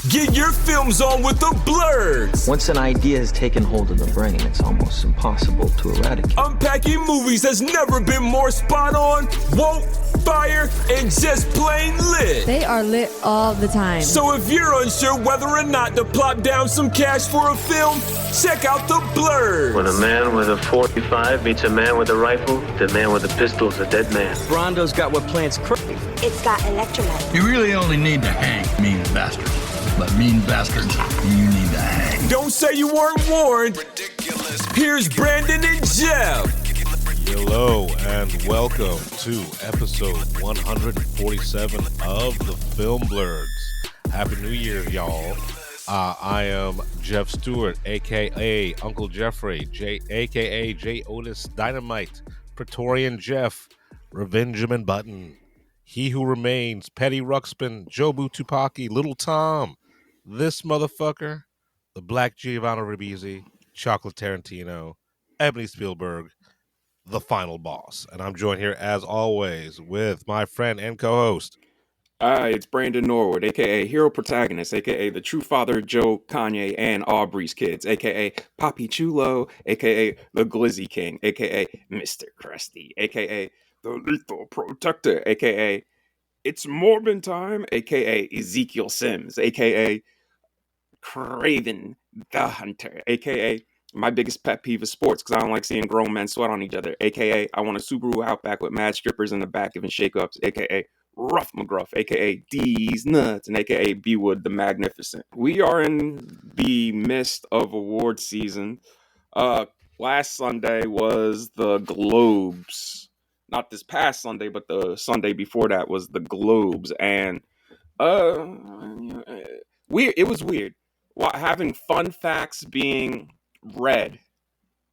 Get your films on with the Blurds. Once an idea has taken hold of the brain, it's almost impossible to eradicate. Unpacking movies has never been more spot on, woke, fire, and just plain lit. They are lit all the time. So if you're unsure whether or not to plop down some cash for a film, check out the Blurds. When a man with a 45 meets a man with a rifle, the man with a pistol is a dead man. Brondo's got what plants crave. It's got electrolyte. You really only need to hang mean bastards. But mean bastards, you need to hang. Don't say you weren't warned. Ridiculous. Here's Brandon and Jeff. Hello and welcome to episode 147 of the Film Blurds. Happy New Year, y'all. I am Jeff Stewart, a.k.a. Uncle Jeffrey, a.k.a. J. Otis Dynamite, Praetorian Jeff, Revengeman Button, He Who Remains, Petty Ruxpin, Jobu Tupaki, Little Tom, this motherfucker, the Black Giovanni Ribisi, Chocolate Tarantino, Ebony Spielberg, the final boss. And I'm joined here, as always, with my friend and co-host. Hi, it's Brandon Norwood, a.k.a. Hero Protagonist, a.k.a. the true father of Joe, Kanye, and Aubrey's kids, a.k.a. Papi Chulo, a.k.a. the Glizzy King, a.k.a. Mr. Krusty, a.k.a. the Lethal Protector, a.k.a. It's Morbin Time, a.k.a. Ezekiel Sims, a.k.a. Craven the Hunter, a.k.a. my biggest pet peeve is sports because I don't like seeing grown men sweat on each other, a.k.a. I want a Subaru Outback with mad strippers in the back giving shake-ups, a.k.a. Rough McGruff, a.k.a. D's Nuts, and a.k.a. B-Wood the Magnificent. We are in the midst of award season. Last Sunday was the Globes. Not this past Sunday, but the Sunday before that was the Globes. And it was weird. Having fun facts being read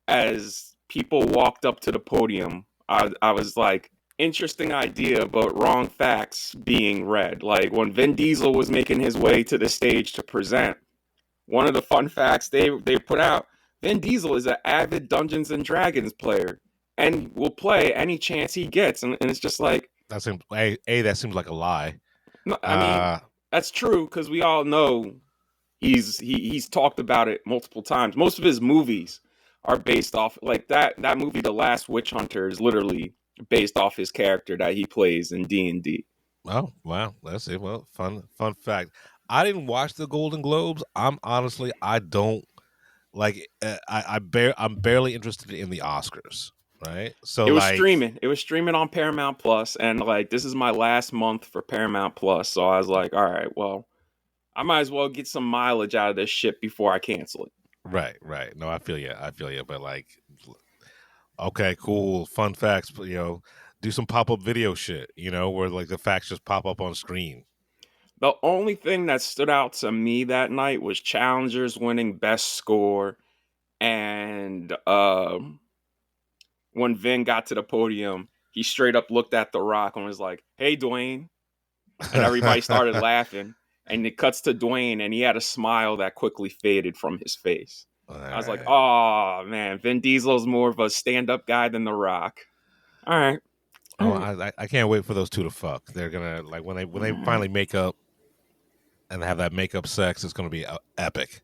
as people walked up to the podium. I was like, interesting idea, but wrong facts being read. Like when Vin Diesel was making his way to the stage to present, one of the fun facts they put out, Vin Diesel is an avid Dungeons and Dragons player and will play any chance he gets. And it's just like, That seems like a lie. No, I mean, that's true because we all know he's talked about it multiple times. Most of his movies are based off like that movie, The Last Witch Hunter, is literally based off his character that he plays in D&D. Oh, wow. That's it. Well, fun fact. I didn't watch the Golden Globes. I don't like. I'm barely interested in the Oscars. Right. So it was streaming. It was streaming on Paramount Plus, and like this is my last month for Paramount Plus, so I was like, all right, well, I might as well get some mileage out of this shit before I cancel it. Right. No, I feel you. But like, okay, cool. Fun facts, but, do some pop-up video shit, where like the facts just pop up on screen. The only thing that stood out to me that night was Challengers winning Best Score. And when Vin got to the podium, he straight up looked at The Rock and was like, hey, Dwayne. And everybody started laughing. And it cuts to Dwayne, and he had a smile that quickly faded from his face. I was like, oh, man, Vin Diesel's more of a stand-up guy than The Rock. All right. I can't wait for those two to fuck. They're gonna like when they finally make up and have that makeup sex. It's gonna be epic.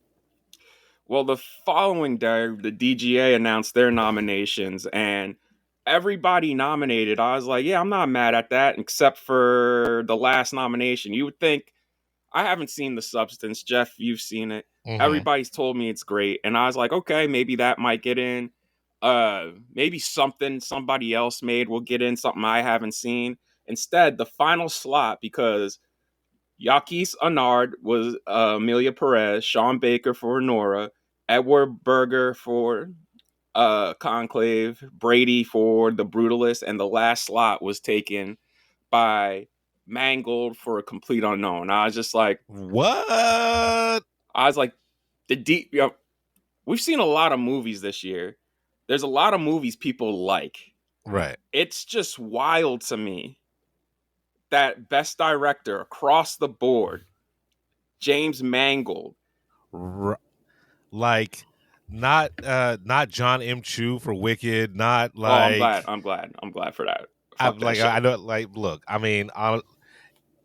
Well, the following day, the DGA announced their nominations, and everybody nominated. I was like, yeah, I'm not mad at that, except for the last nomination. You would think, I haven't seen The Substance. Jeff, you've seen it. Mm-hmm. Everybody's told me it's great, and I was like, okay, maybe that might get in. Maybe something somebody else made will get in, something I haven't seen. Instead, the final slot, because Yaquis Anard was Amelia Perez, Sean Baker for Nora, Edward Berger for Conclave, Brady for The Brutalist, and the last slot was taken by Mangold for A Complete Unknown. I was just like, what? I was like, we've seen a lot of movies this year. There's a lot of movies people like. Right. It's just wild to me that Best Director across the board, James Mangold. Like, not John M. Chu for Wicked, not like... Oh, I'm glad for that. I know, like, look, I mean,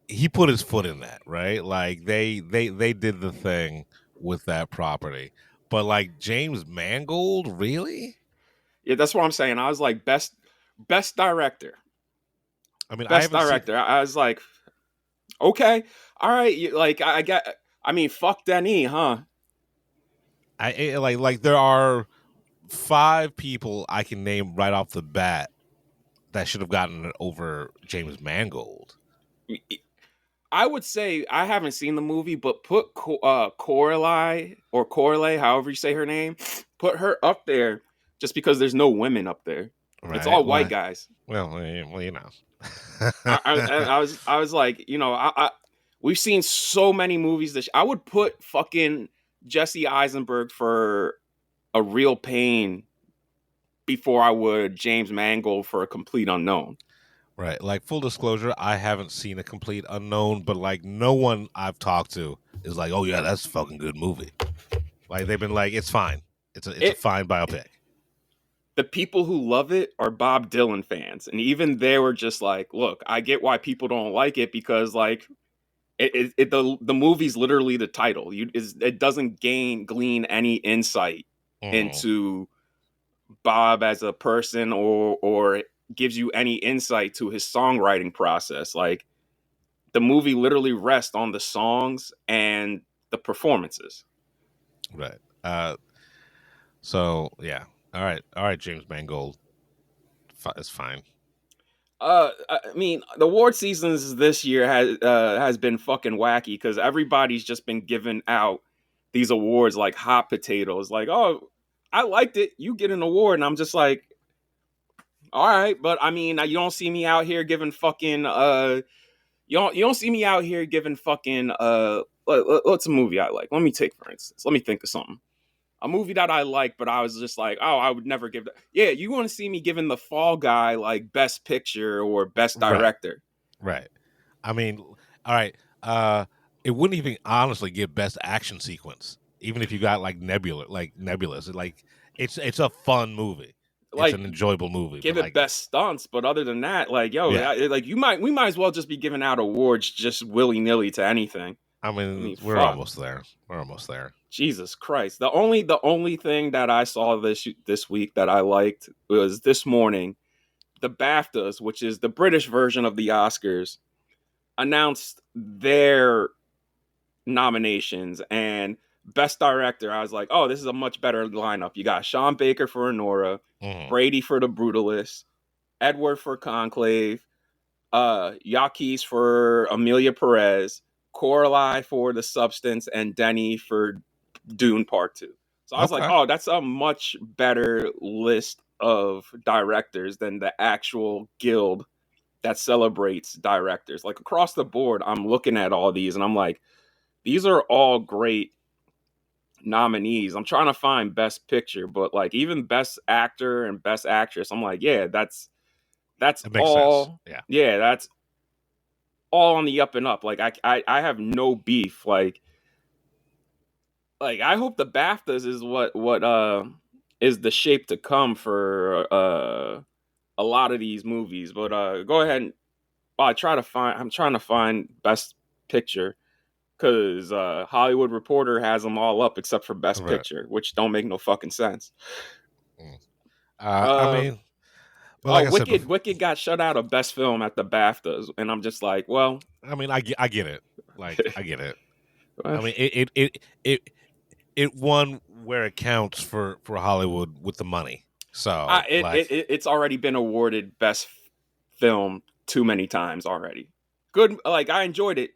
he put his foot in that, right? Like they did the thing with that property. But like James Mangold, really? Yeah, that's what I'm saying. I was like, best director. I mean, I Best haven't seen. director. I was like, okay, all right. Like I get. I mean, fuck Denis, huh? Like there are 5 people I can name right off the bat that should have gotten it over James Mangold. I would say I haven't seen the movie, but put Coralie or Coralie, however you say her name, put her up there just because there's no women up there. It's Right. all white guys. Well, you know. I was like, you know, we've seen so many movies that I would put fucking Jesse Eisenberg for A Real Pain before I would James Mangold for A Complete Unknown. Right. Like, full disclosure, I haven't seen A Complete Unknown, but like no one I've talked to is like, oh yeah, that's a fucking good movie. Like they've been like, it's fine. It's a fine biopic. The people who love it are Bob Dylan fans, and even they were just like, look, I get why people don't like it because like the movie's literally the title. It doesn't glean any insight into Bob as a person or gives you any insight to his songwriting process. Like the movie literally rests on the songs and the performances. Right. So yeah. All right, James Mangold. It's fine. I mean, the award seasons this year has been fucking wacky because everybody's just been giving out these awards like hot potatoes. Like, oh, I liked it, you get an award, and I'm just like, all right, but I mean, you don't see me out here giving fucking you don't see me out here giving fucking what's a movie I like? Let me take for instance. Let me think of something. A movie that I like, but I was just like, oh, I would never give that. Yeah, you want to see me giving The Fall Guy like Best Picture or Best Director. Right. I mean, all right. It wouldn't even honestly get Best Action Sequence, even if you got like Nebulous. Like it's a fun movie. Like, it's an enjoyable movie. Give it like, Best Stunts, but other than that, like, yo, like we might as well just be giving out awards just willy nilly to anything. I mean we're almost there. We're almost there. Jesus Christ. The only thing that I saw this week that I liked was this morning, the BAFTAs, which is the British version of the Oscars, announced their nominations, and Best Director, I was like, oh, this is a much better lineup. You got Sean Baker for Anora, Brady for The Brutalist, Edward for Conclave, Yaquis for Amelia Perez, Coralie for The Substance, and Denis for Dune Part 2. So I was like, oh, that's a much better list of directors than the actual guild that celebrates directors. Like across the board, I'm looking at all these and I'm like, these are all great nominees. I'm trying to find Best Picture, but like even Best Actor and Best Actress, I'm like, yeah, that's all. Sense. Yeah, that's all on the up and up. Like I have no beef. Like I hope the BAFTAs is what is the shape to come for a lot of these movies. But go ahead and I'm trying to find Best Picture because Hollywood Reporter has them all up except for Best Picture, which don't make no fucking sense. I mean, but like Wicked got shut out of Best Film at the BAFTAs, and I'm just like, well, I mean, I get it. Like, I get it. I mean, it won where it counts for Hollywood with the money. So it's already been awarded Best Film too many times already. Good, like I enjoyed it,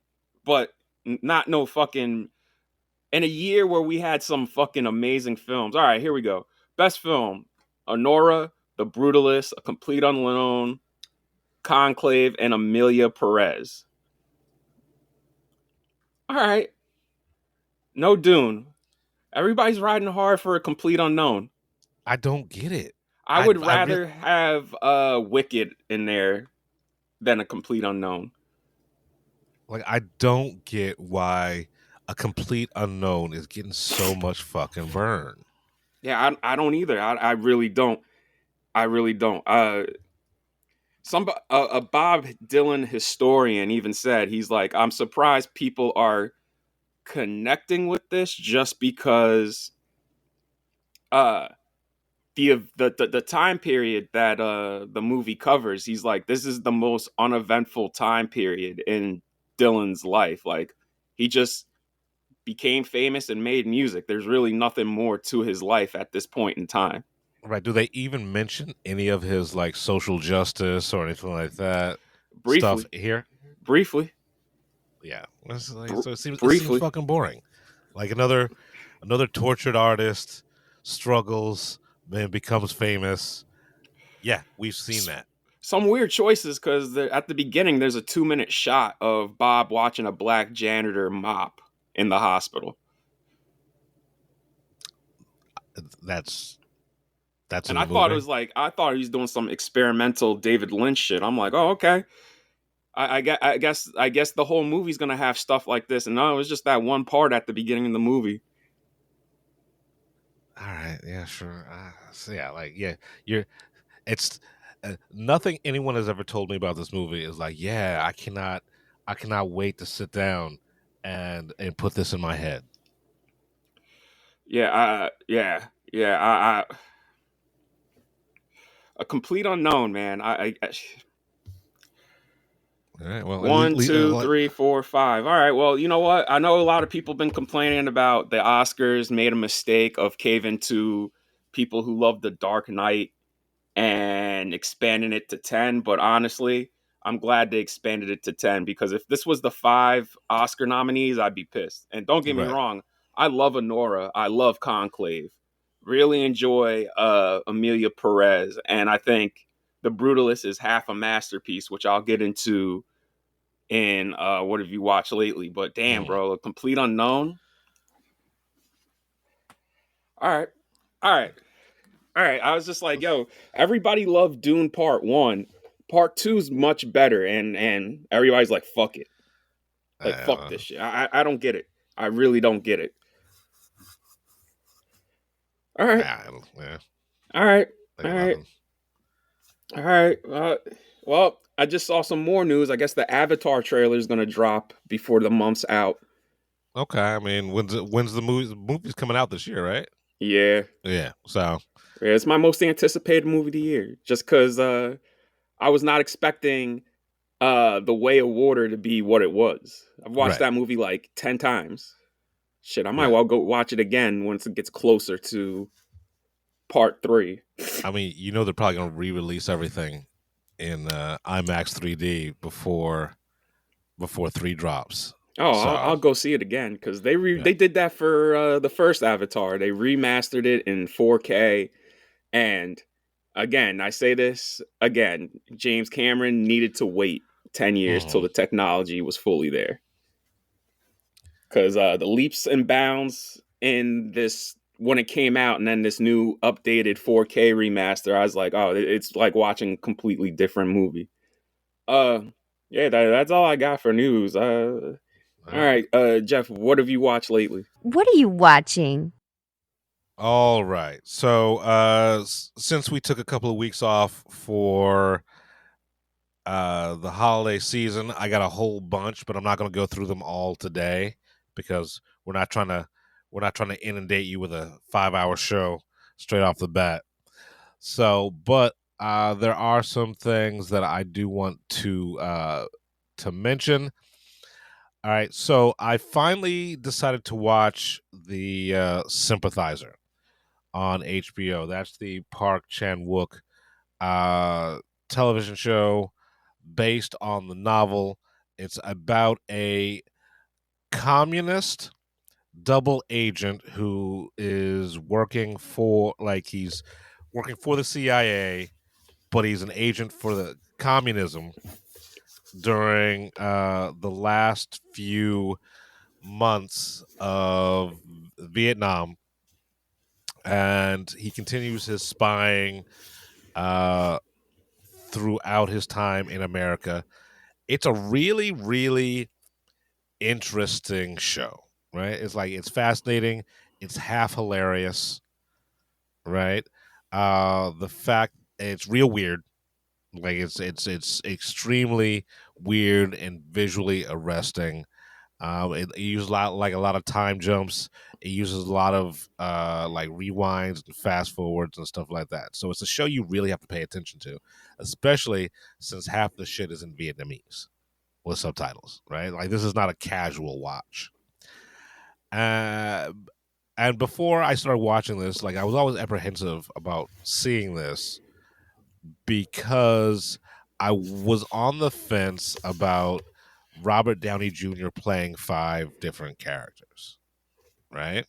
but not no fucking in a year where we had some fucking amazing films. All right, here we go. Best Film: Anora, The Brutalist, A Complete Unknown, Conclave, and Amelia Perez. All right, no Dune. Everybody's riding hard for A Complete Unknown. I don't get it. I would rather have Wicked in there than A Complete Unknown. Like, I don't get why A Complete Unknown is getting so much fucking burn. Yeah, I don't either. I really don't. A Bob Dylan historian even said, he's like, I'm surprised people are connecting with this just because uh the time period that the movie covers. He's like, this is the most uneventful time period in Dylan's life. Like, he just became famous and made music. There's really nothing more to his life at this point in time. Right. Do they even mention any of his like social justice or anything like that stuff Briefly, here? briefly, Yeah. So it seems briefly. fucking boring. Like another tortured artist struggles, then becomes famous. Yeah, we've seen that. Some weird choices, because at the beginning there's a 2-minute shot of Bob watching a black janitor mop in the hospital. That's And in the I thought it movie. was like, I thought he was doing some experimental David Lynch shit. I'm like, oh, okay. I guess the whole movie's gonna have stuff like this, and no, it was just that one part at the beginning of the movie. All right. Yeah. Sure. So yeah. Like yeah. You're. It's nothing anyone has ever told me about this movie is like, yeah, I cannot wait to sit down and put this in my head. Yeah. A complete unknown, man. All right. Well, at One, two, like, 3, 4, 5. All right. Well, you know what? I know a lot of people been complaining about the Oscars made a mistake of caving to people who love The Dark Knight and expanding it to 10. But honestly, I'm glad they expanded it to 10, because if this was the 5 Oscar nominees, I'd be pissed. And don't get me right. wrong, I love Honora. I love Conclave. Really enjoy Amelia Perez. And I think The Brutalist is half a masterpiece, which I'll get into in what have you watched lately. But damn, Mm. bro, A Complete Unknown. All right. All right. All right. I was just like, yo, everybody loved Dune Part 1. Part 2 is much better, and everybody's like, fuck it. Like, fuck this shit. I don't get it. I really don't get it. All right. Yeah. All right. Like All right. nothing. All right. Well, I just saw some more news. I guess the Avatar trailer is going to drop before the month's out. Okay. I mean, when's the movie? The movie's coming out this year, right? Yeah. Yeah. So Yeah, it's my most anticipated movie of the year, just because I was not expecting The Way of Water to be what it was. I've watched right. that movie like 10 times. Shit, I might Right. well go watch it again once it gets closer to part 3. I mean, you know, they're probably going to re-release everything in IMAX 3D before 3 drops. Oh, So I'll go see it again, because they yeah. did that for the first Avatar. They remastered it in 4K, and again, I say this again, James Cameron needed to wait 10 years till the technology was fully there. Because the leaps and bounds in this, when it came out, and then this new updated 4K remaster, I was like, oh, it's like watching a completely different movie. Yeah, that's all I got for news. All right, Jeff, what have you watched lately? What are you watching? All right. So since we took a couple of weeks off for the holiday season, I got a whole bunch, but I'm not going to go through them all today because we're not trying to inundate you with a 5-hour show straight off the bat. So, but there are some things that I do want to mention. All right, so I finally decided to watch the Sympathizer on HBO. That's the Park Chan-wook television show based on the novel. It's about a communist double agent who is working for the CIA, but he's an agent for the communism during the last few months of Vietnam, and he continues his spying throughout his time in America. It's a really, really interesting show, right? It's fascinating. It's half hilarious, right? The fact it's real weird, Like it's extremely weird and visually arresting. It uses a lot of time jumps. It uses a lot of like rewinds and fast forwards and stuff like that. So it's a show you really have to pay attention to, especially since half the shit is in Vietnamese with subtitles, right? Like this is not a casual watch. Uh, and before I started watching this, like I was always apprehensive about seeing this because I was on the fence about Robert Downey Jr. playing 5 different characters, right?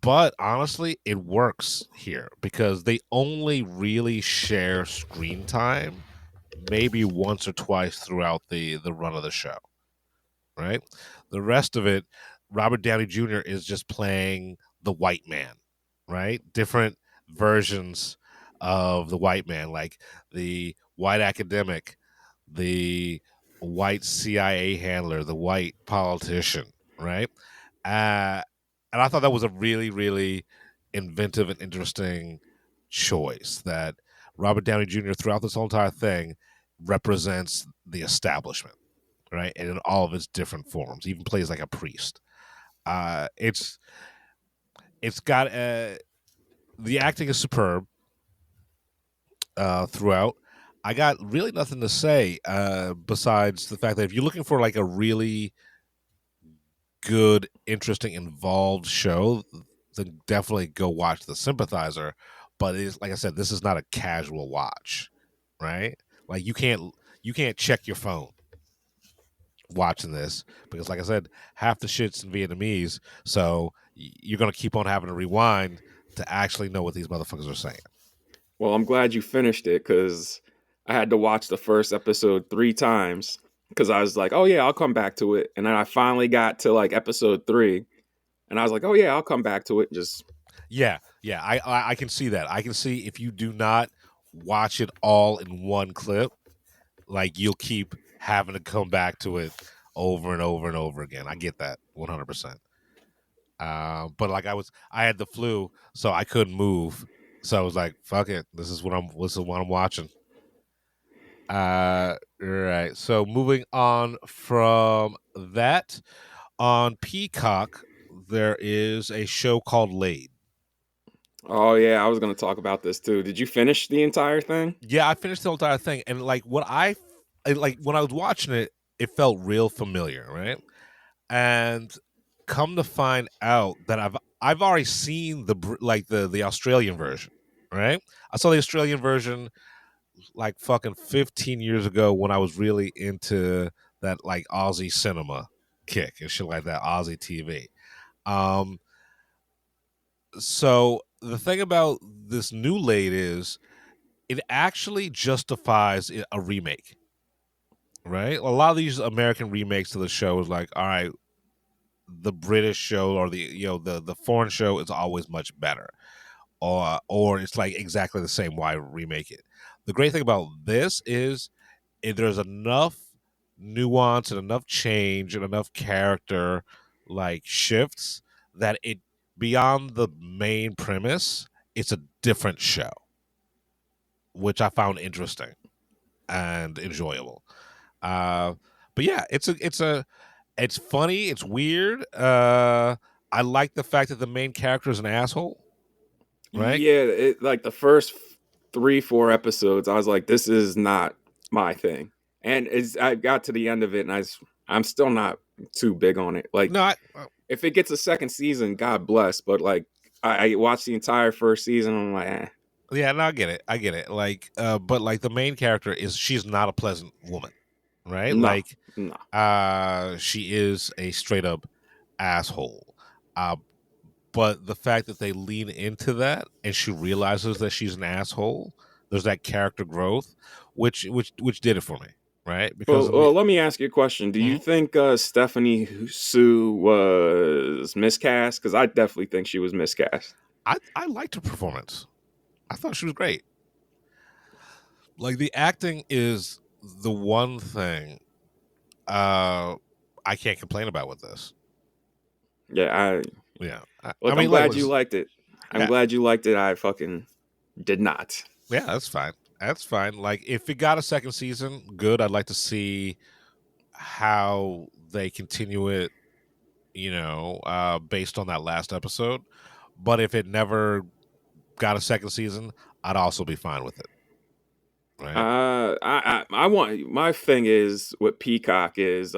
But honestly, it works here because they only really share screen time maybe once or twice throughout the run of the show, right? The rest of it, Robert Downey Jr. is just playing the white man, right? Different versions of the white man, like the white academic, the white CIA handler, the white politician, right? And I thought that was a really, really inventive and interesting choice that Robert Downey Jr. throughout this whole entire thing represents the establishment, right? And in all of its different forms, even plays like a priest. It's got the acting is superb throughout. I got really nothing to say besides the fact that if you're looking for like a really good, interesting, involved show, then definitely go watch The Sympathizer. But it's like I said, this is not a casual watch, right? Like you can't check your phone watching this because, like I said, half the shit's in Vietnamese, so you're gonna keep on having to rewind to actually know what these motherfuckers are saying. Well, I'm glad you finished it because I had to watch the first episode 3 times because I was like, oh yeah, I'll come back to it. And then I finally got to like episode 3 and I was like, oh yeah, I'll come back to it. Just Yeah, I can see that. I can see if you do not watch it all in one clip, like you'll keep having to come back to it over and over and over again. I get that 100%. But like I had the flu, so I couldn't move. So I was like, "Fuck it, this is what I'm watching." Right. So moving on from that, on Peacock, there is a show called Laid. oh yeah, I was gonna talk about this too. Did you finish the entire thing? Yeah, I finished the whole entire thing, and like like when I was watching it, it felt real familiar, right? And come to find out that I've already seen the Australian version, right? I saw the Australian version like fucking 15 years ago when I was really into that like Aussie cinema kick and shit like that, Aussie TV. Um, so the thing about this new Late is it actually justifies a remake, right? A lot of these American remakes to the show is like, all right, the British show or the foreign show is always much better, or it's like exactly the same. Why remake it? The great thing about this is there's enough nuance and enough change and enough character like shifts that it beyond the main premise, it's a different show, which I found interesting and enjoyable. But yeah, it's funny, it's weird. I like the fact that the main character is an asshole, right? Yeah, like the first 3-4 episodes, I was like, this is not my thing. And I got to the end of it, and I'm still not too big on it. Like, No, if it gets a second season, God bless. But like, I watched the entire first season. I'm like, eh. yeah, no, I get it. Like, but like the main character she's not a pleasant woman, right? No, Like, no. she is a straight up asshole. But the fact that they lean into that and she realizes that she's an asshole, there's that character growth, which did it for me, right? Because Well, let me ask you a question. Do you Mhm. think Stephanie Sue was miscast? Because I definitely think she was miscast. I liked her performance. I thought she was great. Like the acting is the one thing I can't complain about with this. Yeah, Yeah, look, I I'm mean, like, glad you liked it. I'm yeah, glad you liked it. I fucking did not. yeah, that's fine. That's fine. Like, if it got a second season, good. I'd like to see how they continue it, based on that last episode. But if it never got a second season, I'd also be fine with it. Right? I want, my thing is with Peacock is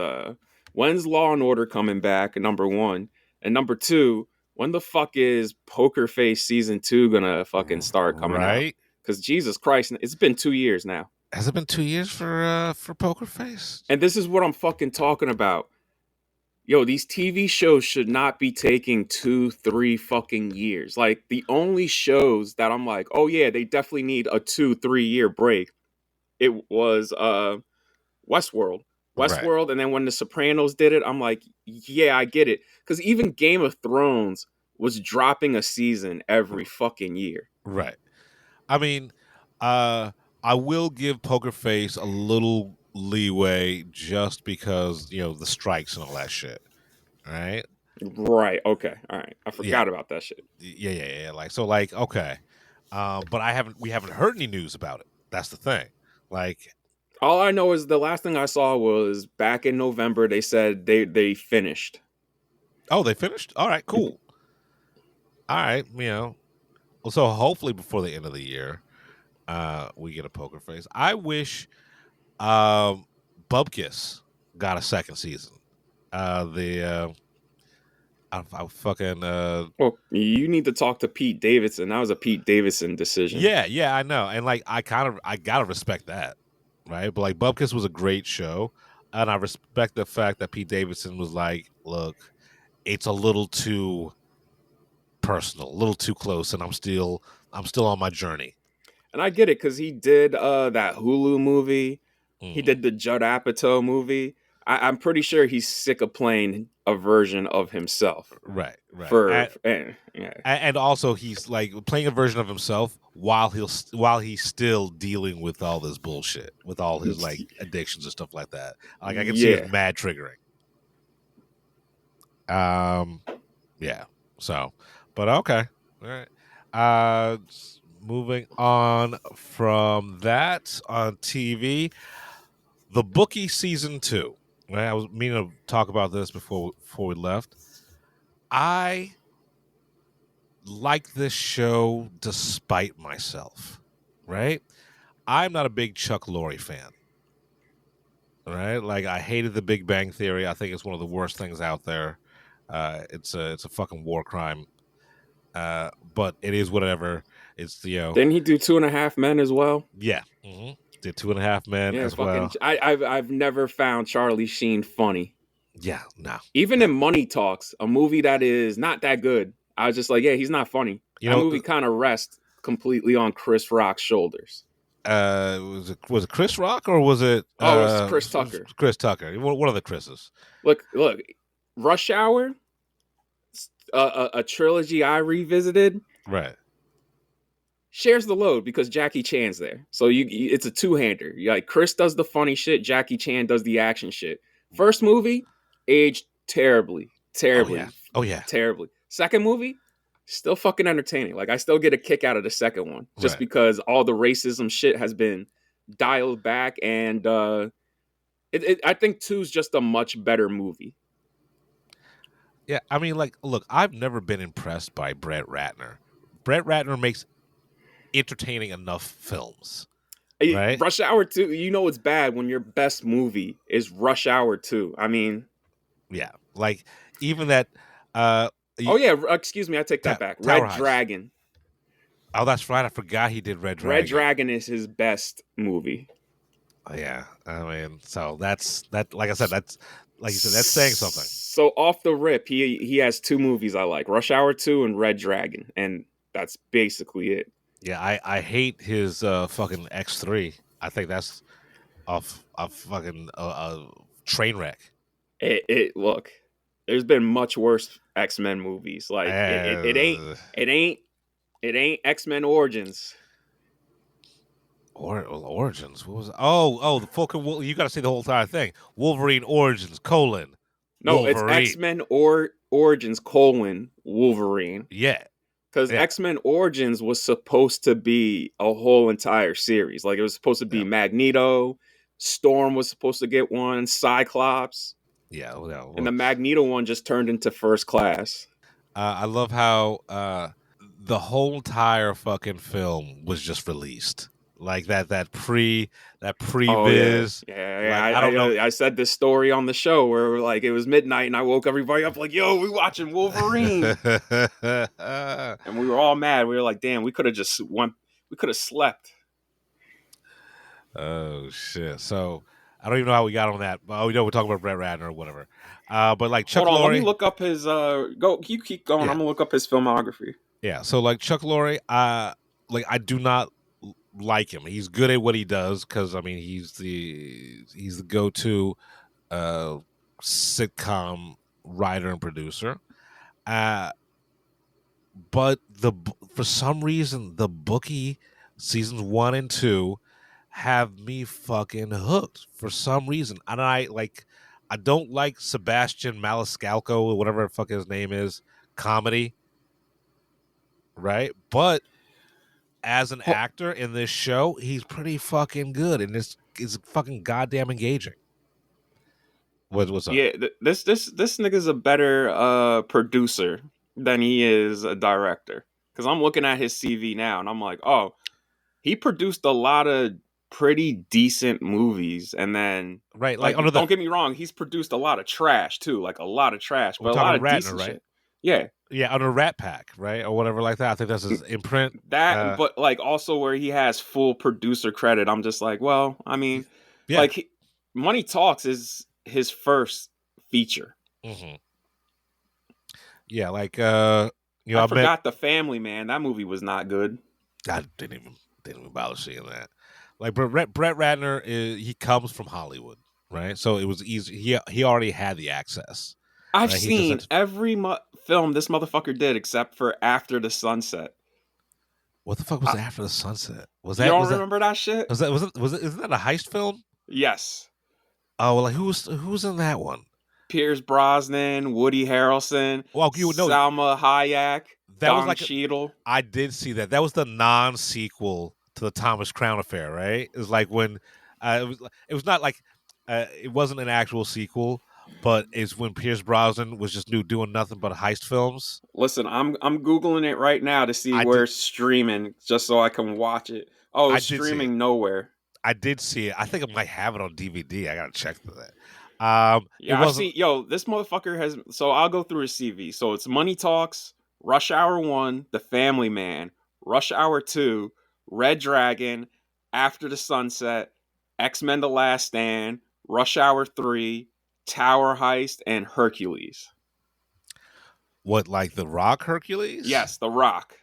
when's Law and Order coming back? Number one, and number two, when the fuck is Poker Face season 2 gonna fucking start coming out? Right? Because Jesus Christ, it's been 2 years now. Has it been 2 years for Poker Face? And this is what I'm fucking talking about. Yo, these TV shows should not be taking 2-3 fucking years. Like, the only shows that I'm like, oh yeah, they definitely need a 2-3 year break. It was Westworld. Right. And then when The Sopranos did it, I'm like, yeah, I get it. Because even Game of Thrones was dropping a season every fucking year. Right. I mean, I will give Poker Face a little leeway just because, the strikes and all that shit. Right? Right. Okay. All right. I forgot about that shit. Yeah. Okay. But we haven't heard any news about it. That's the thing. Like, all I know is the last thing I saw was back in November. They said they finished. Oh, they finished? All right, cool. All right, so hopefully before the end of the year, we get a Poker Face. I wish Bubkiss got a second season. I fucking Well, you need to talk to Pete Davidson. That was a Pete Davidson decision. Yeah, I know. And like I gotta respect that. Right? But like Bubkiss was a great show. And I respect the fact that Pete Davidson was like, look, it's a little too personal, a little too close, and I'm still on my journey. And I get it, because he did that Hulu movie. He did the Judd Apatow movie. I'm pretty sure he's sick of playing a version of himself. Right. And also he's like playing a version of himself while he's still dealing with all this bullshit, with all his like addictions and stuff like that. Like, I can see it mad triggering. Yeah. So, but okay. All right. Moving on from that, on TV, The Bookie season 2. Right? I was meaning to talk about this before we left. I like this show despite myself, right? I'm not a big Chuck Lorre fan, right? Like, I hated The Big Bang Theory. I think it's one of the worst things out there. It's a fucking war crime, but it is whatever. It's Didn't he do 2.5 Men as well? Yeah, did 2.5 Men as well. I've never found Charlie Sheen funny. Yeah, no. Even in Money Talks, a movie that is not that good, I was just like, yeah, he's not funny. That movie kind of rests completely on Chris Rock's shoulders. Was it Chris Rock or was it? It was Chris Tucker. Chris Tucker. One of the Chris's. Look. Rush Hour, a trilogy I revisited. Right. Shares the load because Jackie Chan's there. So it's a two-hander. Like, Chris does the funny shit, Jackie Chan does the action shit. First movie, aged terribly. Oh yeah. Terribly. Second movie, still fucking entertaining. Like, I still get a kick out of the second one just because all the racism shit has been dialed back, and I think 2's just a much better movie. Yeah, I mean, like, look, I've never been impressed by Brett Ratner. Brett Ratner makes entertaining enough films, right? Rush Hour 2, it's bad when your best movie is Rush Hour 2. I mean, yeah, like, even that. Excuse me, I take that back. Red Dragon. Oh, that's right. I forgot he did Red Dragon. Red Dragon is his best movie. Yeah, I mean, so that's that. Like I said, that's like you said, that's saying something. So off the rip, he has 2 movies I like: Rush Hour 2 and Red Dragon, and that's basically it. Yeah, I hate his fucking X3. I think that's a fucking train wreck. Look, there's been much worse X-Men movies. Like, it ain't X-Men Origins. Origins. What was it? Oh, the fucking. You got to see the whole entire thing. Wolverine Origins : No, Wolverine. It's X-Men Origins : Wolverine. Yeah. Because X-Men Origins was supposed to be a whole entire series. Like, it was supposed to be Magneto, Storm was supposed to get one, Cyclops. Yeah, well, And the Magneto one just turned into First Class. I love how the whole entire fucking film was just released. Like that previs. Yeah. Like, I don't know. I said this story on the show where like it was midnight and I woke everybody up like, yo, we watching Wolverine. And we were all mad. We were like, damn, we could have just we could have slept. Oh shit. So I don't even know how we got on that. Oh, we know we're talking about Brett Ratner or whatever. But like Chuck Hold on, Lorre, let me look up his you keep going. Yeah. I'm gonna look up his filmography. Yeah, so like Chuck Lorre, like I do not like him. He's good at what he does because I mean he's the go-to sitcom writer and producer. But for some reason the Bookie seasons 1 and 2 have me fucking hooked for some reason. And I don't like Sebastian Maniscalco or whatever the fuck his name is comedy. Right? But as an actor in this show, he's pretty fucking good, and this is fucking goddamn engaging. What's up? Yeah, this nigga's a better producer than he is a director. Because I'm looking at his CV now, and I'm like, oh, he produced a lot of pretty decent movies, and then Right, don't get me wrong, he's produced a lot of trash too, like a lot of trash, but a lot of Ratner, decent right? shit. Yeah. Yeah, under Rat Pack, right? Or whatever like that. I think that's his imprint. That, but like also where he has full producer credit, I'm just like, well, I mean, like Money Talks is his first feature. Mm-hmm. Yeah, like I forgot The Family Man. That movie was not good. I didn't even bother seeing that. Like Brett Ratner he comes from Hollywood, right? So it was easy. He already had the access. I've seen every film this motherfucker did except for After the Sunset. What the fuck was After the Sunset? Was that? You don't remember that shit? Was it? Isn't that a heist film? Yes. Oh, well, like who's in that one? Pierce Brosnan, Woody Harrelson, Salma Hayek, Don Cheadle. I did see that. That was the non-sequel to the Thomas Crown Affair, right? It was like when it was not like it wasn't an actual sequel. But it's when Pierce Brosnan was just doing nothing but heist films. Listen, I'm Googling it right now to see where it's streaming, just so I can watch it. Oh, it's streaming nowhere. I did see it. I think I might have it on DVD. I gotta check for that. Yeah, I see. Yo, this motherfucker has. So I'll go through his CV. So it's Money Talks, Rush Hour 1, The Family Man, Rush Hour 2, Red Dragon, After the Sunset, X-Men: The Last Stand, Rush Hour 3. Tower Heist, and Hercules. What, like The Rock Hercules? Yes, The Rock.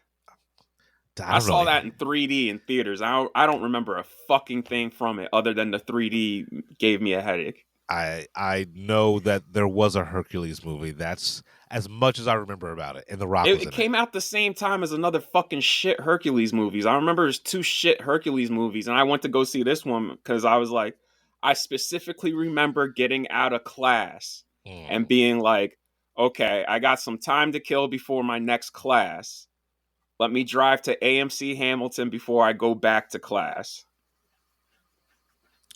I saw that in 3D in theaters. I don't remember a fucking thing from it other than the 3D gave me a headache. I know that there was a Hercules movie. That's as much as I remember about it. And The Rock it came out the same time as another fucking shit Hercules movies. I remember there's 2 shit Hercules movies, and I went to go see this one because I was like, I specifically remember getting out of class and being like, okay, I got some time to kill before my next class. Let me drive to AMC Hamilton before I go back to class.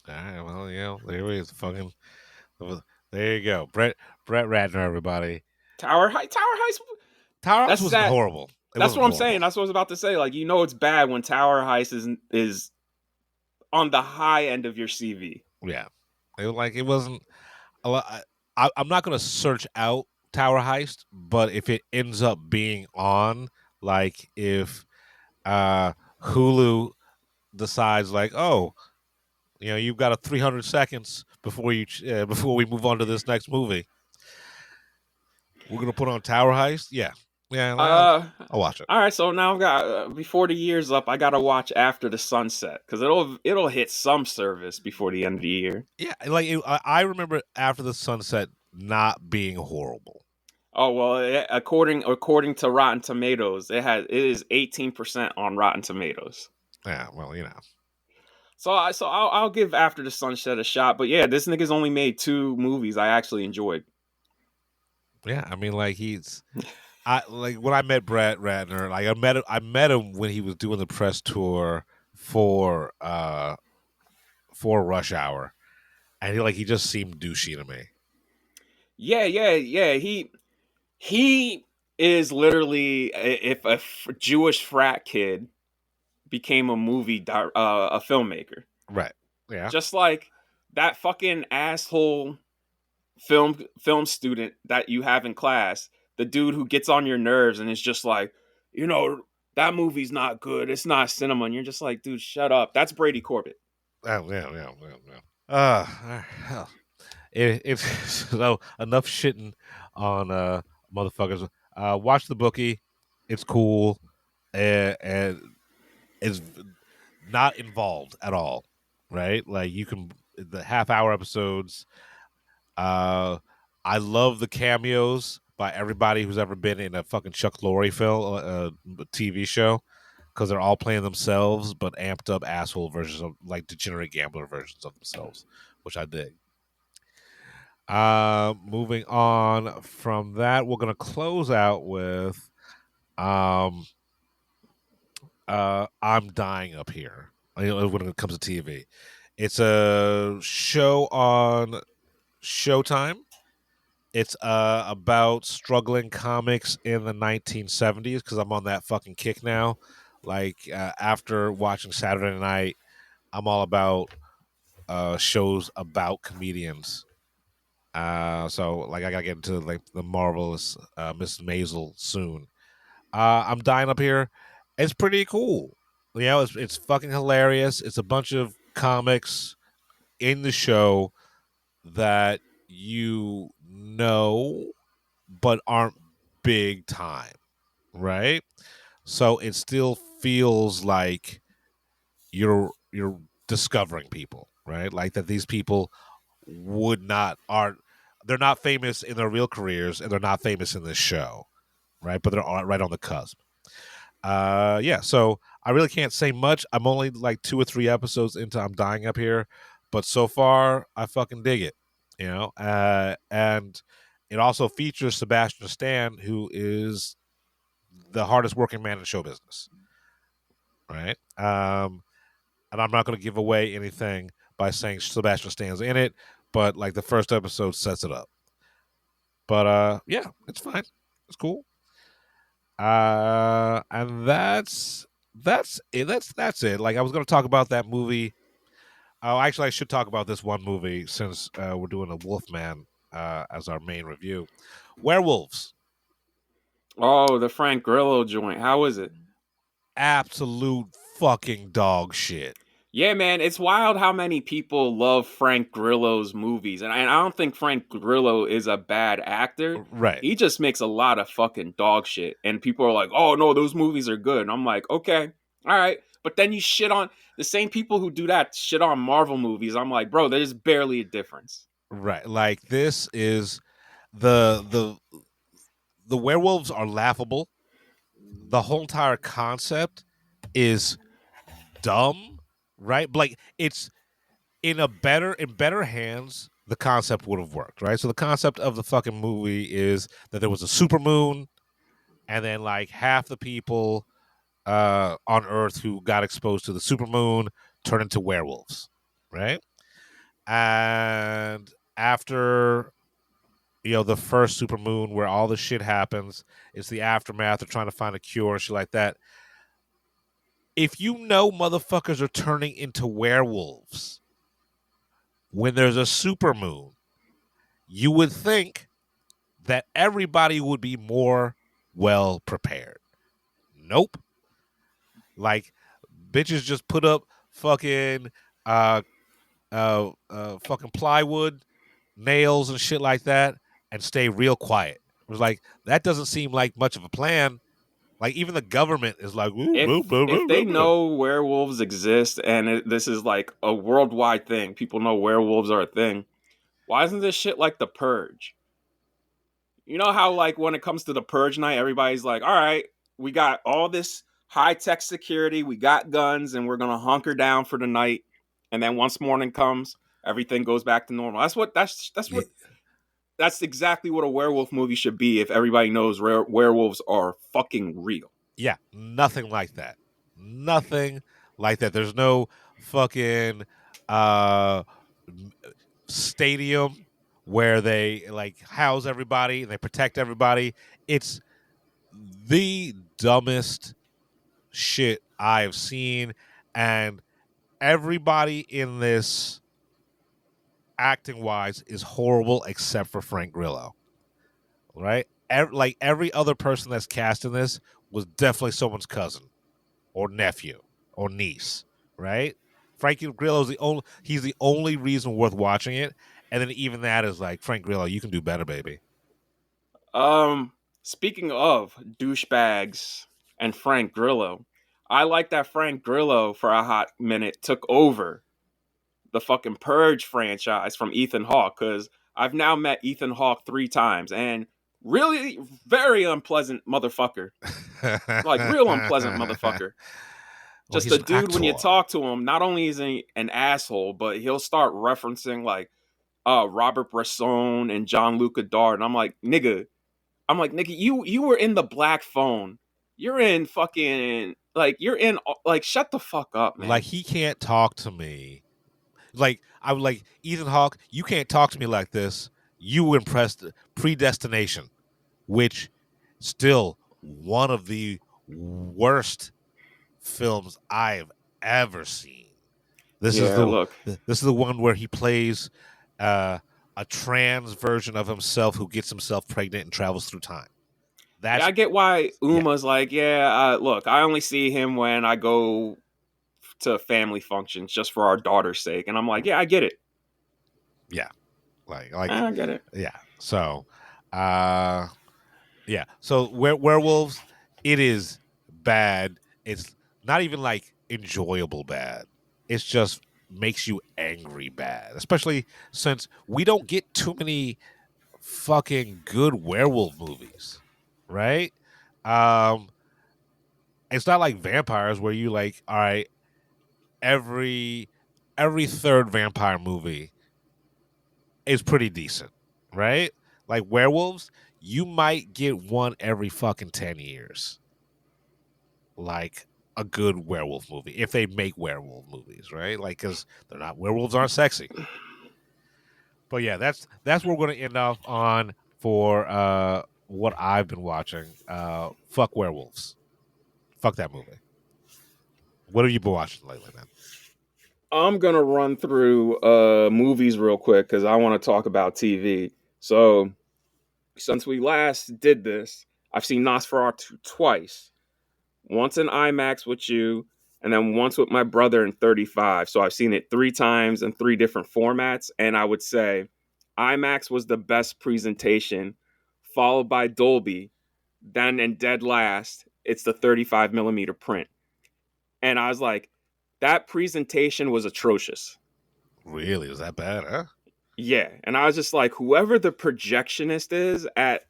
All right, well, there he is. Fucking, there you go. Brett Ratner, everybody. Tower Heist was horrible. That's what I'm saying. That's what I was about to say. Like, it's bad when Tower Heist is on the high end of your CV. Yeah, it wasn't a lot. I'm not going to search out Tower Heist, but if it ends up being on, like if Hulu decides, like, oh, you've got 300 seconds before we move on to this next movie, we're going to put on Tower Heist. Yeah, I'll watch it. All right, so now I've got before the year's up, I gotta watch After the Sunset because it'll hit some service before the end of the year. Yeah, like I remember After the Sunset not being horrible. Oh well, according to Rotten Tomatoes, it is 18% on Rotten Tomatoes. Yeah, well, So I'll give After the Sunset a shot, but yeah, this nigga's only made 2 movies I actually enjoyed. Yeah, I mean, like he's I like when I met Brett Ratner. Like I met him when he was doing the press tour for Rush Hour, and he just seemed douchey to me. Yeah. He is literally if a Jewish frat kid became a filmmaker, Right? Yeah. just like that fucking asshole film student that you have in class, the dude who gets on your nerves and is just like, you know, that movie's not good. It's not cinema, and you're just like, dude, shut up. That's Brady Corbett. Oh, yeah. Hell. If so, enough shitting on motherfuckers. Watch the Bookie. It's cool, and it's not involved at all. Right? Like you can the half-hour episodes. I love the cameos by everybody who's ever been in a fucking Chuck Lorre film, TV show, because they're all playing themselves, but amped up asshole versions of like degenerate gambler versions of themselves, which I dig. Moving on from that, we're gonna close out with I'm Dying Up Here. When it comes to TV, it's a show on Showtime. It's about struggling comics in the 1970s because I'm on that fucking kick now. Like after watching Saturday Night, I'm all about shows about comedians. So like I gotta get into like the marvelous Miss Maisel soon. I'm Dying Up Here. It's pretty cool. You know, it's fucking hilarious. It's a bunch of comics in the show that you know but aren't big time, right? So it still feels like you're discovering people, right? Like that these people would not are they're not famous in their real careers and they're not famous in this show, right? But they're right on the cusp. Yeah, so I really can't say much. I'm only like 2 or 3 episodes into I'm Dying Up Here, but so far I fucking dig it, you know. And it also features Sebastian Stan, who is the hardest working man in show business, right? And I'm not going to give away anything by saying Sebastian Stan's in it, but like the first episode sets it up. But yeah, it's fine. It's cool. And that's it. That's it. Like I was going to talk about that movie. Oh, actually, I should talk about this one movie since we're doing a Wolfman as our main review. Werewolves. Oh, the Frank Grillo joint. How is it? Absolute fucking dog shit. Yeah, man, it's wild how many people love Frank Grillo's movies. And I don't think Frank Grillo is a bad actor. Right. He just makes a lot of fucking dog shit. And people are like, oh, no, those movies are good. And I'm like, okay, all right. But then you shit on the same people who do that shit on Marvel movies. I'm like, bro, there's barely a difference. Right. Like this is the werewolves are laughable. The whole entire concept is dumb, right? Like it's in better hands, the concept would have worked, right? So the concept of the fucking movie is that there was a supermoon, and then like half the people on Earth who got exposed to the supermoon turned into werewolves, right? And after the first supermoon where all the shit happens, it's the aftermath. They're trying to find a cure and shit like that. If you know motherfuckers are turning into werewolves when there's a supermoon, you would think that everybody would be more well prepared. Nope. Like bitches just put up fucking fucking plywood, nails and shit like that and stay real quiet. It was like that doesn't seem like much of a plan. Like even the government is like, ooh, If they know werewolves exist and this is like a worldwide thing, people know werewolves are a thing. Why isn't this shit like The Purge? You know how like when it comes to The Purge night, everybody's like, all right, we got all this high-tech security, we got guns, and we're gonna hunker down for the night. And then once morning comes, everything goes back to normal. That's what that's exactly what a werewolf movie should be if everybody knows werewolves are fucking real. Yeah, nothing like that. Nothing like that. There's no fucking uh stadium where they like house everybody and they protect everybody. It's the dumbest shit I've seen, and everybody in this acting wise is horrible except for Frank Grillo. Right? Like every other person that's cast in this was definitely someone's cousin or nephew or niece, right? Frankie Grillo's he's the only reason worth watching it. And then even that is like, Frank Grillo, you can do better, baby. Speaking of douchebags and Frank Grillo, I like that Frank Grillo for a hot minute took over the fucking Purge franchise from Ethan Hawke, because I've now met Ethan Hawke 3 times, and really very unpleasant motherfucker. Like, real unpleasant motherfucker. Well, Just a dude, when you talk to him, not only is he an asshole, but he'll start referencing like Robert Bresson and John-Luc Godard, and I'm like, nigga, you were in the Black Phone. You're in fucking shut the fuck up, man. Like, he can't talk to me. Like, I would like, Ethan Hawke, you can't talk to me like this. You impressed Predestination, which still one of the worst films I've ever seen. This is the one where he plays a trans version of himself who gets himself pregnant and travels through time. I get why Uma's like, look, I only see him when I go to family functions just for our daughter's sake, and I'm like, yeah, I get it. Yeah, like I get it. Yeah, so, So Werewolves, it is bad. It's not even like enjoyable bad. It's just makes you angry bad, especially since we don't get too many fucking good werewolf movies, right? It's not like vampires where you like, all right, every third vampire movie is pretty decent, right? Like werewolves, you might get one every fucking 10 years. Like a good werewolf movie, if they make werewolf movies, right? Like, because werewolves aren't sexy. But yeah, that's what we're going to end off on for what I've been watching. Fuck werewolves. Fuck that movie. What have you been watching lately, man? I'm gonna run through movies real quick because I want to talk about TV. So, since we last did this, I've seen NOSFERATU twice. Once in IMAX with you, and then once with my brother in 35. So I've seen it 3 times in 3 different formats, and I would say IMAX was the best presentation, followed by Dolby. Then in dead last, it's the 35 millimeter print. And I was like, that presentation was atrocious. Really? Was that bad, huh? Yeah. And I was just like, whoever the projectionist is at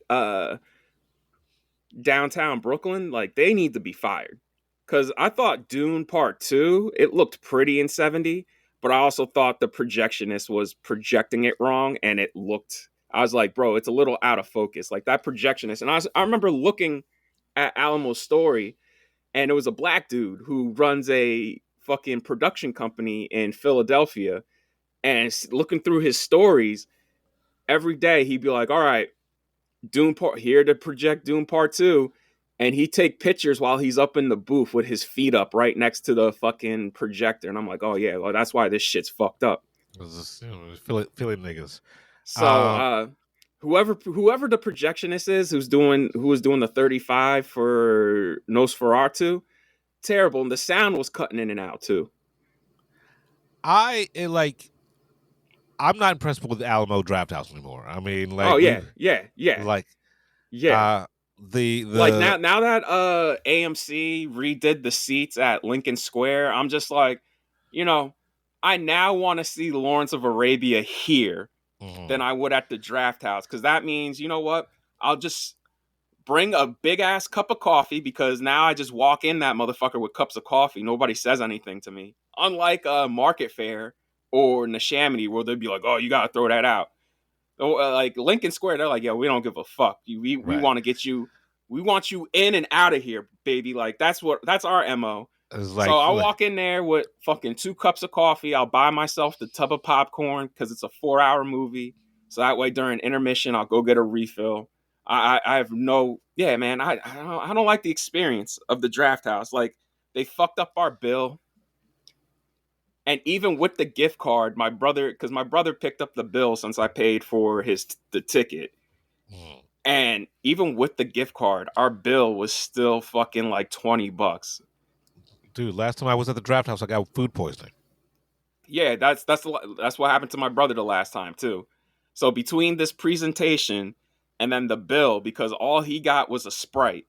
downtown Brooklyn, like, they need to be fired. Because I thought Dune Part 2, it looked pretty in 70, but I also thought the projectionist was projecting it wrong, and I was like, bro, it's a little out of focus. Like, that projectionist. And I remember looking at Alamo's story, and it was a black dude who runs a fucking production company in Philadelphia, and looking through his stories, every day he'd be like, all right, Dune Part, here to project Dune Part 2, and he'd take pictures while he's up in the booth with his feet up right next to the fucking projector, and I'm like, oh yeah, well, that's why this shit's fucked up. Philly niggas. So whoever the projectionist is who was doing the 35 for NOSFERATU, terrible, and the sound was cutting in and out too. I'm not impressed with the Alamo Drafthouse anymore. I mean, like, oh yeah. Like, yeah. The like now that AMC redid the seats at Lincoln Square, I'm just like, I now want to see Lawrence of Arabia here than I would at the Drafthouse, because that means, you know what? I'll just bring a big ass cup of coffee, because now I just walk in that motherfucker with cups of coffee. Nobody says anything to me. Unlike Market Fair or Neshaminy, where they'd be like, oh, you gotta throw that out. Like Lincoln Square, they're like, yo, we don't give a fuck. We Right. want to get you. We want you in and out of here, baby. Like that's our MO. It's So I'll walk in there with fucking 2 cups of coffee. I'll buy myself the tub of popcorn because it's a 4-hour movie. So that way during intermission, I'll go get a refill. I have no, yeah, man. I don't like the experience of the Draft House. Like they fucked up our bill. And even with the gift card, my brother picked up the bill since I paid for the ticket. And even with the gift card, our bill was still fucking like $20. Dude, last time I was at the Draft House, I got food poisoning. Yeah, that's what happened to my brother the last time too. So between this presentation and then the bill, because all he got was a Sprite,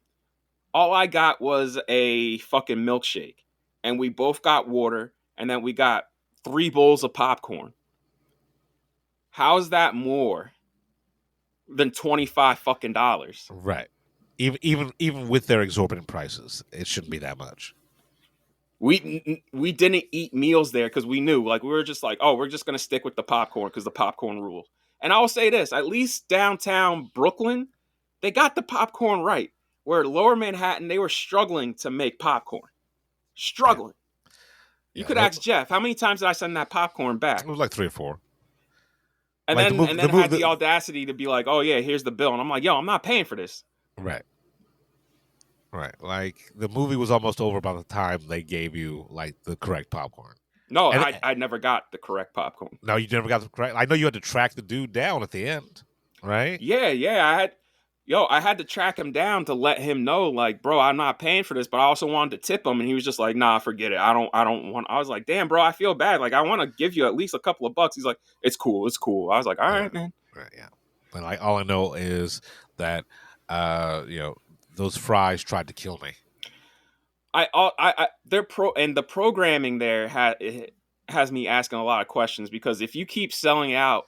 all I got was a fucking milkshake, and we both got water, and then we got 3 bowls of popcorn. How's that more than $25 fucking dollars? Right. Even with their exorbitant prices, it shouldn't be that much. We didn't eat meals there because we knew, like, we were just like, oh, we're just gonna stick with the popcorn because the popcorn rules. And I will say this: at least downtown Brooklyn, they got the popcorn right. Where Lower Manhattan, they were struggling to make popcorn. Struggling. You could ask Jeff, how many times did I send that popcorn back? It was like 3 or 4. And then had the audacity to be like, oh yeah, here's the bill. And I'm like, yo, I'm not paying for this. Right. Right. Like the movie was almost over by the time they gave you like the correct popcorn. No, I never got the correct popcorn. No, you never got the correct. I know you had to track the dude down at the end, right? Yeah. I had to track him down to let him know, like, bro, I'm not paying for this, but I also wanted to tip him, and he was just like, nah, forget it. I don't want. I was like, damn, bro, I feel bad. Like, I want to give you at least a couple of bucks. He's like, it's cool. I was like, all right, man. Right, yeah. But like, all I know is that, those fries tried to kill me. The programming there has me asking a lot of questions, because if you keep selling out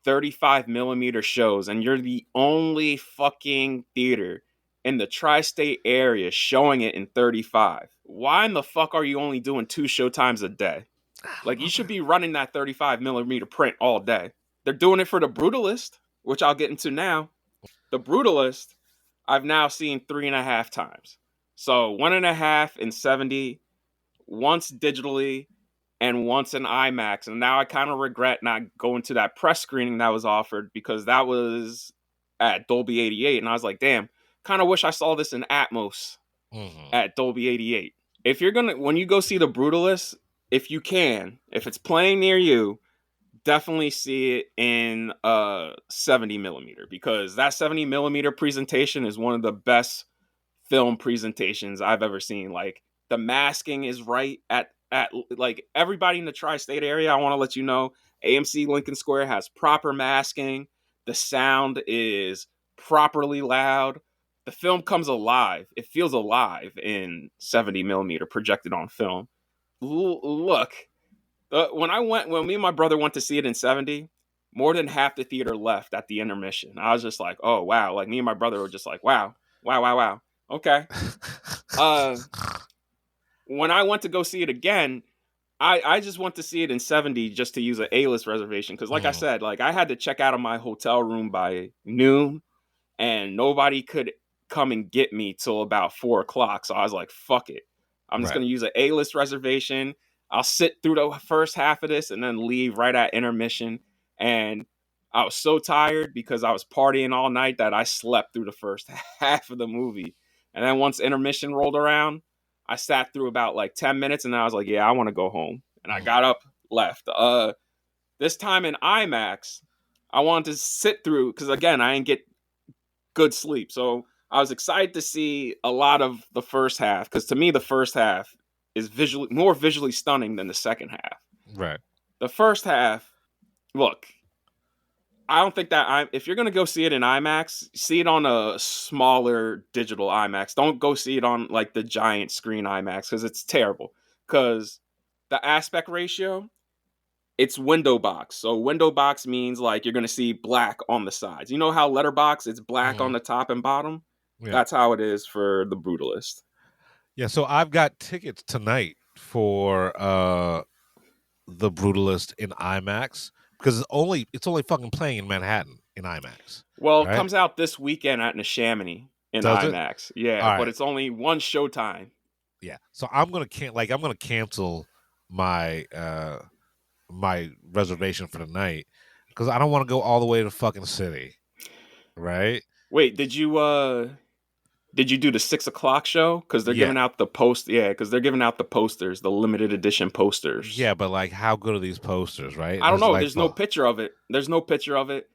35 millimeter shows and you're the only fucking theater in the tri-state area showing it in 35, why in the fuck are you only doing 2 showtimes a day? Like, you should be running that 35 millimeter print all day. They're doing it for the Brutalist, which I'll get into now. The Brutalist, I've now seen 3.5 times. So 1.5 in 70, once digitally, and once in IMAX. And now I kind of regret not going to that press screening that was offered, because that was at Dolby 88. And I was like, damn, kind of wish I saw this in Atmos at Dolby 88. If you're when you go see The Brutalist, if it's playing near you, definitely see it in 70 millimeter, because that 70 millimeter presentation is one of the best film presentations I've ever seen. Like, the masking is right at like everybody in the tri-state area. I want to let you know, AMC Lincoln Square has proper masking. The sound is properly loud. The film comes alive. It feels alive in 70 millimeter projected on film. Look, when me and my brother went to see it in 70, more than half the theater left at the intermission. I was just like, oh wow. Like, me and my brother were just like, wow. Okay. When I went to go see it again, I just went to see it in 70 just to use an A-list reservation. Because like I said, like, I had to check out of my hotel room by noon, and nobody could come and get me till about 4 o'clock. So I was like, fuck it. I'm just going to use an A-list reservation. I'll sit through the first half of this and then leave right at intermission. And I was so tired because I was partying all night that I slept through the first half of the movie. And then once intermission rolled around, I sat through about like 10 minutes, and then I was like, yeah, I want to go home. And I got up, left. This time in IMAX, I wanted to sit through, because again, I didn't get good sleep. So I was excited to see a lot of the first half, because to me, the first half is more visually stunning than the second half. Right. The first half, look, I don't think that if you're going to go see it in IMAX, see it on a smaller digital IMAX. Don't go see it on like the giant screen IMAX, because it's terrible. Because the aspect ratio, it's window box. So window box means like you're going to see black on the sides. You know how Letterbox, it's black on the top and bottom? Yeah. That's how it is for The Brutalist. Yeah, so I've got tickets tonight for The Brutalist in IMAX. because it's only fucking playing in Manhattan in IMAX. Well, it right? comes out this weekend at Neshaminy in Does it? IMAX. Yeah, All but right. it's only one showtime. Yeah. So I'm gonna cancel my my reservation for the night because I don't want to go all the way to fucking city. Right? Wait, did you do the 6 o'clock show? Because they're Yeah. giving out the post. Yeah, because they're giving out the posters, the limited edition posters. Yeah, but like, how good are these posters? Right? I don't know. Like, There's no picture of it.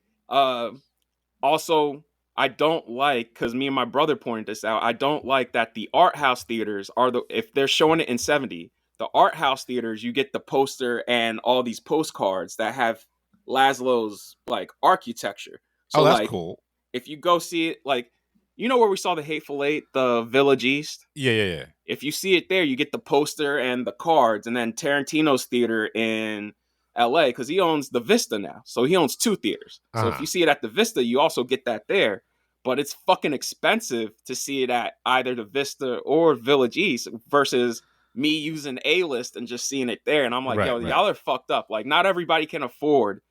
Also, I don't like, because me and my brother pointed this out, I don't like that the art house theaters if they're showing it in 70, the art house theaters, you get the poster and all these postcards that have Laszlo's like architecture. So that's like, cool. if you go see it, like, you know where we saw the Hateful Eight, the Village East? Yeah. If you see it there, you get the poster and the cards, and then Tarantino's theater in LA, because he owns the Vista now. So he owns 2 theaters. So if you see it at the Vista, you also get that there. But it's fucking expensive to see it at either the Vista or Village East versus me using A-List and just seeing it there. And I'm like, Right, yo, right. y'all are fucked up. Like, not everybody can afford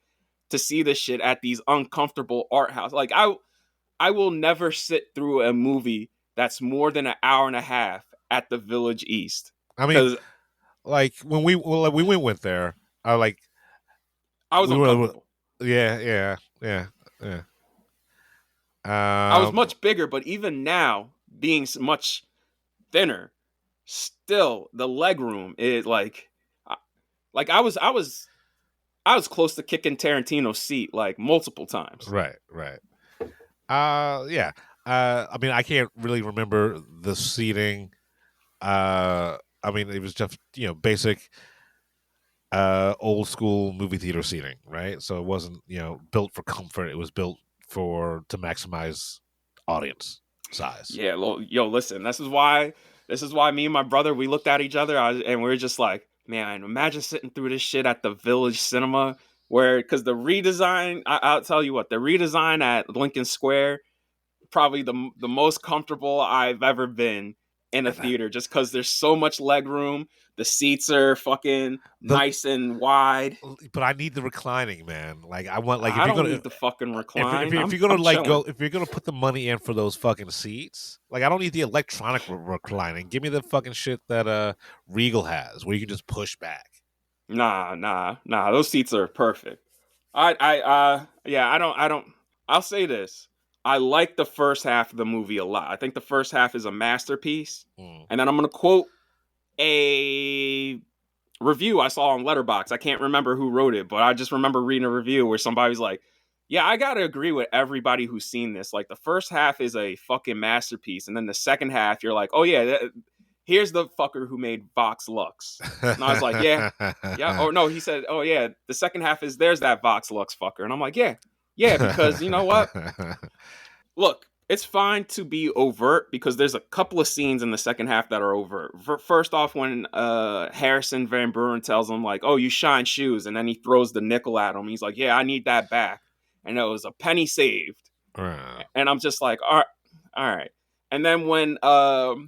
to see this shit at these uncomfortable art houses. Like, I will never sit through a movie that's more than an hour and a half at the Village East. I mean, like when we went there, I was uncomfortable. Yeah. I was much bigger, but even now, being much thinner, still the leg room is like I was close to kicking Tarantino's seat like multiple times. Right. Yeah. I mean, I can't really remember the seating. I mean, it was just basic, old school movie theater seating, right? So it wasn't built for comfort. It was built to maximize audience size. Yeah, yo, listen. This is why me and my brother, we looked at each other and we were just like, man, imagine sitting through this shit at the Village Cinema, because the redesign, I'll tell you what, the redesign at Lincoln Square, probably the most comfortable I've ever been in a theater, just because there's so much leg room. The seats are fucking nice and wide. But I need the reclining, man. Like, I want, like, I don't need the fucking recline. If you're gonna if you're gonna put the money in for those fucking seats, like, I don't need the electronic reclining. Give me the fucking shit that Regal has, where you can just push back. Nah. Those seats are perfect. I don't. I'll say this. I like the first half of the movie a lot. I think the first half is a masterpiece. And then I'm going to quote a review I saw on Letterboxd. I can't remember who wrote it, but I just remember reading a review where somebody was like, yeah, I got to agree with everybody who's seen this. Like, the first half is a fucking masterpiece. And then the second half, you're like, oh, yeah, here's the fucker who made Vox Lux. And I was like, yeah. Oh, no, he said, oh, yeah, the second half there's that Vox Lux fucker. And I'm like, yeah, because you know what? Look, it's fine to be overt because there's a couple of scenes in the second half that are overt. First off, when Harrison Van Buren tells him, like, oh, you shine shoes, and then he throws the nickel at him. He's like, yeah, I need that back. And it was a penny saved. And I'm just like, all right. And then when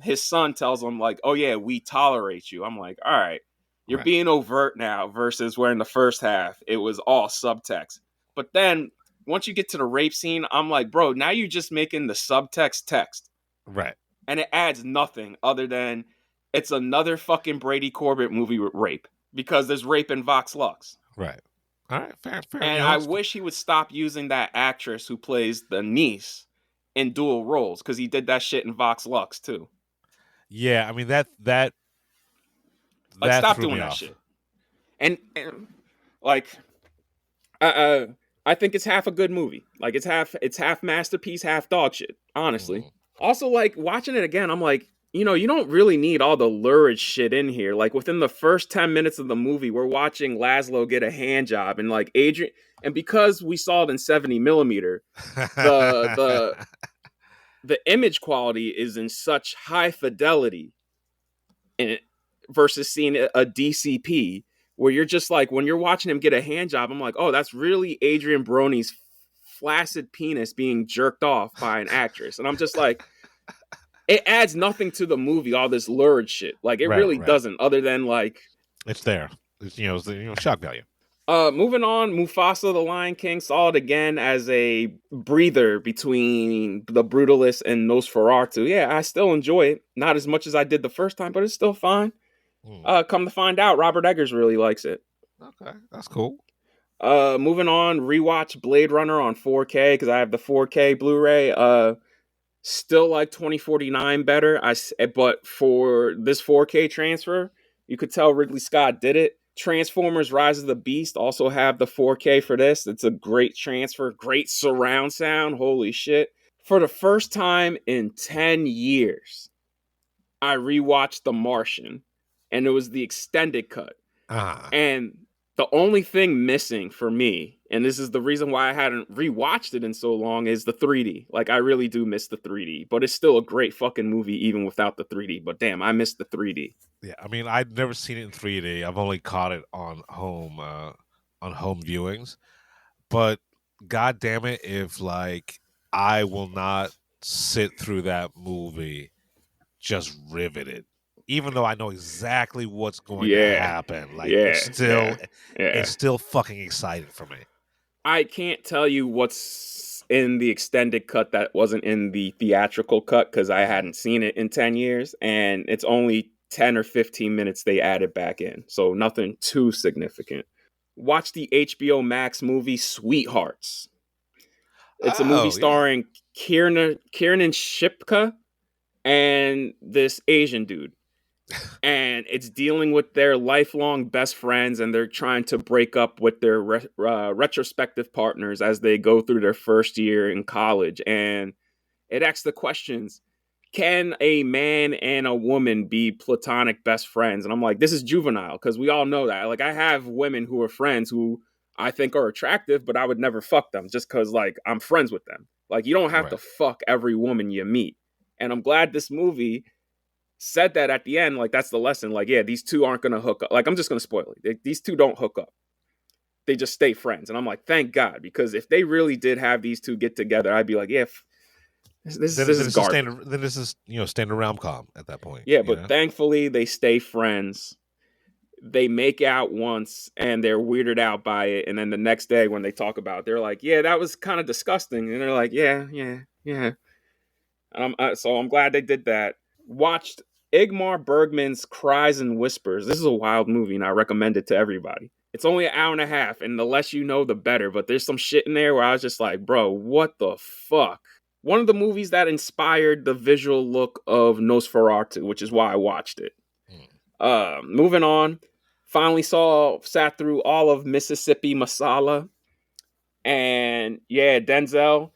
his son tells him, like, oh, yeah, we tolerate you. I'm like, all right, you're being overt now versus where in the first half it was all subtext. But then once you get to the rape scene, I'm like, bro, now you're just making the subtext text. Right. And it adds nothing other than it's another fucking Brady Corbett movie with rape because there's rape in Vox Lux. Right. All right. Fair. And I wish he would stop using that actress who plays the niece in dual roles because he did that shit in Vox Lux too. Yeah. I mean, that like, stop threw doing me that off. shit. And like, I think it's half a good movie. Like, it's half masterpiece, half dog shit, honestly. Also, like, watching it again, I'm like, you don't really need all the lurid shit in here. Like, within the first 10 minutes of the movie, we're watching Laszlo get a hand job, and like Adrian, and because we saw it in 70 millimeter, the image quality is in such high fidelity in it versus seeing a DCP. Where you're just like, when you're watching him get a hand job, I'm like, oh, that's really Adrian Brony's flaccid penis being jerked off by an actress. And I'm just like, it adds nothing to the movie, all this lurid shit. Like, it really doesn't, other than like... It's there. It's, it's shock value. Moving on, Mufasa the Lion King saw it again as a breather between the Brutalist and Nosferatu. Yeah, I still enjoy it. Not as much as I did the first time, but it's still fine. Come to find out, Robert Eggers really likes it. Okay, that's cool. Moving on, rewatch Blade Runner on 4K because I have the 4K Blu-ray. Still like 2049 better. But for this 4K transfer, you could tell Ridley Scott did it. Transformers Rise of the Beast also have the 4K for this. It's a great transfer, great surround sound. Holy shit. For the first time in 10 years, I rewatched The Martian, and it was the extended cut. And the only thing missing for me, and this is the reason why I hadn't rewatched it in so long, is the 3D. Like, I really do miss the 3D, but it's still a great fucking movie even without the 3D. But damn, I miss the 3D. Yeah, I mean, I'd never seen it in 3D. I've only caught it on home viewings. But god damn it, if like I will not sit through that movie just riveted, even though I know exactly what's going to happen. Like it's still fucking exciting for me. I can't tell you what's in the extended cut that wasn't in the theatrical cut because I hadn't seen it in 10 years, and it's only 10 or 15 minutes they added back in, so nothing too significant. Watch the HBO Max movie Sweethearts. It's a movie starring Kiernan Shipka and this Asian dude. And it's dealing with their lifelong best friends, and they're trying to break up with their retrospective partners as they go through their first year in college. And it asks the questions, can a man and a woman be platonic best friends? And I'm like, this is juvenile, because we all know that. Like, I have women who are friends who I think are attractive, but I would never fuck them just because, like, I'm friends with them. Like, you don't have to fuck every woman you meet. And I'm glad this movie said that at the end. Like, that's the lesson. Like, yeah, these two aren't going to hook up. Like, I'm just going to spoil it. These two don't hook up. They just stay friends. And I'm like, thank God, because if they really did have these two get together, I'd be like, yeah, this is garbage. Then this is, standard rom-com at that point. Yeah, but thankfully they stay friends. They make out once and they're weirded out by it. And then the next day when they talk about it, they're like, yeah, that was kind of disgusting. And they're like, yeah. So I'm glad they did that. Watched Ingmar Bergman's Cries and Whispers. This is a wild movie and I recommend it to everybody. It's only an hour and a half, and the less you know, the better. But there's some shit in there where I was just like, bro, what the fuck? One of the movies that inspired the visual look of Nosferatu, which is why I watched it. Moving on, finally sat through all of Mississippi Masala. And yeah, Denzel,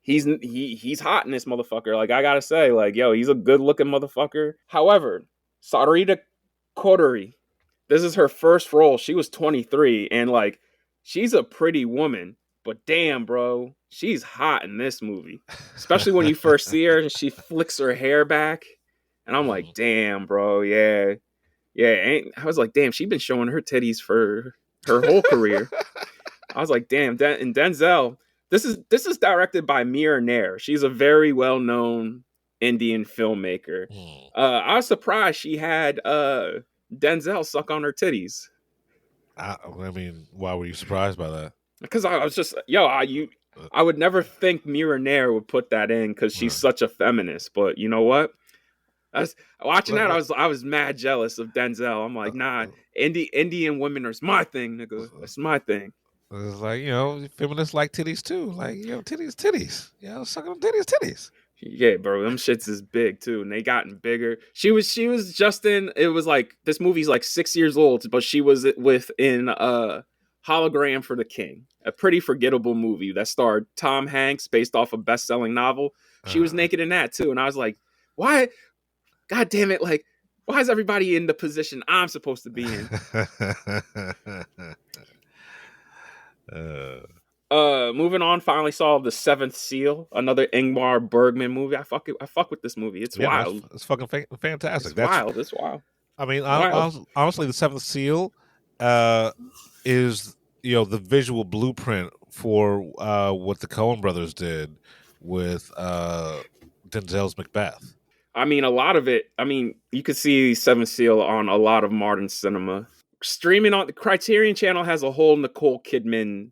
he's hot in this motherfucker. Like, I gotta say, like, yo, he's a good looking motherfucker. However, Sarita Koduri, this is her first role. She was 23, and like, she's a pretty woman. But damn, bro, she's hot in this movie. Especially when you first see her and she flicks her hair back. And I'm like, damn, bro, yeah. I was like, damn, she's been showing her titties for her whole career. I was like, damn. And Denzel, this is directed by Mira Nair. She's a very well-known Indian filmmaker. I was surprised she had Denzel suck on her titties. I mean, why were you surprised by that? Because I was just, I would never think Mira Nair would put that in because she's such a feminist. But you know what? Watching that, I was mad jealous of Denzel. I'm like, nah, Indian women are my thing, nigga. That's my thing. It's like, feminists like titties too. Like, titties. Sucking them titties. Yeah, bro, them shits is big too, and they gotten bigger. She was just in. It was like, this movie's like 6 years old, but she was in Hologram for the King, a pretty forgettable movie that starred Tom Hanks, based off a best-selling novel. She was naked in that too, and I was like, why? God damn it! Like, why is everybody in the position I'm supposed to be in? Moving on, finally saw The Seventh Seal, another Ingmar Bergman movie. I fuck with this movie. It's wild. It's fucking fantastic. It's wild. I mean, honestly, The Seventh Seal is the visual blueprint for what the Coen brothers did with Denzel's Macbeth. I mean, a lot of it. I mean, you could see Seventh Seal on a lot of modern cinema. streaming on the Criterion channel has a whole Nicole Kidman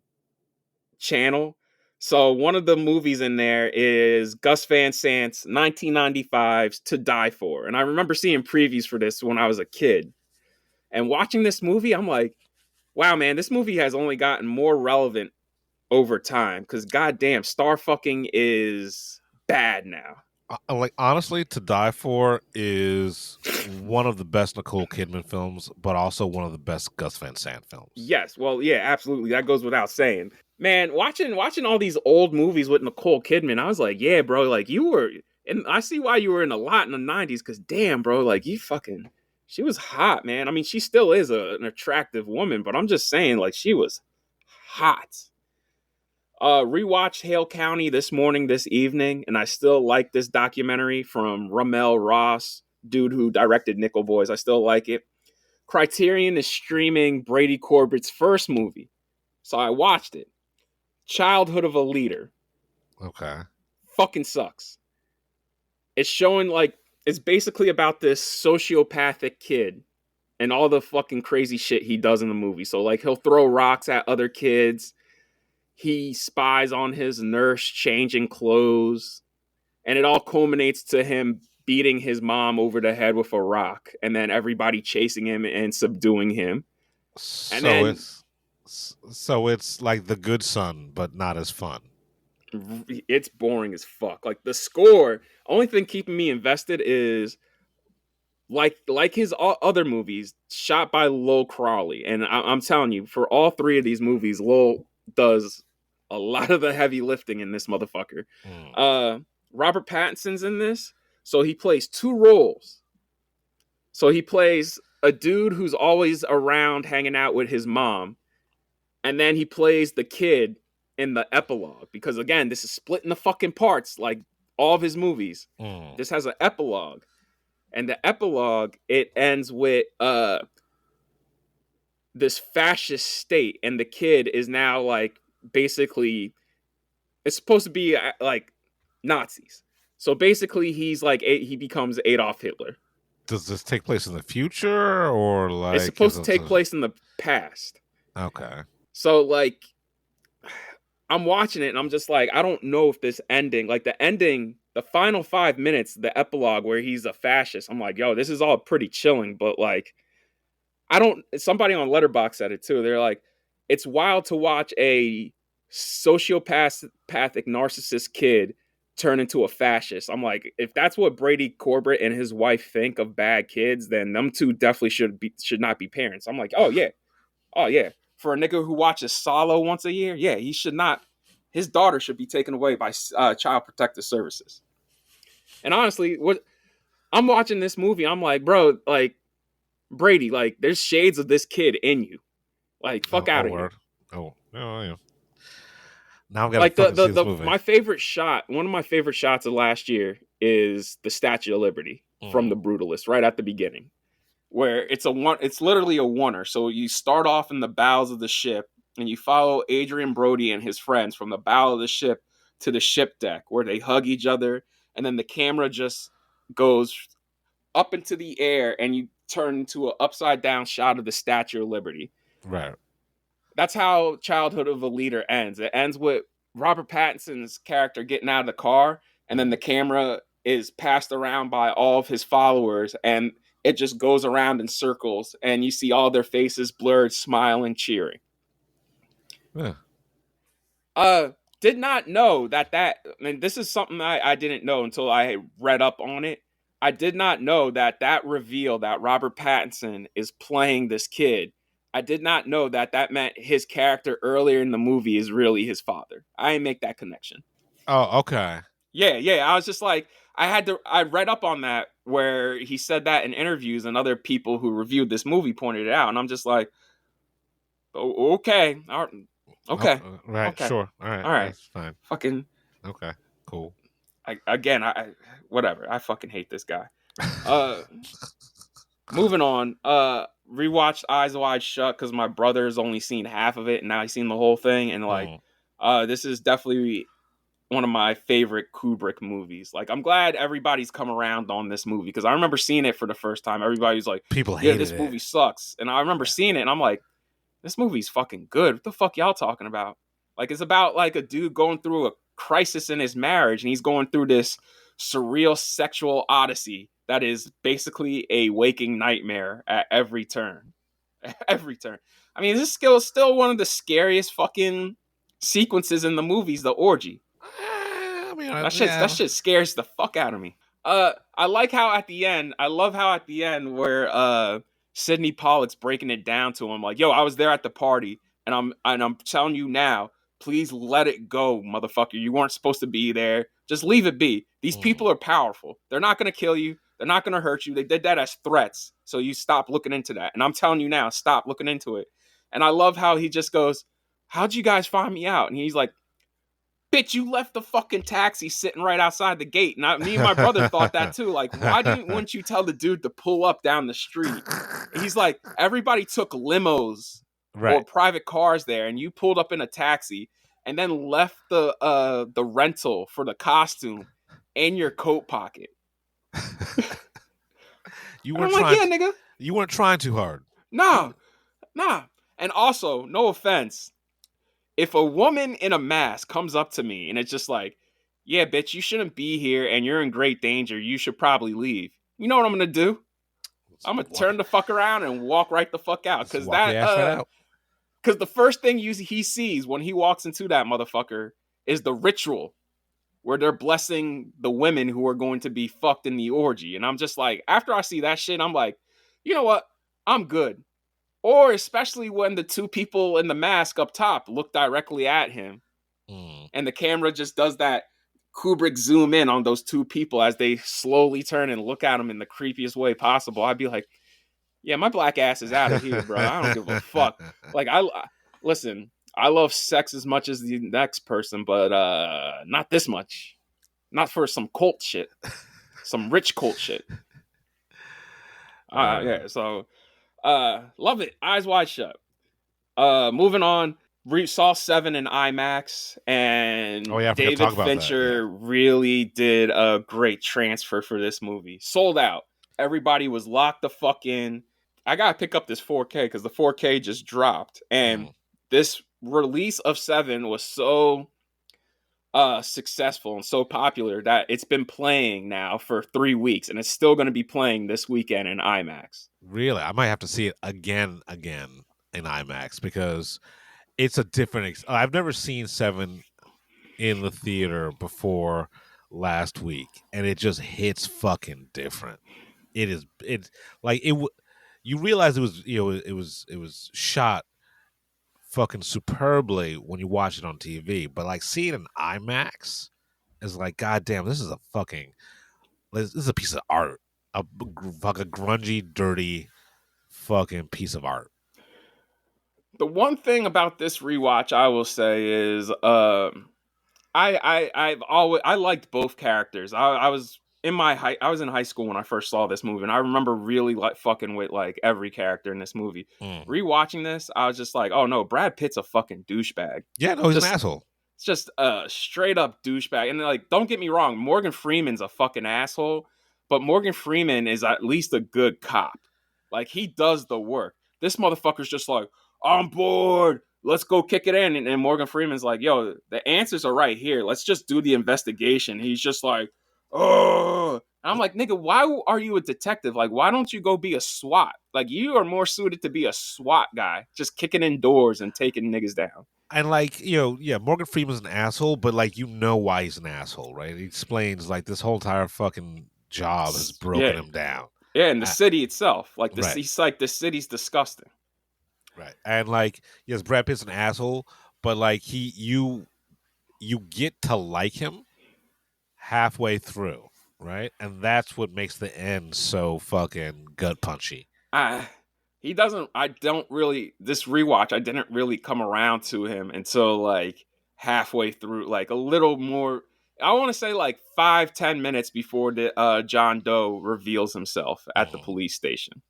channel. So one of the movies in there is Gus Van Sant's 1995's To Die For. And I remember seeing previews for this when I was a kid. And watching this movie, I'm like, wow, man, this movie has only gotten more relevant over time. Because goddamn, star fucking is bad now. Like, honestly, To Die For is one of the best Nicole Kidman films, but also one of the best Gus Van Sant films. Yes, well, yeah, absolutely. That goes without saying. Man, watching all these old movies with Nicole Kidman, I was like, yeah, bro, like you were, and I see why you were in a lot in the 90s, because damn, bro, like she was hot, man. I mean, she still is an attractive woman, but I'm just saying, like, she was hot. Rewatched Hale County this evening, and I still like this documentary from Ramel Ross, dude who directed Nickel Boys. I still like it. Criterion is streaming Brady Corbett's first movie, so I watched it. Childhood of a Leader. Okay. Fucking sucks. It's showing, like, it's basically about this sociopathic kid and all the fucking crazy shit he does in the movie. So, like, he'll throw rocks at other kids. He spies on his nurse changing clothes. And it all culminates to him beating his mom over the head with a rock. And then everybody chasing him and subduing him. So it's like The Good Son, but not as fun. It's boring as fuck. Like, the score, only thing keeping me invested is like his other movies, shot by Lowell Crawley. And I'm telling you, for all three of these movies, Lowell does a lot of the heavy lifting in this motherfucker. Robert Pattinson's in this, so he plays two roles. So he plays a dude who's always around hanging out with his mom, and then he plays the kid in the epilogue, because again, this is split in the fucking parts like all of his movies. This has an epilogue, and the epilogue, it ends with this fascist state, and the kid is now like basically, it's supposed to be like Nazis. So basically he becomes Adolf Hitler. Does this take place in the future, or like it's supposed to take place in the past? Okay. So like, I'm watching it and I'm just like, I don't know if this ending, like the ending, the final 5 minutes, the epilogue where he's a fascist, I'm like, yo, this is all pretty chilling, but like, somebody on Letterboxd said it too. They're like, it's wild to watch a sociopathic narcissist kid turn into a fascist. I'm like, if that's what Brady Corbett and his wife think of bad kids, then them two definitely should not be parents. I'm like, oh yeah. For a nigga who watches Solo once a year, yeah, he should not. His daughter should be taken away by Child Protective Services. And honestly, I'm watching this movie, I'm like, bro, like, Brady, like, there's shades of this kid in you. Like, fuck out of here. Yeah. Now I've got like to see this movie. My favorite shot, one of my favorite shots of last year is the Statue of Liberty from The Brutalist, right at the beginning, where it's literally a oneer. So you start off in the bows of the ship and you follow Adrian Brody and his friends from the bow of the ship to the ship deck, where they hug each other, and then the camera just goes up into the air and you turn into an upside down shot of the Statue of Liberty. Right. That's how Childhood of a Leader ends. It ends with Robert Pattinson's character getting out of the car, and then the camera is passed around by all of his followers, and it just goes around in circles, and you see all their faces blurred, smiling, cheering. Yeah. Did not know that this is something I didn't know until I read up on it. I did not know that reveal that Robert Pattinson is playing this kid. I did not know that meant his character earlier in the movie is really his father. I didn't make that connection. Oh, okay. Yeah. I was just like, I read up on that where he said that in interviews, and other people who reviewed this movie pointed it out. And I'm just like, oh, okay. All right. Okay. Right. Okay. Sure. All right. That's fine. Fucking. Okay. Cool. I whatever. I fucking hate this guy. Moving on. Rewatched Eyes Wide Shut because my brother's only seen half of it, and now he's seen the whole thing. And like, this is definitely one of my favorite Kubrick movies. Like, I'm glad everybody's come around on this movie because I remember seeing it for the first time. Everybody was like, People "Yeah, hated this it. movie sucks," and I remember seeing it, and I'm like, "This movie's fucking good. What the fuck y'all talking about?" Like, it's about like a dude going through a crisis in his marriage, and he's going through this surreal sexual odyssey that is basically a waking nightmare at every turn. Every turn. I mean, this is still one of the scariest fucking sequences in the movies, the orgy. I mean, That shit scares the fuck out of me. I like how at the end, I love how at the end where Sidney Pollock's breaking it down to him, like, "Yo, I was there at the party, and I'm telling you now, please let it go, motherfucker. You weren't supposed to be there. Just leave it be. These people are powerful. They're not gonna kill you. They're not gonna hurt you. They did that as threats. So you stop looking into that. And I'm telling you now, stop looking into it." And I love how he just goes, "How'd you guys find me out?" And he's like, "Bitch, you left the fucking taxi sitting right outside the gate." And me and my brother thought that too. Like, wouldn't you tell the dude to pull up down the street? And he's like, "Everybody took limos or private cars there, and you pulled up in a taxi and then left the rental for the costume in your coat pocket." You weren't I'm like, "Yeah, nigga. You weren't trying too hard. Nah. And also, no offense, if a woman in a mask comes up to me and it's just like, "Yeah, bitch, you shouldn't be here and you're in great danger. You should probably leave." You know what I'm going to do? I'm going to turn the fuck around and walk right the fuck out. Because the first thing he sees when he walks into that motherfucker is the ritual where they're blessing the women who are going to be fucked in the orgy. And I'm just like, after I see that shit, I'm like, you know what? I'm good. Or especially when the two people in the mask up top look directly at him and the camera just does that Kubrick zoom in on those two people as they slowly turn and look at him in the creepiest way possible. I'd be like, yeah, my black ass is out of here, bro. I don't give a fuck. Like, listen, I love sex as much as the next person, but not this much. Not for some cult shit. Some rich cult shit. Yeah, so love it. Eyes wide shut. Moving on. Saw 7 in IMAX, and David Fincher really did a great transfer for this movie. Sold out. Everybody was locked the fuck in. I gotta pick up this 4K because the 4K just dropped, and this release of 7 was so successful and so popular that it's been playing now for 3 weeks, and it's still going to be playing this weekend in IMAX. Really? I might have to see it again in IMAX because it's a different I've never seen 7 in the theater before last week, and it just hits fucking different. It's like you realize it was shot fucking superbly when you watch it on TV, but like seeing it in IMAX is like, goddamn, this is a piece of art, a fucking grungy, dirty, fucking piece of art. The one thing about this rewatch I will say is, I liked both characters. I was in high school when I first saw this movie, and I remember really like fucking with like every character in this movie. Rewatching this, I was just like, oh no, Brad Pitt's a fucking douchebag. Yeah, no, he's an asshole. It's just a straight up douchebag. And like, don't get me wrong, Morgan Freeman's a fucking asshole, but Morgan Freeman is at least a good cop. Like, he does the work. This motherfucker's just like, I'm bored. Let's go kick it in. And Morgan Freeman's like, yo, the answers are right here. Let's just do the investigation. He's just like, oh. And I'm like, nigga, why are you a detective? Like, why don't you go be a SWAT? Like, you are more suited to be a SWAT guy, just kicking in doors and taking niggas down. And like, Morgan Freeman's an asshole, but like, why he's an asshole, right? He explains like this whole entire fucking job has broken him down. Yeah, and the city itself. Like, he's like, the city's disgusting. Right. And like, yes, Brad Pitt's an asshole, but like you get to like him halfway through, right? And that's what makes the end so fucking gut punchy. This rewatch, I didn't really come around to him until like halfway through, like a little more, I want to say like 5-10 minutes before John Doe reveals himself at the police station.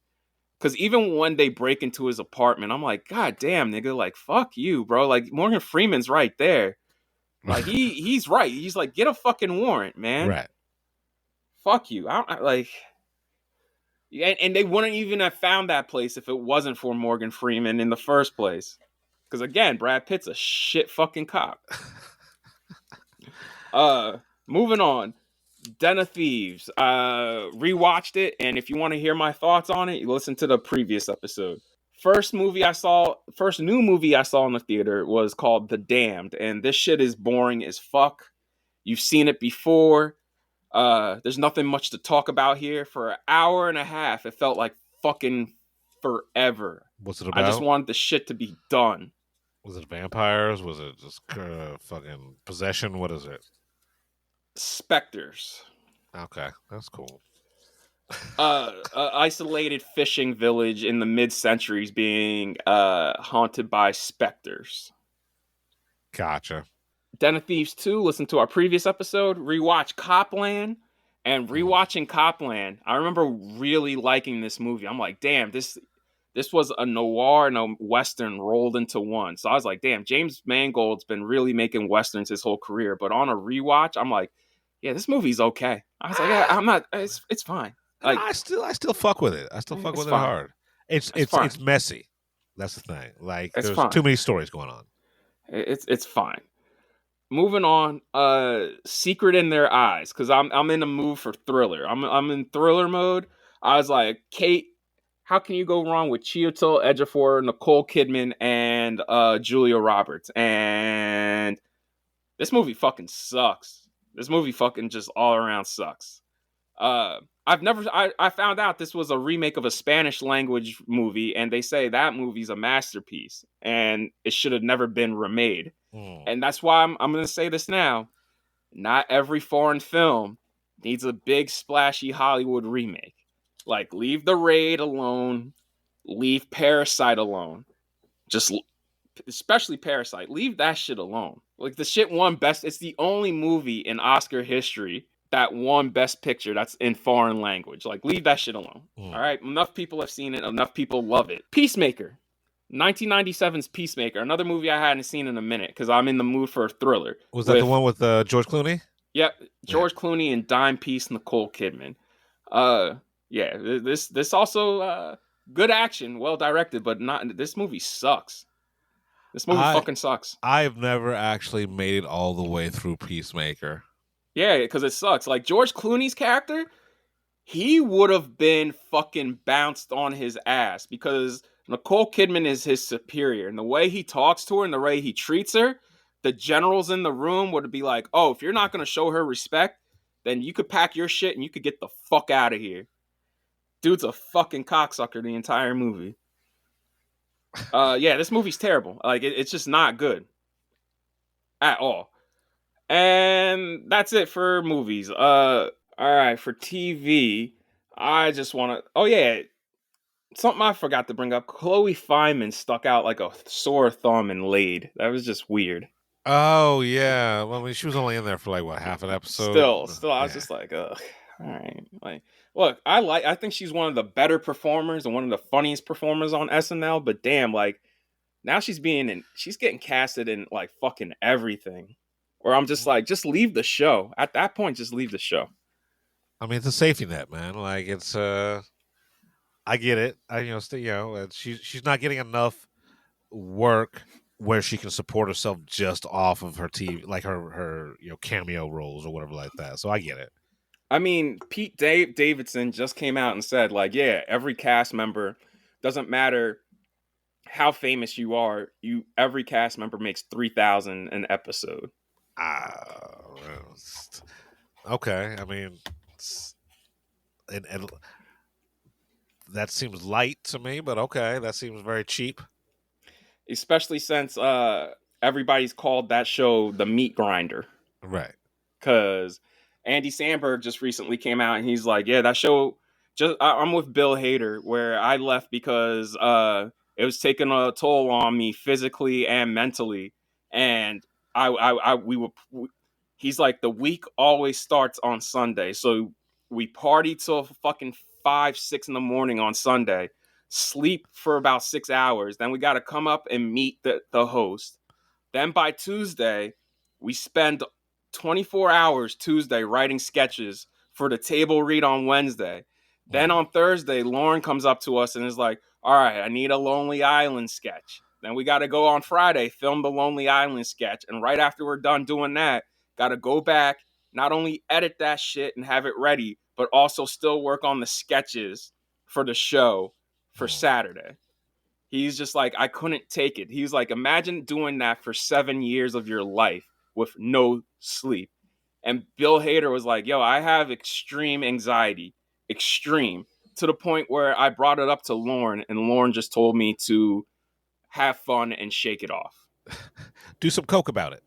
Because even when they break into his apartment, I'm like, God damn, nigga, like, fuck you, bro. Like, Morgan Freeman's right there. Like he's right. He's like, get a fucking warrant, man. Right. Fuck you. And they wouldn't even have found that place if it wasn't for Morgan Freeman in the first place. Because again, Brad Pitt's a shit fucking cop. Moving on. Den of Thieves. Rewatched it, and if you want to hear my thoughts on it, you listen to the previous episode. First new movie I saw in the theater was called The Damned, and this shit is boring as fuck. You've seen it before. There's nothing much to talk about here. For an hour and a half, it felt like fucking forever. What's it about? I just wanted the shit to be done. Was it vampires? Was it just fucking possession? What is it? Specters. Okay, that's cool. Isolated fishing village in the mid-centuries being haunted by specters. Gotcha. Den of Thieves 2, listen to our previous episode. Rewatch Copland. And rewatching Copland, I remember really liking this movie. I'm like, damn, this was a noir and a western rolled into one. So I was like, damn, James Mangold's been really making westerns his whole career. But on a rewatch, I'm like, yeah, this movie's okay. I was like, yeah, I'm not. It's fine. Like I still fuck with it. I still fuck with it hard. It's messy. That's the thing. Like there's too many stories going on. It's fine. Moving on. Secret in Their Eyes, because I'm in a mood for thriller. I'm in thriller mode. I was like, Kate, how can you go wrong with Chiwetel Ejiofor, Nicole Kidman, and Julia Roberts? And this movie fucking sucks. This movie fucking just all around sucks. I found out this was a remake of a Spanish language movie, and they say that movie's a masterpiece, and it should have never been remade. And that's why I'm going to say this now. Not every foreign film needs a big splashy Hollywood remake. Like, leave The Raid alone. Leave Parasite alone. Especially Parasite. Leave that shit alone. Like, the shit won best. It's the only movie in Oscar history that won Best Picture that's in foreign language. Like, leave that shit alone. All right? Enough people have seen it. Enough people love it. Peacemaker. 1997's Peacemaker. Another movie I hadn't seen in a minute because I'm in the mood for a thriller. Was that the one with George Clooney? Yep. George Clooney and Dime Piece Nicole Kidman. Yeah. This also good action, well directed, but not. This movie sucks. This movie fucking sucks. I've never actually made it all the way through Peacemaker. Yeah, because it sucks. Like, George Clooney's character, he would have been fucking bounced on his ass because Nicole Kidman is his superior. And the way he talks to her and the way he treats her, the generals in the room would be like, oh, if you're not going to show her respect, then you could pack your shit and you could get the fuck out of here. Dude's a fucking cocksucker the entire movie. Yeah, this movie's terrible. Like, it's just not good at all. And that's it for movies. All right, for TV, I just want to. Oh yeah, something I forgot to bring up. Chloe Fineman stuck out like a sore thumb in Laid. That was just weird. Oh yeah, well, I mean, she was only in there for like what, half an episode. Still, I was just like, ugh. All right, like, look, I think she's one of the better performers and one of the funniest performers on SNL. But damn, like, now she's getting casted in like fucking everything. Or I'm just like, just leave the show. At that point, just leave the show. I mean, it's a safety net, man. Like, it's I get it. She's not getting enough work where she can support herself just off of her TV, like her cameo roles or whatever like that. So I get it. I mean, Pete Davidson just came out and said, like, yeah, every cast member, doesn't matter how famous you are, every cast member makes $3,000 an episode. Okay. I mean, and that seems light to me, but okay, that seems very cheap. Especially since everybody's called that show the Meat Grinder. Right. Because Andy Samberg just recently came out and he's like, yeah, that show, I'm with Bill Hader, where I left because it was taking a toll on me physically and mentally. And he's like, the week always starts on Sunday. So we party till fucking 5-6 in the morning on Sunday, sleep for about 6 hours. Then we got to come up and meet the host. Then by Tuesday, We spend 24 hours Tuesday writing sketches for the table read on Wednesday. Then on Thursday, Lauren comes up to us and is like, all right, I need a Lonely Island sketch. Then we got to go on Friday, film the Lonely Island sketch. And right after we're done doing that, got to go back, not only edit that shit and have it ready, but also still work on the sketches for the show for Saturday. He's just like, I couldn't take it. He's like, imagine doing that for 7 years of your life with no sleep. And Bill Hader was like, yo, I have extreme anxiety, extreme, to the point where I brought it up to Lauren, and Lauren just told me to have fun and shake it off. Do some coke about it.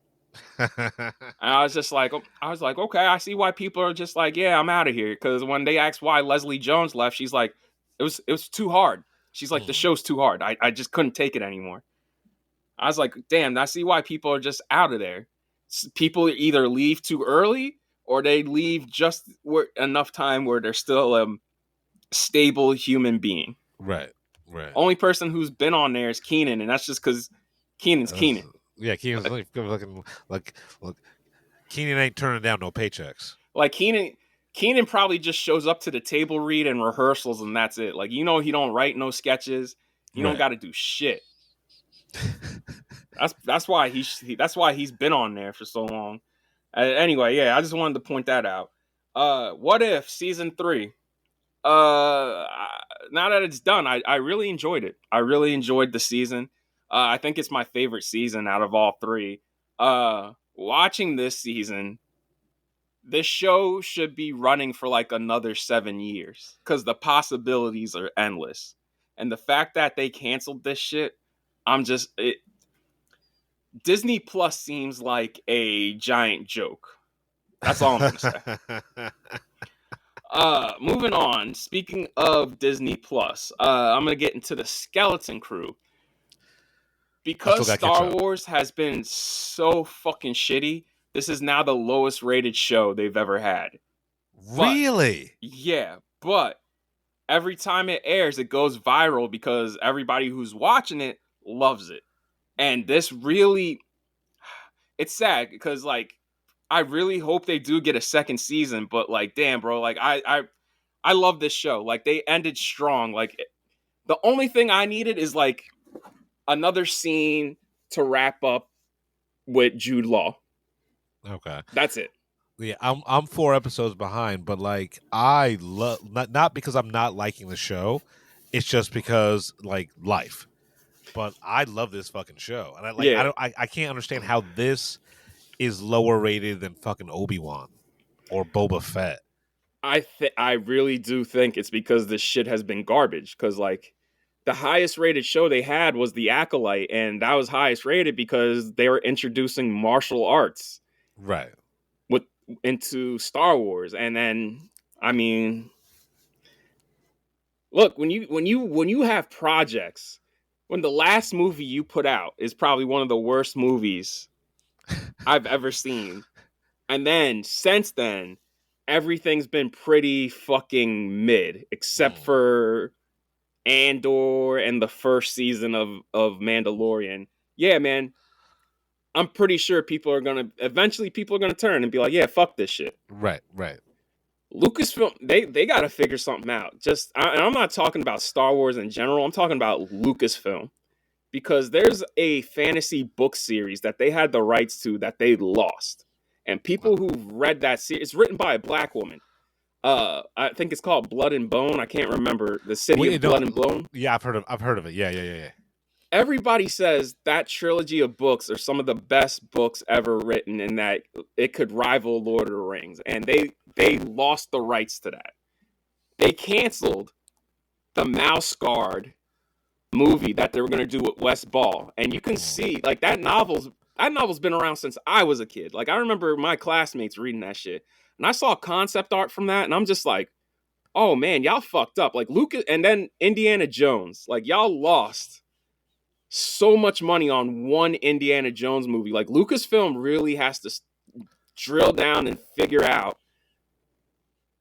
And I was like, okay, I see why people are just like, yeah, I'm out of here. Because when they asked why Leslie Jones left, she's like, it was too hard. She's like, the show's too hard. I just couldn't take it anymore. I was like, damn, I see why people are just out of there. People either leave too early or they leave just enough time where they're still a stable human being. Right. Only person who's been on there is Keenan, and that's just because Keenan's Keenan. Yeah, Keenan's looking like Keenan ain't turning down no paychecks. Like Keenan probably just shows up to the table read and rehearsals, and that's it. Like, he don't write no sketches. He don't got to do shit. That's why he's been on there for so long. Anyway, yeah, I just wanted to point that out. What If season 3? Now that it's done, I really enjoyed it. I really enjoyed the season. I think it's my favorite season out of all 3. Watching this season, this show should be running for like another 7 years because the possibilities are endless. And the fact that they canceled this shit, Disney Plus seems like a giant joke. That's all I'm gonna say. Moving on. Speaking of Disney Plus, I'm gonna get into the Skeleton Crew. Because Star Wars has been so fucking shitty, this is now the lowest rated show they've ever had. Really? Yeah, but every time it airs, it goes viral because everybody who's watching it loves it. And this really, it's sad because like, I really hope they do get a second season, but like, damn, bro, like I love this show. Like, they ended strong. Like, the only thing I needed is like another scene to wrap up with Jude Law. Okay, that's it. Yeah, I'm 4 episodes behind, but like I love not because I'm not liking the show, it's just because like life. But I love this fucking show, and I can't understand how this is lower rated than fucking Obi-Wan or Boba Fett. I really do think it's because this shit has been garbage. Because like the highest rated show they had was The Acolyte, and that was highest rated because they were introducing martial arts, right, into Star Wars. And then, I mean, look, when you have projects, when the last movie you put out is probably one of the worst movies I've ever seen, and then since then everything's been pretty fucking mid, except for Andor and the first season of Mandalorian. Yeah, man, I'm pretty sure people are gonna turn and be like, yeah, fuck this shit. Right. Lucasfilm, they got to figure something out. And I'm not talking about Star Wars in general. I'm talking about Lucasfilm, because there's a fantasy book series that they had the rights to that they lost, and people who've read that series, it's written by a black woman. I think it's called Blood and Bone. I can't remember. The City of Blood and Bone. Yeah, I've heard of it. Yeah. Everybody says that trilogy of books are some of the best books ever written, and that it could rival Lord of the Rings. And they lost the rights to that. They canceled the Mouse Guard movie that they were going to do with Wes Ball. And you can see, like, that novel's been around since I was a kid. Like, I remember my classmates reading that shit. And I saw concept art from that, and I'm just like, oh man, y'all fucked up. Like, Lucas, and then Indiana Jones. Like, y'all lost so much money on one Indiana Jones movie. Like, Lucasfilm really has to drill down and figure out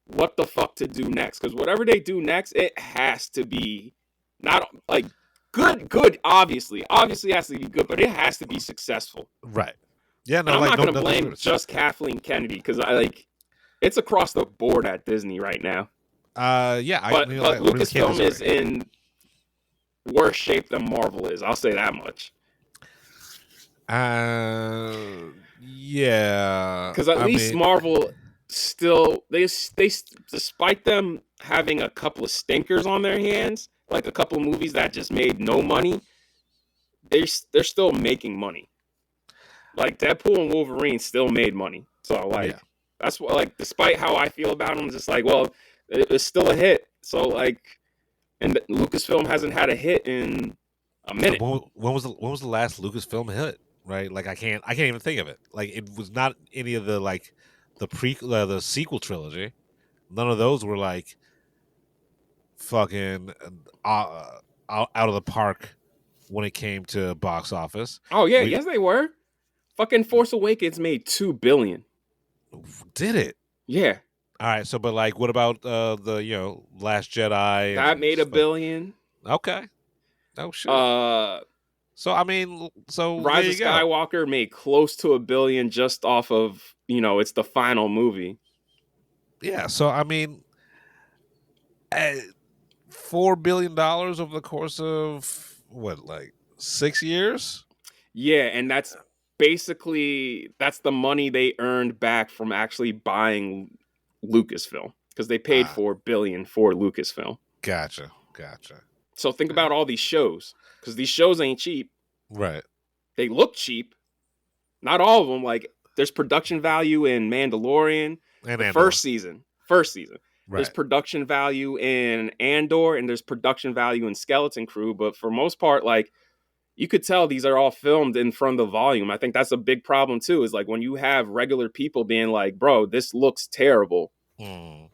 what the fuck to do next. Because whatever they do next, it has to be not like good, obviously has to be good, but it has to be successful. Right. Yeah, And I'm not going to blame nothing. just Kathleen Kennedy because it's across the board at Disney right now. Yeah, but Lucasfilm is in worse shape than Marvel is. I'll say that much. Yeah, because at least Marvel still they despite them having a couple of stinkers on their hands, like a couple of movies that just made no money, they're still making money. Like Deadpool and Wolverine still made money, so that's what, like, despite how I feel about them, just like, well, it's still a hit. So like, and Lucasfilm hasn't had a hit in a minute. When was the last Lucasfilm hit? Right, like I can't even think of it. Like it was not any of the like the sequel trilogy. None of those were like fucking out of the park when it came to box office. Oh yeah, yes they were. Fucking Force Awakens made $2 billion. Did it? Yeah. All right. So, but like, what about the Last Jedi? That made $1 billion. Okay. Oh shit. So I mean, Rise of Skywalker made close to $1 billion just off of it's the final movie. Yeah. So I mean, $4 billion over the course of what, like 6 years? Yeah, and that's basically the money they earned back from actually buying Lucasfilm because they paid $4 billion for Lucasfilm. Gotcha. So think about all these shows, because these shows ain't cheap. Right. They look cheap. Not all of them. Like, there's production value in Mandalorian. And first season. Right. There's production value in Andor, and there's production value in Skeleton Crew. But for most part, like, you could tell these are all filmed in front of the volume. I think that's a big problem too, is like when you have regular people being like, bro, this looks terrible. I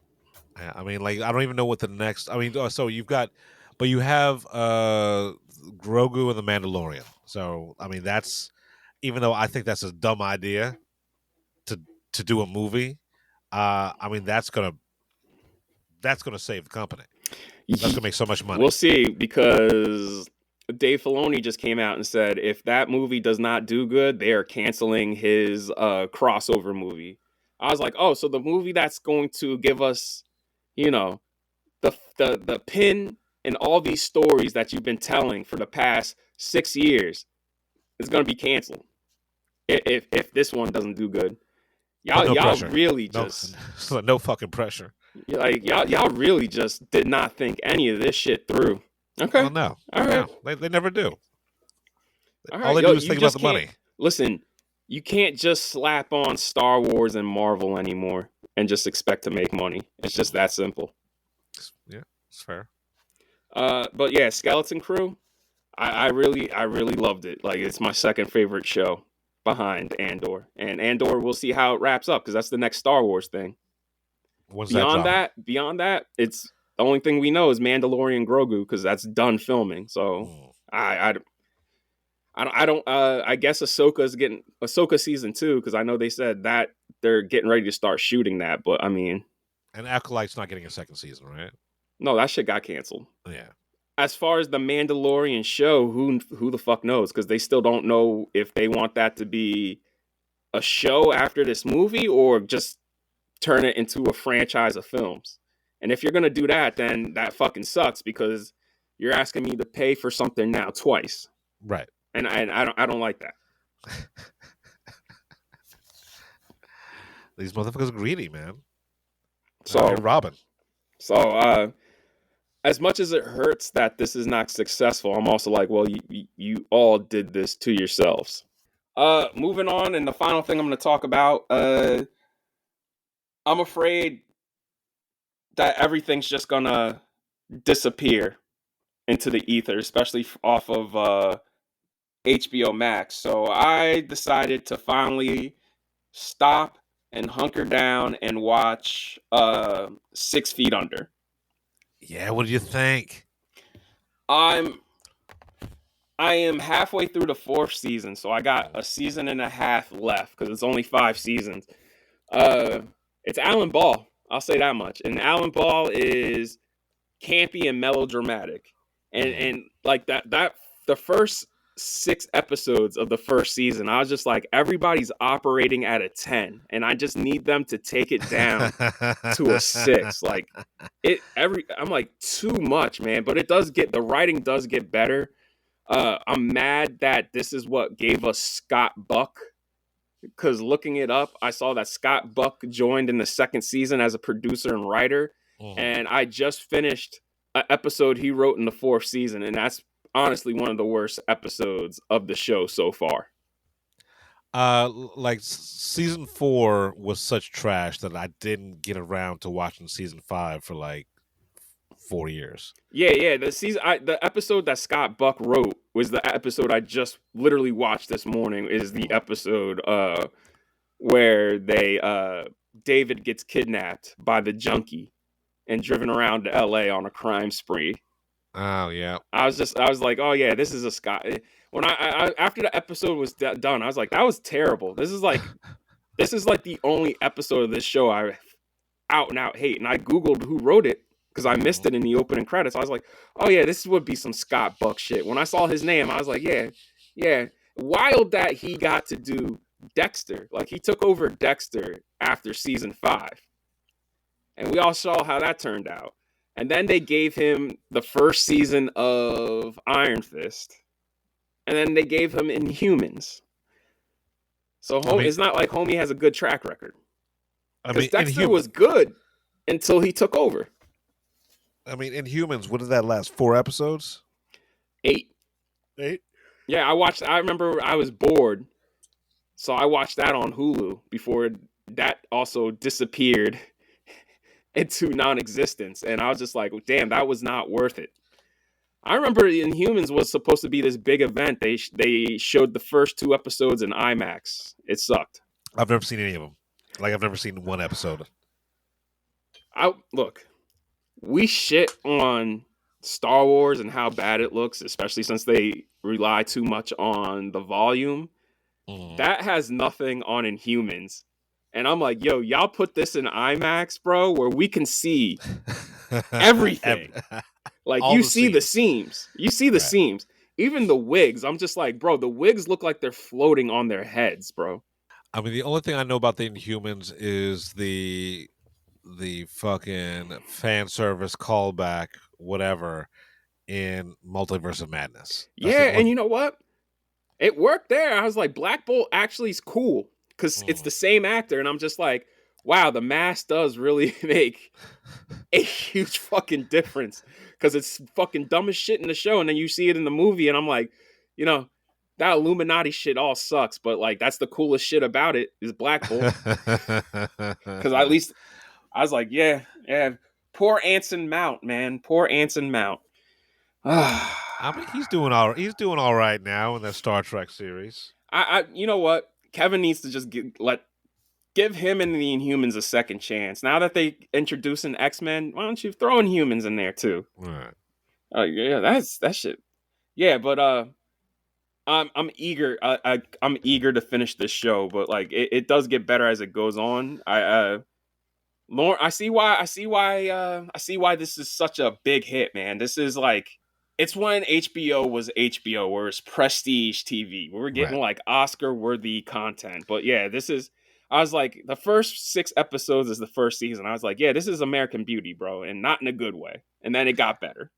mean, like, I don't even know what the next, I mean, so you have Grogu and the Mandalorian. So, I mean, that's, even though I think that's a dumb idea to do a movie, I mean, that's gonna save the company. That's gonna make so much money. We'll see, because Dave Filoni just came out and said if that movie does not do good, they are canceling his crossover movie. I was like, oh, so the movie that's going to give us, the pin in all these stories that you've been telling for the past 6 years is going to be canceled if this one doesn't do good. Y'all really just no fucking pressure. Like y'all really just did not think any of this shit through. Okay. Well, no. All right. No, they never do. All they do is think about the money. Listen, you can't just slap on Star Wars and Marvel anymore and just expect to make money. It's just that simple. Yeah, it's fair. But yeah, Skeleton Crew, I really loved it. Like, it's my second favorite show behind Andor. And Andor, we'll see how it wraps up, because that's the next Star Wars thing. Beyond that, it's the only thing we know is Mandalorian Grogu, because that's done filming. So I guess Ahsoka season 2, because I know they said that they're getting ready to start shooting that. But I mean, and Acolyte's not getting a second season, right? No, that shit got canceled. Yeah. As far as the Mandalorian show, who the fuck knows? Because they still don't know if they want that to be a show after this movie or just turn it into a franchise of films. And if you're gonna do that, then that fucking sucks, because you're asking me to pay for something now twice. Right. And I don't like that. These motherfuckers are greedy, man. So they're robbing. So as much as it hurts that this is not successful, I'm also like, well, you all did this to yourselves. Moving on, and the final thing I'm going to talk about, I'm afraid that everything's just going to disappear into the ether, especially off of HBO Max. So I decided to finally stop and hunker down and watch 6 Feet Under. Yeah, what do you think? I am halfway through the 4th season, so I got a season and a half left, because it's only 5 seasons. It's Alan Ball, I'll say that much. And Alan Ball is campy and melodramatic. And like that the first 6 episodes of the first season, I was just like, everybody's operating at a 10, and I just need them to take it down to a 6. Like I'm like, too much, man. But the writing does get better. I'm mad that this is what gave us Scott Buck, because looking it up, I saw that Scott Buck joined in the 2nd season as a producer and writer, and I just finished an episode he wrote in the 4th season, and that's honestly one of the worst episodes of the show so far. Like season 4 was such trash that I didn't get around to watching season 5 for like 4 years. Yeah. The episode that Scott Buck wrote was the episode I just literally watched this morning. Is the episode where David gets kidnapped by the junkie and driven around to LA on a crime spree. Oh yeah. I was like, oh yeah, this is a Scott. When I after the episode was done, I was like, that was terrible. This is like the only episode of this show I out and out hate. And I Googled who wrote it, because I missed it in the opening credits. I was like, oh yeah, this would be some Scott Buck shit. When I saw his name, I was like, yeah. Wild that he got to do Dexter. Like, he took over Dexter after season 5. And we all saw how that turned out. And then they gave him the first season of Iron Fist. And then they gave him Inhumans. So it's not like homie has a good track record. Because Dexter was good until he took over. I mean, Inhumans, what did that last? 4 episodes? 8. Yeah, I remember I was bored. So I watched that on Hulu before that also disappeared into non-existence. And I was just like, damn, that was not worth it. I remember Inhumans was supposed to be this big event. They showed the first 2 episodes in IMAX. It sucked. I've never seen any of them. Like, I've never seen one episode. Look, we shit on Star Wars and how bad it looks, especially since they rely too much on the volume. That has nothing on Inhumans. And I'm like, yo, y'all put this in IMAX, bro, where we can see everything. Like, you see the seams. You see the seams. Even the wigs. I'm just like, bro, the wigs look like they're floating on their heads, bro. I mean, the only thing I know about the Inhumans is the fucking fan service callback, whatever, in Multiverse of Madness. And you know what? It worked there. I was like, Black Bolt actually is cool, because it's the same actor, and I'm just like, wow, the mask does really make a huge fucking difference, because it's fucking dumb as shit in the show, and then you see it in the movie, and I'm like, you know, that Illuminati shit all sucks, but like, that's the coolest shit about it is Black Bolt. Because at least I was like, yeah, poor Anson Mount, man, poor Anson Mount. I mean, he's doing all right now in that Star Trek series. You know what? Kevin needs to just give him and the Inhumans a second chance. Now that they introduce an X-Men, why don't you throw Inhumans in there too? Right. Yeah, that shit. Yeah, but I'm eager. I'm eager to finish this show, but like it does get better as it goes on. Lauren, I see why this is such a big hit, man. This is like, it's when HBO was HBO, where it's prestige TV. We were getting like Oscar-worthy content. But yeah, I was like, the first 6 episodes is the first season. I was like, yeah, this is American Beauty, bro, and not in a good way. And then it got better.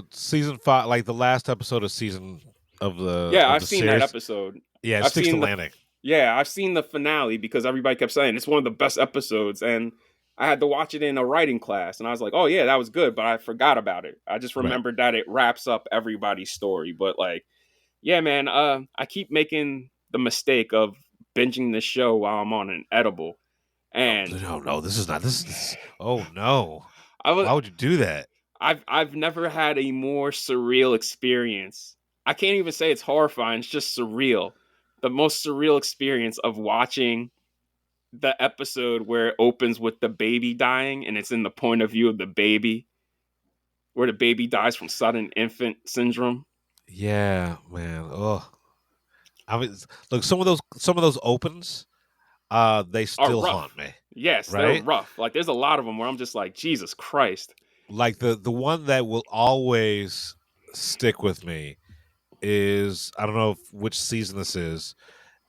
Season 5, like the last episode of season of the I've seen series. that episode. Yeah, it sticks to landing. I've seen the finale because everybody kept saying it's one of the best episodes, and I had to watch it in a writing class, and I was like, oh yeah, that was good, but I forgot about it. I just remembered that it wraps up everybody's story. But like, yeah, man, I keep making the mistake of binging this show while I'm on an edible. And oh no. Why would you do that? I've never had a more surreal experience. I can't even say it's horrifying, it's just surreal. The most surreal experience of watching the episode where it opens with the baby dying, and it's in the point of view of the baby, where the baby dies from sudden infant syndrome. Yeah, man. Oh, I mean, look, some of those opens, they still haunt me. Yes, right? They're rough. Like, there's a lot of them where I'm just like, Jesus Christ. Like the one that will always stick with me is, I don't know which season this is.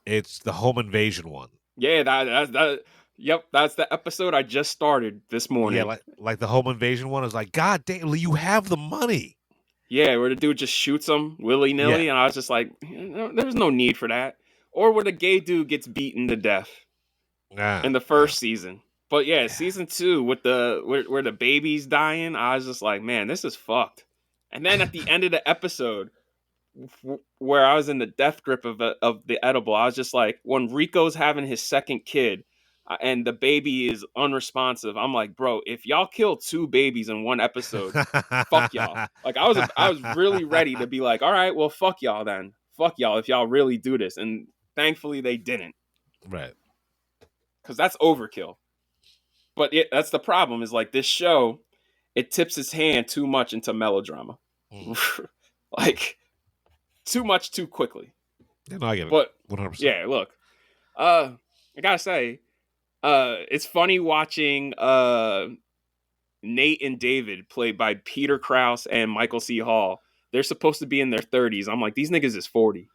It's the home invasion one. Yeah, that. Yep, that's the episode I just started this morning. Yeah, like the home invasion one is like, God damn, you have the money. Yeah, where the dude just shoots him willy nilly, Yeah. and I was just like, there's no need for that. Or where the gay dude gets beaten to death in the first season. But yeah, season 2 with where the baby's dying, I was just like, man, this is fucked. And then at the end of the episode, where I was in the death grip of the edible, I was just like, when Rico's having his second kid, and the baby is unresponsive, I'm like, bro, if y'all kill 2 babies in one episode, fuck y'all. Like I was really ready to be like, all right, well, fuck y'all then. Fuck y'all if y'all really do this. And thankfully they didn't. Right. Because that's overkill. But that's the problem, is like this show, it tips its hand too much into melodrama. Like too much too quickly. Yeah, no, I get it. But 100%. yeah, look, I gotta say, it's funny watching Nate and David, played by Peter Krause and Michael C. Hall. They're supposed to be in their 30s. I'm like, these niggas is 40.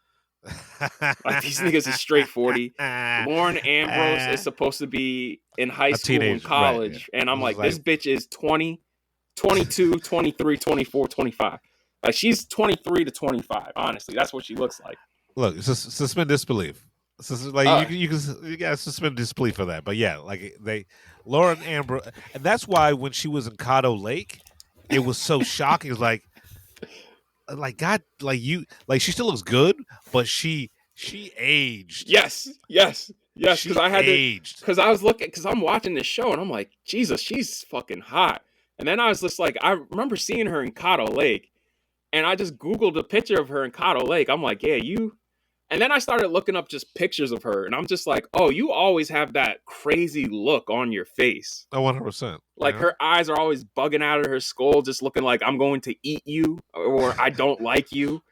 Like these niggas is straight 40. Lauren Ambrose is supposed to be in high school and college. Right, yeah. And I'm like, this bitch is 20, 22, 23, 24, 25. Like she's 23 to 25. Honestly, that's what she looks like. Look, suspend disbelief. Like you gotta suspend disbelief for that. But yeah, like Lauren Ambrose, and that's why when she was in Caddo Lake, it was so shocking. It's like God, she still looks good, but she aged. Yes. Because I had aged. Because I was looking, because I'm watching this show and I'm like, Jesus, she's fucking hot. And then I was just like, I remember seeing her in Caddo Lake, and I just Googled a picture of her in Caddo Lake. I'm like, yeah, you. And then I started looking up just pictures of her, and I'm just like, oh, you always have that crazy look on your face. 100%. Like her eyes are always bugging out of her skull, just looking like I'm going to eat you, or I don't like you.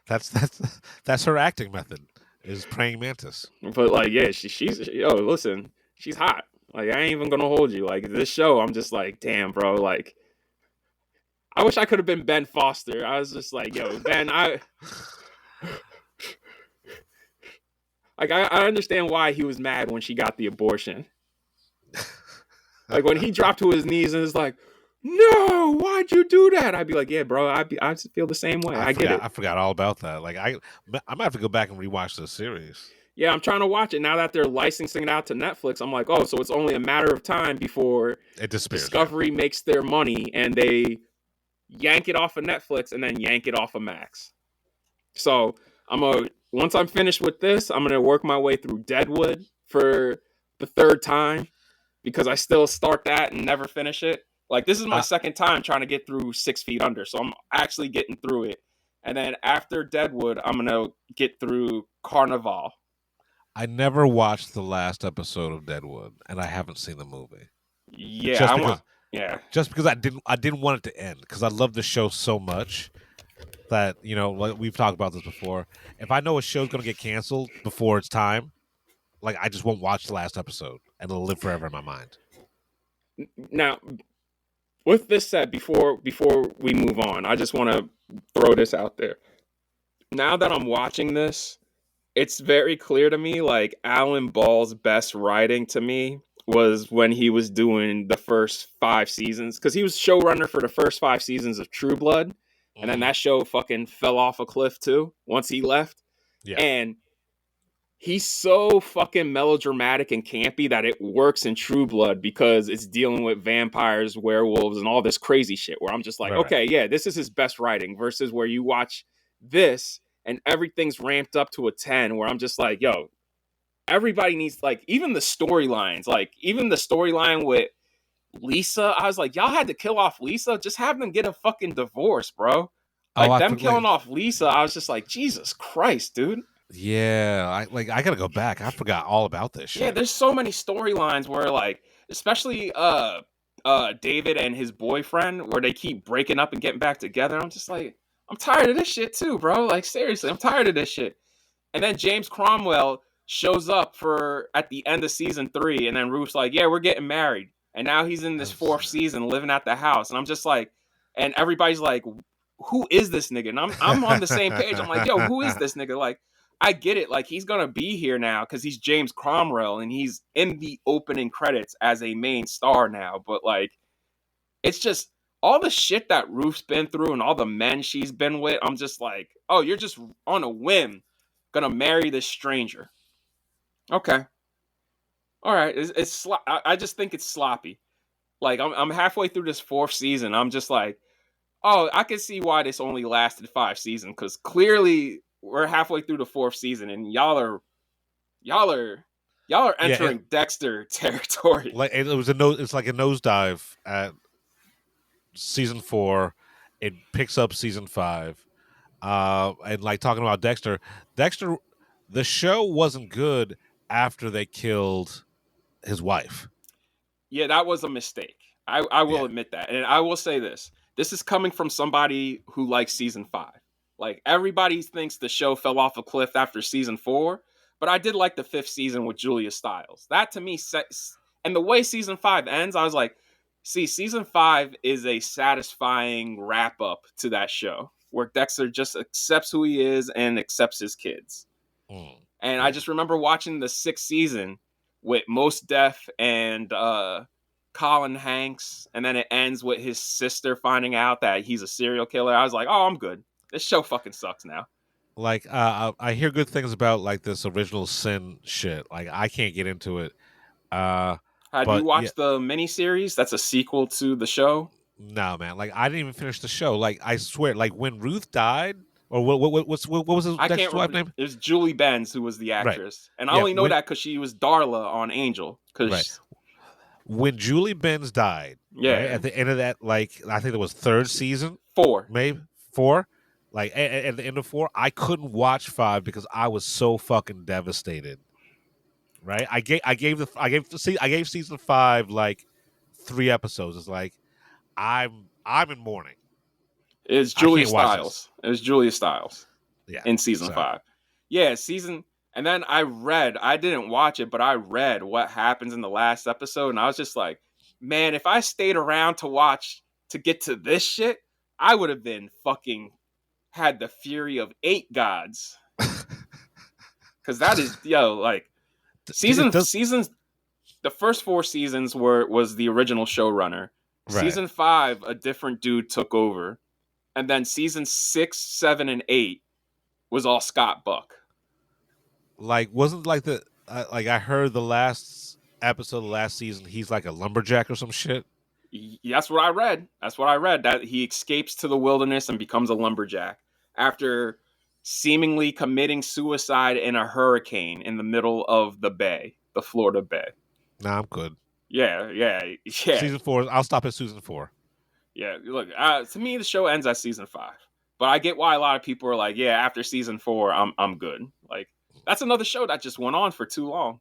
That's her acting method, is praying mantis. But like, yeah, she's listen, she's hot. Like I ain't even gonna hold you. Like this show, I'm just like, damn, bro. Like, I wish I could have been Ben Foster. I was just like, yo, Ben, Like, I understand why he was mad when she got the abortion. Like, when he dropped to his knees and is like, no, why'd you do that? I'd be like, yeah, bro, I feel the same way. I get it. I forgot all about that. Like, I might have to go back and rewatch this series. Yeah, I'm trying to watch it. Now that they're licensing it out to Netflix, I'm like, oh, so it's only a matter of time before it disappears. Discovery makes their money and they yank it off of Netflix and then yank it off of Max. So, once I'm finished with this, I'm going to work my way through Deadwood for the 3rd time, because I still start that and never finish it. Like, this is my 2nd time trying to get through 6 Feet Under, so I'm actually getting through it. And then after Deadwood, I'm going to get through Carnival. I never watched the last episode of Deadwood, and I haven't seen the movie. Yeah, just because I didn't want it to end, because I love the show so much. That, like we've talked about this before. If I know a show's going to get canceled before it's time, like I just won't watch the last episode, and it'll live forever in my mind. Now, with this said, before we move on, I just want to throw this out there. Now that I'm watching this, it's very clear to me, like Alan Ball's best writing to me was when he was doing the first 5 seasons, because he was showrunner for the first 5 seasons of True Blood. And then that show fucking fell off a cliff too once he left. Yeah. And he's so fucking melodramatic and campy that it works in True Blood, because it's dealing with vampires, werewolves, and all this crazy shit where I'm just like, okay, yeah, this is his best writing, versus where you watch this and everything's ramped up to a 10, where I'm just like, yo, everybody needs, like, even the storylines, like even the storyline with Lisa, I was like, y'all had to kill off Lisa. Just have them get a fucking divorce, bro. Like them killing off Lisa, I was just like, Jesus Christ, dude. Yeah, I gotta go back. I forgot all about this shit. Yeah, there's so many storylines where, like, especially David and his boyfriend, where they keep breaking up and getting back together. I'm just like, I'm tired of this shit too, bro. Like, seriously, I'm tired of this shit. And then James Cromwell shows up at the end of season 3, and then Ruth's like, yeah, we're getting married. And now he's in this 4th season living at the house. And I'm just like, and everybody's like, who is this nigga? And I'm on the same page. I'm like, yo, who is this nigga? Like, I get it. Like, he's gonna be here now because he's James Cromwell and he's in the opening credits as a main star now. But like, it's just all the shit that Ruth's been through and all the men she's been with. I'm just like, oh, you're just on a whim gonna marry this stranger. Okay, all right. I just think it's sloppy. Like, I'm halfway through this 4th season. I'm just like, oh, I can see why this only lasted 5 seasons, because clearly we're halfway through the 4th season and y'all are entering Dexter territory. Like it's like a nosedive at season 4. It picks up season 5. And like talking about Dexter, the show wasn't good after they killed his wife. Yeah, that was a mistake. I will admit that. And I will say this. This is coming from somebody who likes season 5. Like, everybody thinks the show fell off a cliff after season 4, but I did like the 5th season with Julia Stiles. That to me, and the way season 5 ends, I was like, see, season 5 is a satisfying wrap up to that show where Dexter just accepts who he is and accepts his kids. And I just remember watching the 6th season with Mos Def and Colin Hanks, and then it ends with his sister finding out that he's a serial killer. I was like, oh, I'm good. This show fucking sucks now. Like, I hear good things about like this original Sin shit. Like, I can't get into it. Have you watched the miniseries? That's a sequel to the show. No, man. Like, I didn't even finish the show. Like, I swear, like when Ruth died, or what was his Dexter's wife name? It was Julie Benz who was the actress, and I only know that because she was Darla on Angel. When Julie Benz died, at the end of that, like I think it was 3rd season, 4, maybe 4. Like at the end of 4, I couldn't watch 5 because I was so fucking devastated. Right? I gave season 5 like 3 episodes. It's like I'm in mourning. It's Julia Stiles. It was Julia Stiles. Yeah. In season 5. Yeah, and then I didn't watch it, but I read what happens in the last episode, and I was just like, man, if I stayed around to get to this shit, I would have been fucking had the fury of 8 gods. Because that is, like, seasons, the first 4 seasons was the original showrunner. Right. Season 5, a different dude took over. And then season 6, 7, and 8 was all Scott Buck. Like, wasn't like like I heard the last episode of the last season, he's like a lumberjack or some shit. That's what I read. That he escapes to the wilderness and becomes a lumberjack after seemingly committing suicide in a hurricane in the middle of the bay, the Florida Bay. Nah, I'm good. Yeah. Season 4, I'll stop at season 4. Yeah, look, to me, the show ends at season 5. But I get why a lot of people are like, yeah, after season 4, I'm good. Like, that's another show that just went on for too long.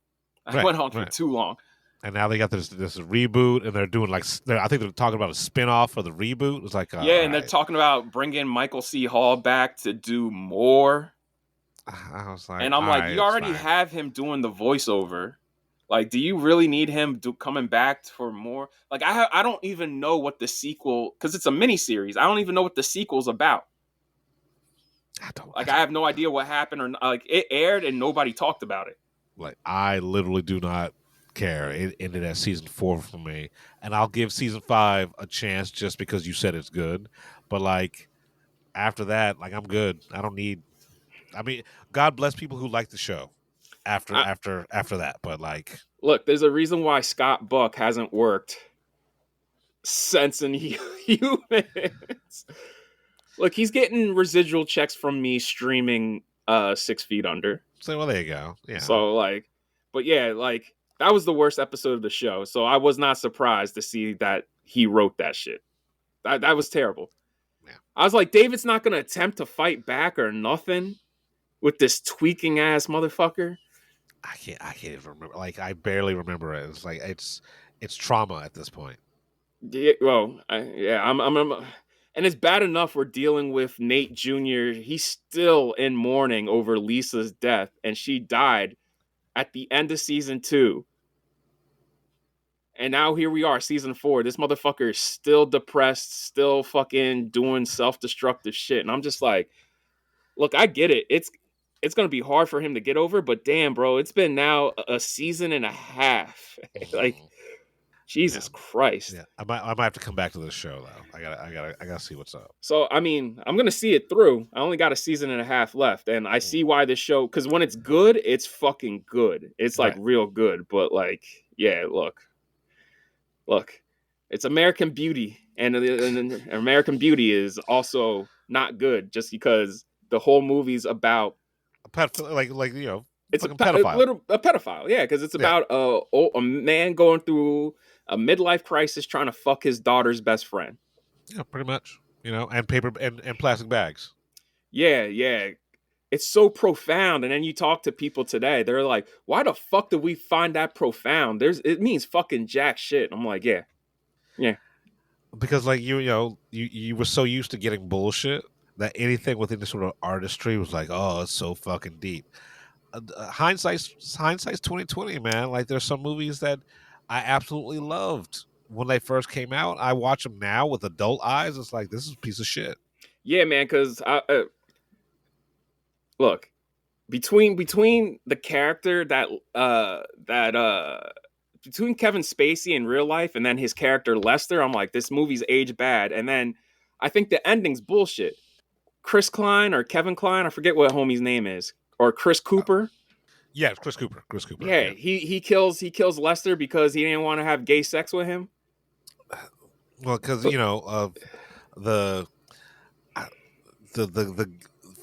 Too long. And now they got this reboot, and they're doing like, I think they're talking about a spinoff for the reboot. It's like, they're talking about bringing Michael C. Hall back to do more. I was like, and I'm like, you already have him doing the voiceover. Like, do you really need him coming back for more? Like, I don't even know what the sequel, because it's a miniseries. I don't even know what the sequel's about. I have no idea what happened, or like it aired and nobody talked about it. Like, I literally do not care. It ended at season 4 for me, and I'll give season 5 a chance just because you said it's good. But like after that, like I'm good. I don't need. I mean, God bless people who like the show after that. But like, look, there's a reason why Scott Buck hasn't worked since Inhumans. Look, he's getting residual checks from me streaming 6 Feet Under. So, well, there you go. Yeah. So, like, but yeah, like, that was the worst episode of the show. So I was not surprised to see that he wrote that shit. That was terrible. Yeah. I was like, David's not going to attempt to fight back or nothing with this tweaking ass motherfucker. I can't even remember. Like, I barely remember it. It's like, it's trauma at this point. Yeah, well, I'm and it's bad enough we're dealing with Nate Jr. He's still in mourning over Lisa's death, and she died at the end of season 2. And now here we are, season 4. This motherfucker is still depressed, still fucking doing self-destructive shit. And I'm just like, look, I get it. It's gonna be hard for him to get over, but damn, bro, it's been now a season and a half. Like, Jesus Christ. Yeah, I might have to come back to this show though. I gotta see what's up. So I mean, I'm gonna see it through. I only got a season and a half left, and I see why this show. Because when it's good, it's fucking good. It's like real good. But like, yeah, look, it's American Beauty, and American Beauty is also not good just because the whole movie's about like you know, it's a pedophile. A pedophile, yeah, because it's about a man going through a midlife crisis trying to fuck his daughter's best friend. Yeah, pretty much. You know, and paper and plastic bags. Yeah. It's so profound. And then you talk to people today, they're like, why the fuck did we find that profound? It means fucking jack shit. I'm like, yeah. Because like you were so used to getting bullshit that anything within this sort of artistry was like, oh, it's so fucking deep. Hindsight's 2020, man. Like there's some movies that I absolutely loved when they first came out. I watch them now with adult eyes. It's like, this is a piece of shit. Yeah, man. Because look, between the character between Kevin Spacey in real life and then his character Lester, I'm like, this movie's aged bad. And then I think the ending's bullshit. Chris Klein or Kevin Klein, I forget what homie's name is, or Chris Cooper. Yeah, Chris Cooper. Yeah, he kills Lester because he didn't want to have gay sex with him. Well, because you know the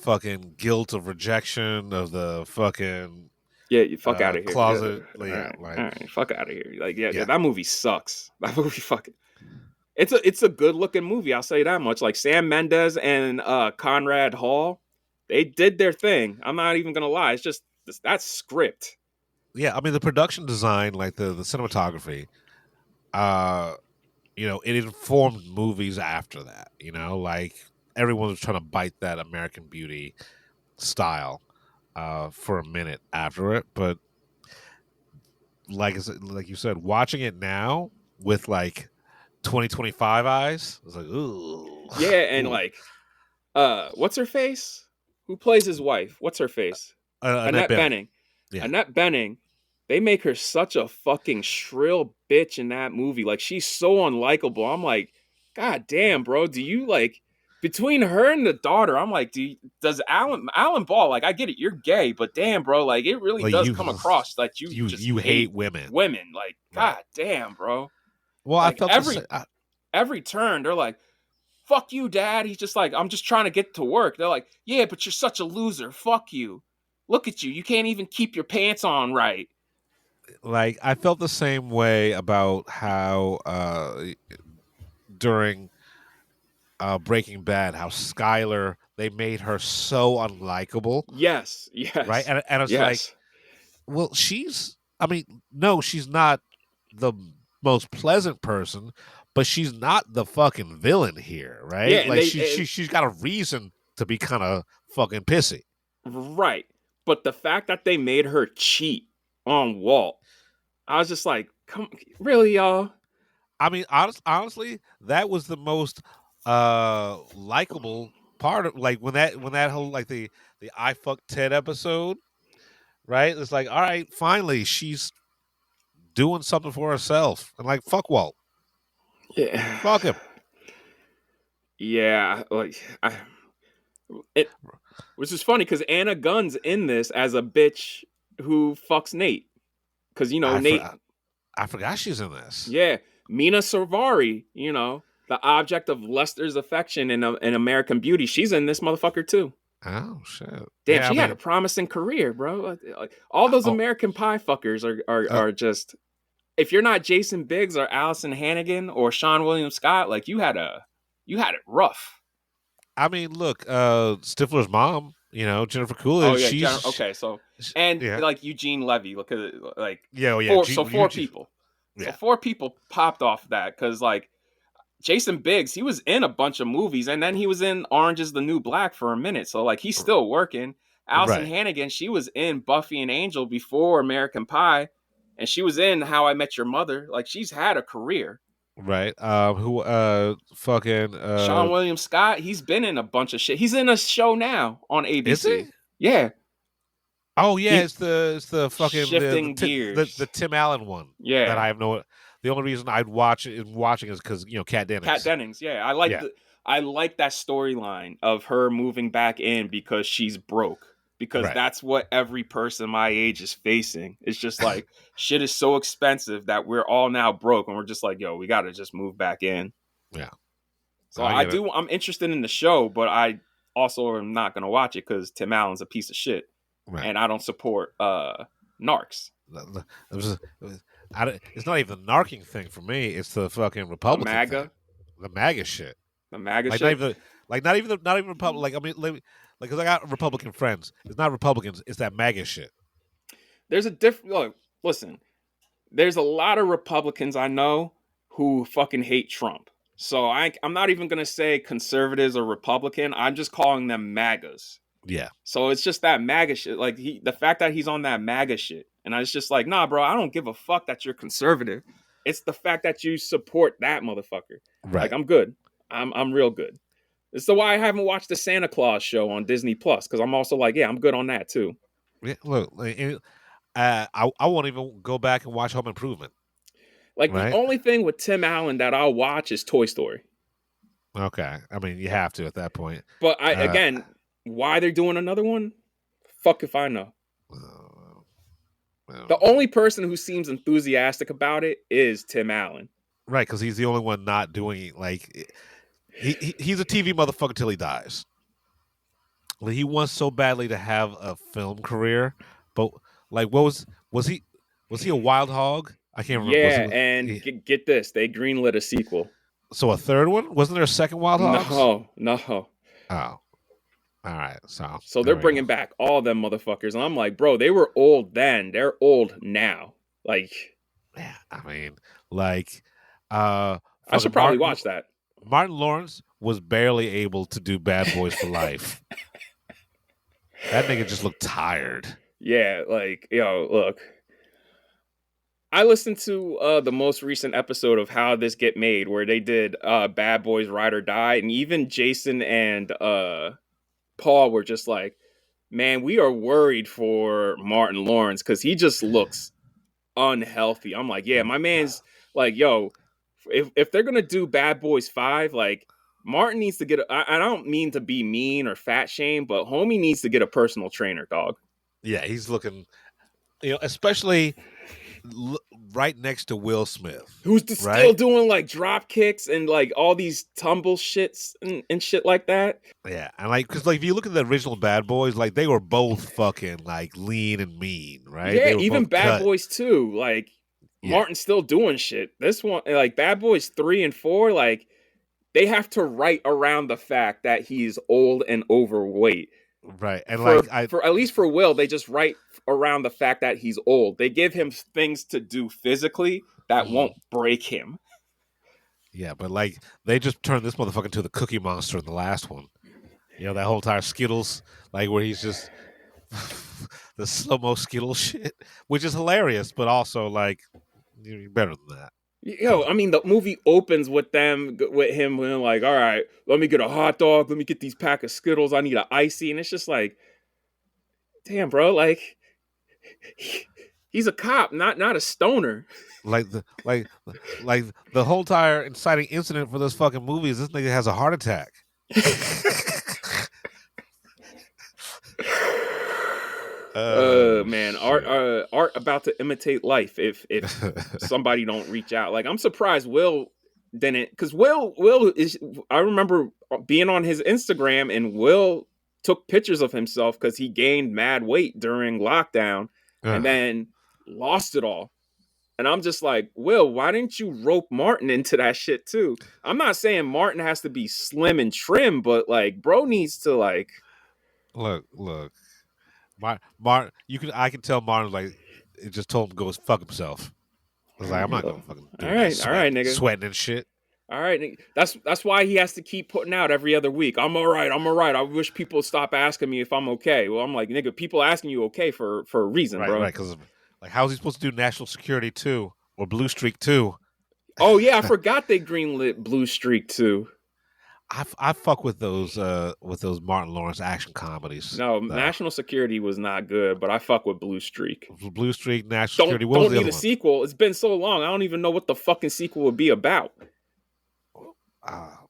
fucking guilt of rejection of the fucking you fuck out of here closet. Yeah, all right, fuck out of here. Like yeah, that movie sucks. That movie fucking. It's a good looking movie. I'll say that much. Like Sam Mendes and Conrad Hall, they did their thing. I'm not even gonna lie. It's just that script. Yeah, I mean the production design, like the cinematography, you know, it informed movies after that. You know, like everyone was trying to bite that American Beauty style for a minute after it, but like you said, watching it now with like 2025 eyes, I was like, ooh. Yeah, and like, what's her face? Who plays his wife? What's her face? Annette Bening. Yeah. Annette Bening. They make her such a fucking shrill bitch in that movie. Like, she's so unlikable. I'm like, God damn, bro. Do you like between her and the daughter? I'm like, does Alan Ball? Like, I get it, you're gay, but damn, bro, like it really does come across that you hate women. Like, God damn, bro. Well, like, I felt every turn they're like, fuck you, dad. He's just like, I'm just trying to get to work. They're like, yeah, but you're such a loser. Fuck you. Look at you. You can't even keep your pants on right. Like, I felt the same way about how during Breaking Bad, how Skyler, they made her so unlikable. Yes. Right? And it's like, well, she's not the most pleasant person, but she's not the fucking villain here, right? Yeah, like she's got a reason to be kind of fucking pissy. Right. But the fact that they made her cheat on Walt, I was just like, come, really, y'all? I mean, honestly, that was the most likable part of, like, when that whole, like, the I fucked Ted episode, right? It's like, all right, finally she's doing something for herself, and like, fuck Walt. Yeah. Fuck him. Yeah, like which is funny because Anna Gunn's in this as a bitch who fucks Nate. Because, you know, Nate... I forgot she's in this. Yeah. Mina Sarvari, you know, the object of Lester's affection in American Beauty. She's in this motherfucker, too. Oh, shit. Damn, yeah, she had a promising career, bro. Like, all those American Pie fuckers are just... If you're not Jason Biggs or Allison Hannigan or Sean William Scott, like, you had it rough. I mean, look, Stifler's mom, you know, Jennifer Coolidge. Oh yeah, okay. So like Eugene Levy, look at it, like four people. Yeah. So 4 people popped off that because like Jason Biggs, he was in a bunch of movies, and then he was in Orange Is the New Black for a minute. So like he's still working. Allison Hannigan, she was in Buffy and Angel before American Pie. and she was in How I Met Your Mother. Like, she's had a career. Right. Fucking Sean William Scott, he's been in a bunch of shit. He's in a show now on ABC. Is he? Yeah. Oh yeah, it's the fucking Shifting gears. the Tim Allen one. Yeah. That I have no. The only reason I'd watch it is because Kat Dennings. Kat Dennings, yeah. I like that storyline of her moving back in because she's broke. Because that's what every person my age is facing. It's just like shit is so expensive that we're all now broke, and we're just like, yo, we got to just move back in. Yeah. So I'm interested in the show, but I also am not gonna watch it because Tim Allen's a piece of shit, and I don't support narcs. It's not even the narking thing for me. It's the fucking Republican MAGA thing. The MAGA shit. The MAGA like shit. Not even Republican. Like, I mean, because I got Republican friends. It's not Republicans. It's that MAGA shit. There's a different. Look, listen. There's a lot of Republicans I know who fucking hate Trump. So I'm not even gonna say conservatives or Republican. I'm just calling them MAGAs. Yeah. So it's just that MAGA shit. Like the fact that he's on that MAGA shit, and I was just like, nah, bro, I don't give a fuck that you're conservative. It's the fact that you support that motherfucker. Right. Like, I'm good. I'm real good. It's the why I haven't watched the Santa Claus show on Disney Plus, because I'm also like, yeah, I'm good on that too. Yeah, look, I won't even go back and watch Home Improvement. Like, the only thing with Tim Allen that I'll watch is Toy Story. Okay, I mean, you have to at that point. But again, why they're doing another one? Fuck if I know. The only person who seems enthusiastic about it is Tim Allen. Right, because he's the only one not doing it. Like, he's a TV motherfucker till he dies. Like, he wants so badly to have a film career, but like, was he a wild hog? I can't remember. Yeah, get this, they greenlit a sequel. So a third one? Wasn't there a second Wild Hogs? No. Oh, all right. So they're bringing back all them motherfuckers, and I'm like, bro, they were old then. They're old now. Like, yeah, I mean, like, I should probably watch that. Martin Lawrence was barely able to do Bad Boys for Life. That nigga just looked tired. Yeah, like, yo, look. I listened to the most recent episode of How This Get Made, where they did Bad Boys Ride or Die, and even Jason and Paul were just like, man, we are worried for Martin Lawrence because he just looks unhealthy. I'm like, yeah, my man's like, yo, if they're gonna do Bad Boys 5, like, Martin needs to get I don't mean to be mean or fat shame, but homie needs to get a personal trainer, dog. Yeah, he's looking, especially right next to Will Smith, who's still doing like drop kicks and like all these tumble shits and shit like that. Yeah, and like, because like if you look at the original Bad Boys, like they were both fucking like lean and mean, right? Yeah, even Bad Boys 2, like Martin's still doing shit. This one, like Bad Boys 3 and 4, like they have to write around the fact that he's old and overweight. Right. And for at least for Will, they just write around the fact that he's old. They give him things to do physically that won't break him. Yeah, but like they just turned this motherfucker into the Cookie Monster in the last one. That whole entire Skittles, like where he's just the slow-mo Skittles shit, which is hilarious, but also like you're better than that. Yo, I mean, the movie opens with him being like, all right, let me get a hot dog. Let me get these pack of Skittles. I need an icy. And it's just like, damn, bro, like he's a cop, not a stoner. Like the whole entire inciting incident for this fucking movie is this nigga has a heart attack. Man, art about to imitate life if somebody don't reach out. Like, I'm surprised Will didn't, because Will is, I remember being on his Instagram and Will took pictures of himself because he gained mad weight during lockdown and then lost it all. And I'm just like, Will, why didn't you rope Martin into that shit too? I'm not saying Martin has to be slim and trim, but like, bro needs to like look. Martin, I can tell Martin like it just told him to go fuck himself. I was like, I'm not gonna fucking do all right, nigga, sweating and shit. All right, that's why he has to keep putting out every other week. I'm all right. I wish people stop asking me if I'm okay. Well, I'm like, nigga, people asking you okay for a reason, bro. Right, because Like, how's he supposed to do National Security 2 or Blue Streak 2? Oh yeah, I forgot they greenlit Blue Streak too. I fuck with those Martin Lawrence action comedies. No, though. National Security was not good, but I fuck with Blue Streak. Blue Streak, National Security. What Don't was the need other a one? sequel. It's been so long. I don't even know what the fucking sequel would be about.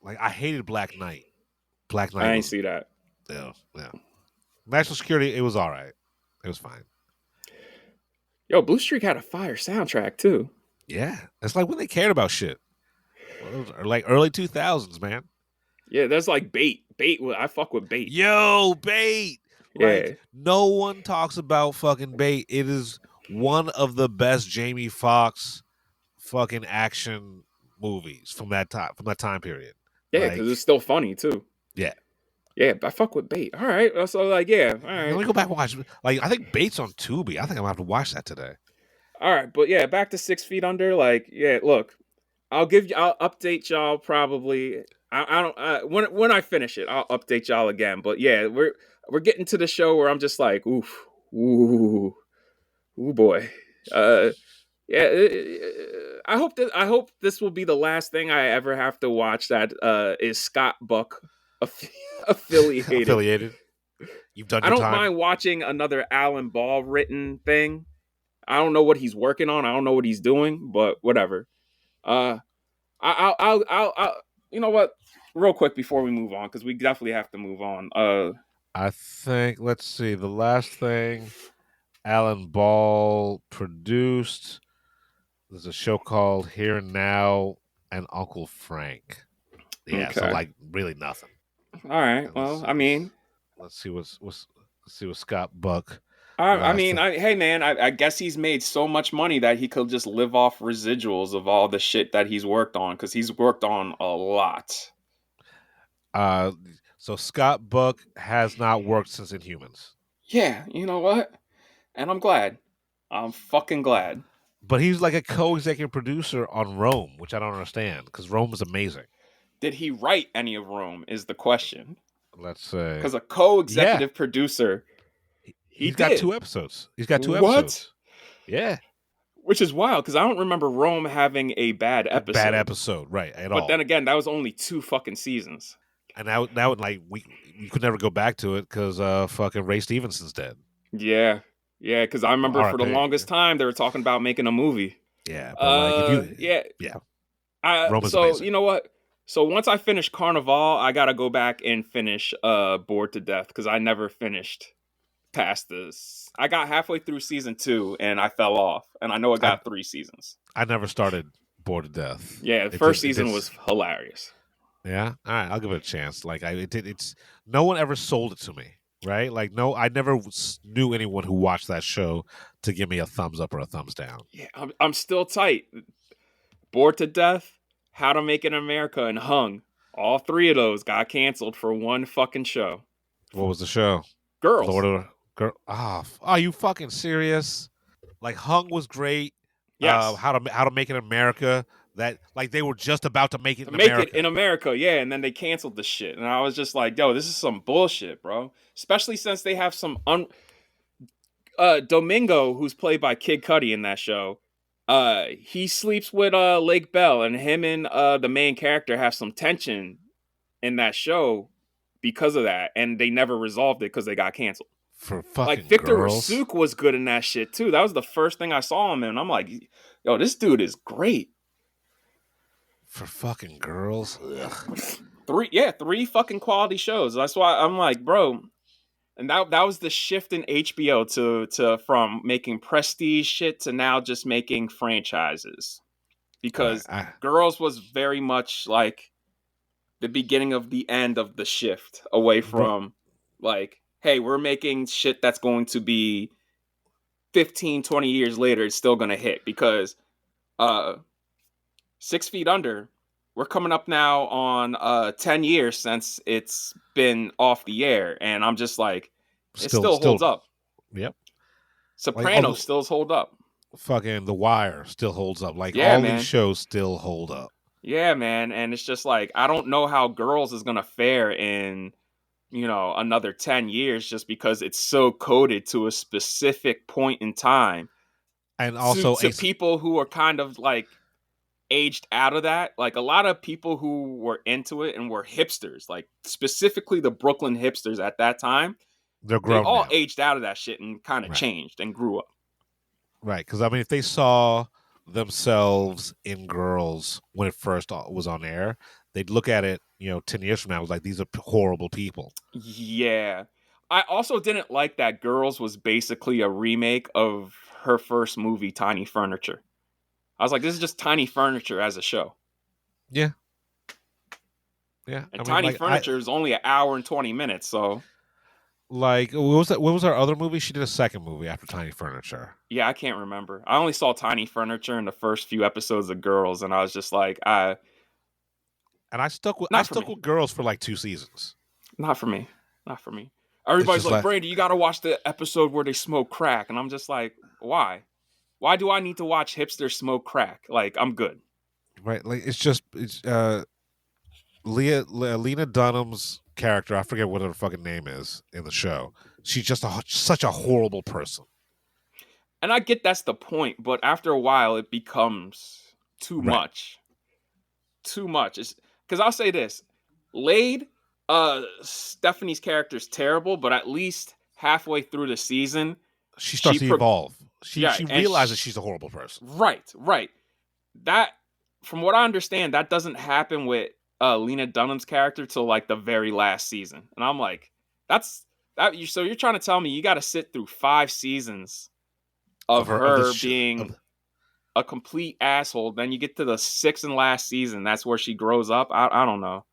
Like, I hated Black Knight. Black Knight. I ain't see that. Yeah. National Security, it was all right. It was fine. Yo, Blue Streak had a fire soundtrack too. Yeah, it's like when they cared about shit. Well, those are like early 2000s, man. Yeah, there's like Bait. I fuck with Bait. Yo, Bait. Yeah. Like, no one talks about fucking Bait. It is one of the best Jamie Foxx fucking action movies from that time period. Yeah, because it's still funny too. Yeah. Yeah, I fuck with Bait. All right. So like, yeah, all right. Let me go back and watch. Like, I think Bait's on Tubi. I think I'm gonna have to watch that today. All right, but yeah, back to 6 Feet Under. Like, yeah, look, I'll update y'all probably. I don't when I finish it, I'll update y'all again. But yeah, we're getting to the show where I'm just like, ooh boy. Yeah, I hope this will be the last thing I ever have to watch that is Scott Buck affiliated. You've done. I don't mind watching another Alan Ball written thing. I don't know what he's working on. I don't know what he's doing, but whatever. I'll you know what? Real quick before we move on, because we definitely have to move on. I think, let's see, the last thing Alan Ball produced, there's a show called Here and Now and Uncle Frank. Yeah, Okay. so like really nothing. All right. Well, I mean, let's see what Scott Buck. Hey man, I guess he's made so much money that he could just live off residuals of all the shit that he's worked on, because he's worked on a lot. So Scott Buck has not worked since Inhumans. Yeah, you know what? And I'm glad. I'm fucking glad. But he's like a co-executive producer on Rome, which I don't understand, because Rome is amazing. Did he write any of Rome is the question. Let's say. Because a co-executive producer, he's got 2 episodes. He's got 2 episodes. Yeah. Which is wild, because I don't remember Rome having a bad episode. Right, at all. all. But then again, that was only 2 fucking seasons. And now like, we could never go back to it, because fucking Ray Stevenson's dead. Yeah. Yeah, because I remember for the longest time, they were talking about making a movie. Yeah. But like, yeah. Rome is so, amazing. You know what? So once I finish Carnival, I got to go back and finish Bored to Death, because I never finished past this. I got halfway through season 2 and I fell off, and I know it got 3 seasons. I never started Bored to Death. Yeah, the first season was hilarious. Yeah, all right, I'll give it a chance. Like it's no one ever sold it to me, right? Like I never knew anyone who watched that show to give me a thumbs up or a thumbs down. Yeah, I'm still tight. Bored to Death, How to Make It in America, and Hung. All 3 of those got canceled for one fucking show. What was the show? Girls. Lord of Girl. Oh, are you fucking serious? Like, Hung was great. Yes. How to Make It in America. That, like, they were just about to make it in America. America. Make it in America, yeah, and then they canceled the shit. And I was just like, yo, this is some bullshit, bro. Especially since they have some Domingo, who's played by Kid Cudi in that show, he sleeps with Lake Bell, and him and the main character have some tension in that show because of that, and they never resolved it because they got canceled. For fucking like Victor girls. Rasuk was good in that shit too. That was the first thing I saw him in, and I'm like, yo, this dude is great. For fucking girls. Ugh. 3 fucking quality shows. That's why I'm like, bro. And that was the shift in HBO to from making prestige shit to now just making franchises. Because Girls was very much like the beginning of the end of the shift away from like, hey, we're making shit that's going to be 15, 20 years later, it's still going to hit. Because 6 Feet Under, we're coming up now on 10 years since it's been off the air. And I'm just like, it still holds up. Yep. Sopranos like, still holds up. Fucking The Wire still holds up. Like, yeah, all man. these shows still hold up. Yeah, man. And it's just like, I don't know how Girls is going to fare in, another 10 years just because it's so coded to a specific point in time. And also to people who are kind of like aged out of that. Like a lot of people who were into it and were hipsters, like specifically the Brooklyn hipsters at that time, they're they grown all now. aged out of that shit and kind of Right. changed and grew up. Right, because I mean, if they saw themselves in Girls when it first was on air, they'd look at it, 10 years from now, it was like, these are horrible people. Yeah. I also didn't like that Girls was basically a remake of her first movie, Tiny Furniture. I was like, this is just Tiny Furniture as a show. Yeah. Yeah. And Tiny Furniture is only an hour and 20 minutes, so. Like, what was our other movie? She did a second movie after Tiny Furniture. Yeah, I can't remember. I only saw Tiny Furniture in the first few episodes of Girls, and I was just like, And I stuck with Girls for like 2 seasons. Not for me. Not for me. Everybody's like, Brandy, you got to watch the episode where they smoke crack. And I'm just like, why? Why do I need to watch hipsters smoke crack? Like, I'm good. Right. Like, it's Lena Dunham's character, I forget what her fucking name is in the show. She's just such a horrible person. And I get that's the point, but after a while, it becomes too much. Too much. Because I'll say this. Lade, Stephanie's character is terrible, but at least halfway through the season, she starts to evolve. She realizes she's a horrible person. Right. That, from what I understand, that doesn't happen with Lena Dunham's character till like the very last season. And I'm like, so you're trying to tell me you got to sit through 5 seasons of her being a complete asshole. Then you get to the 6th and last season. That's where she grows up. I don't know.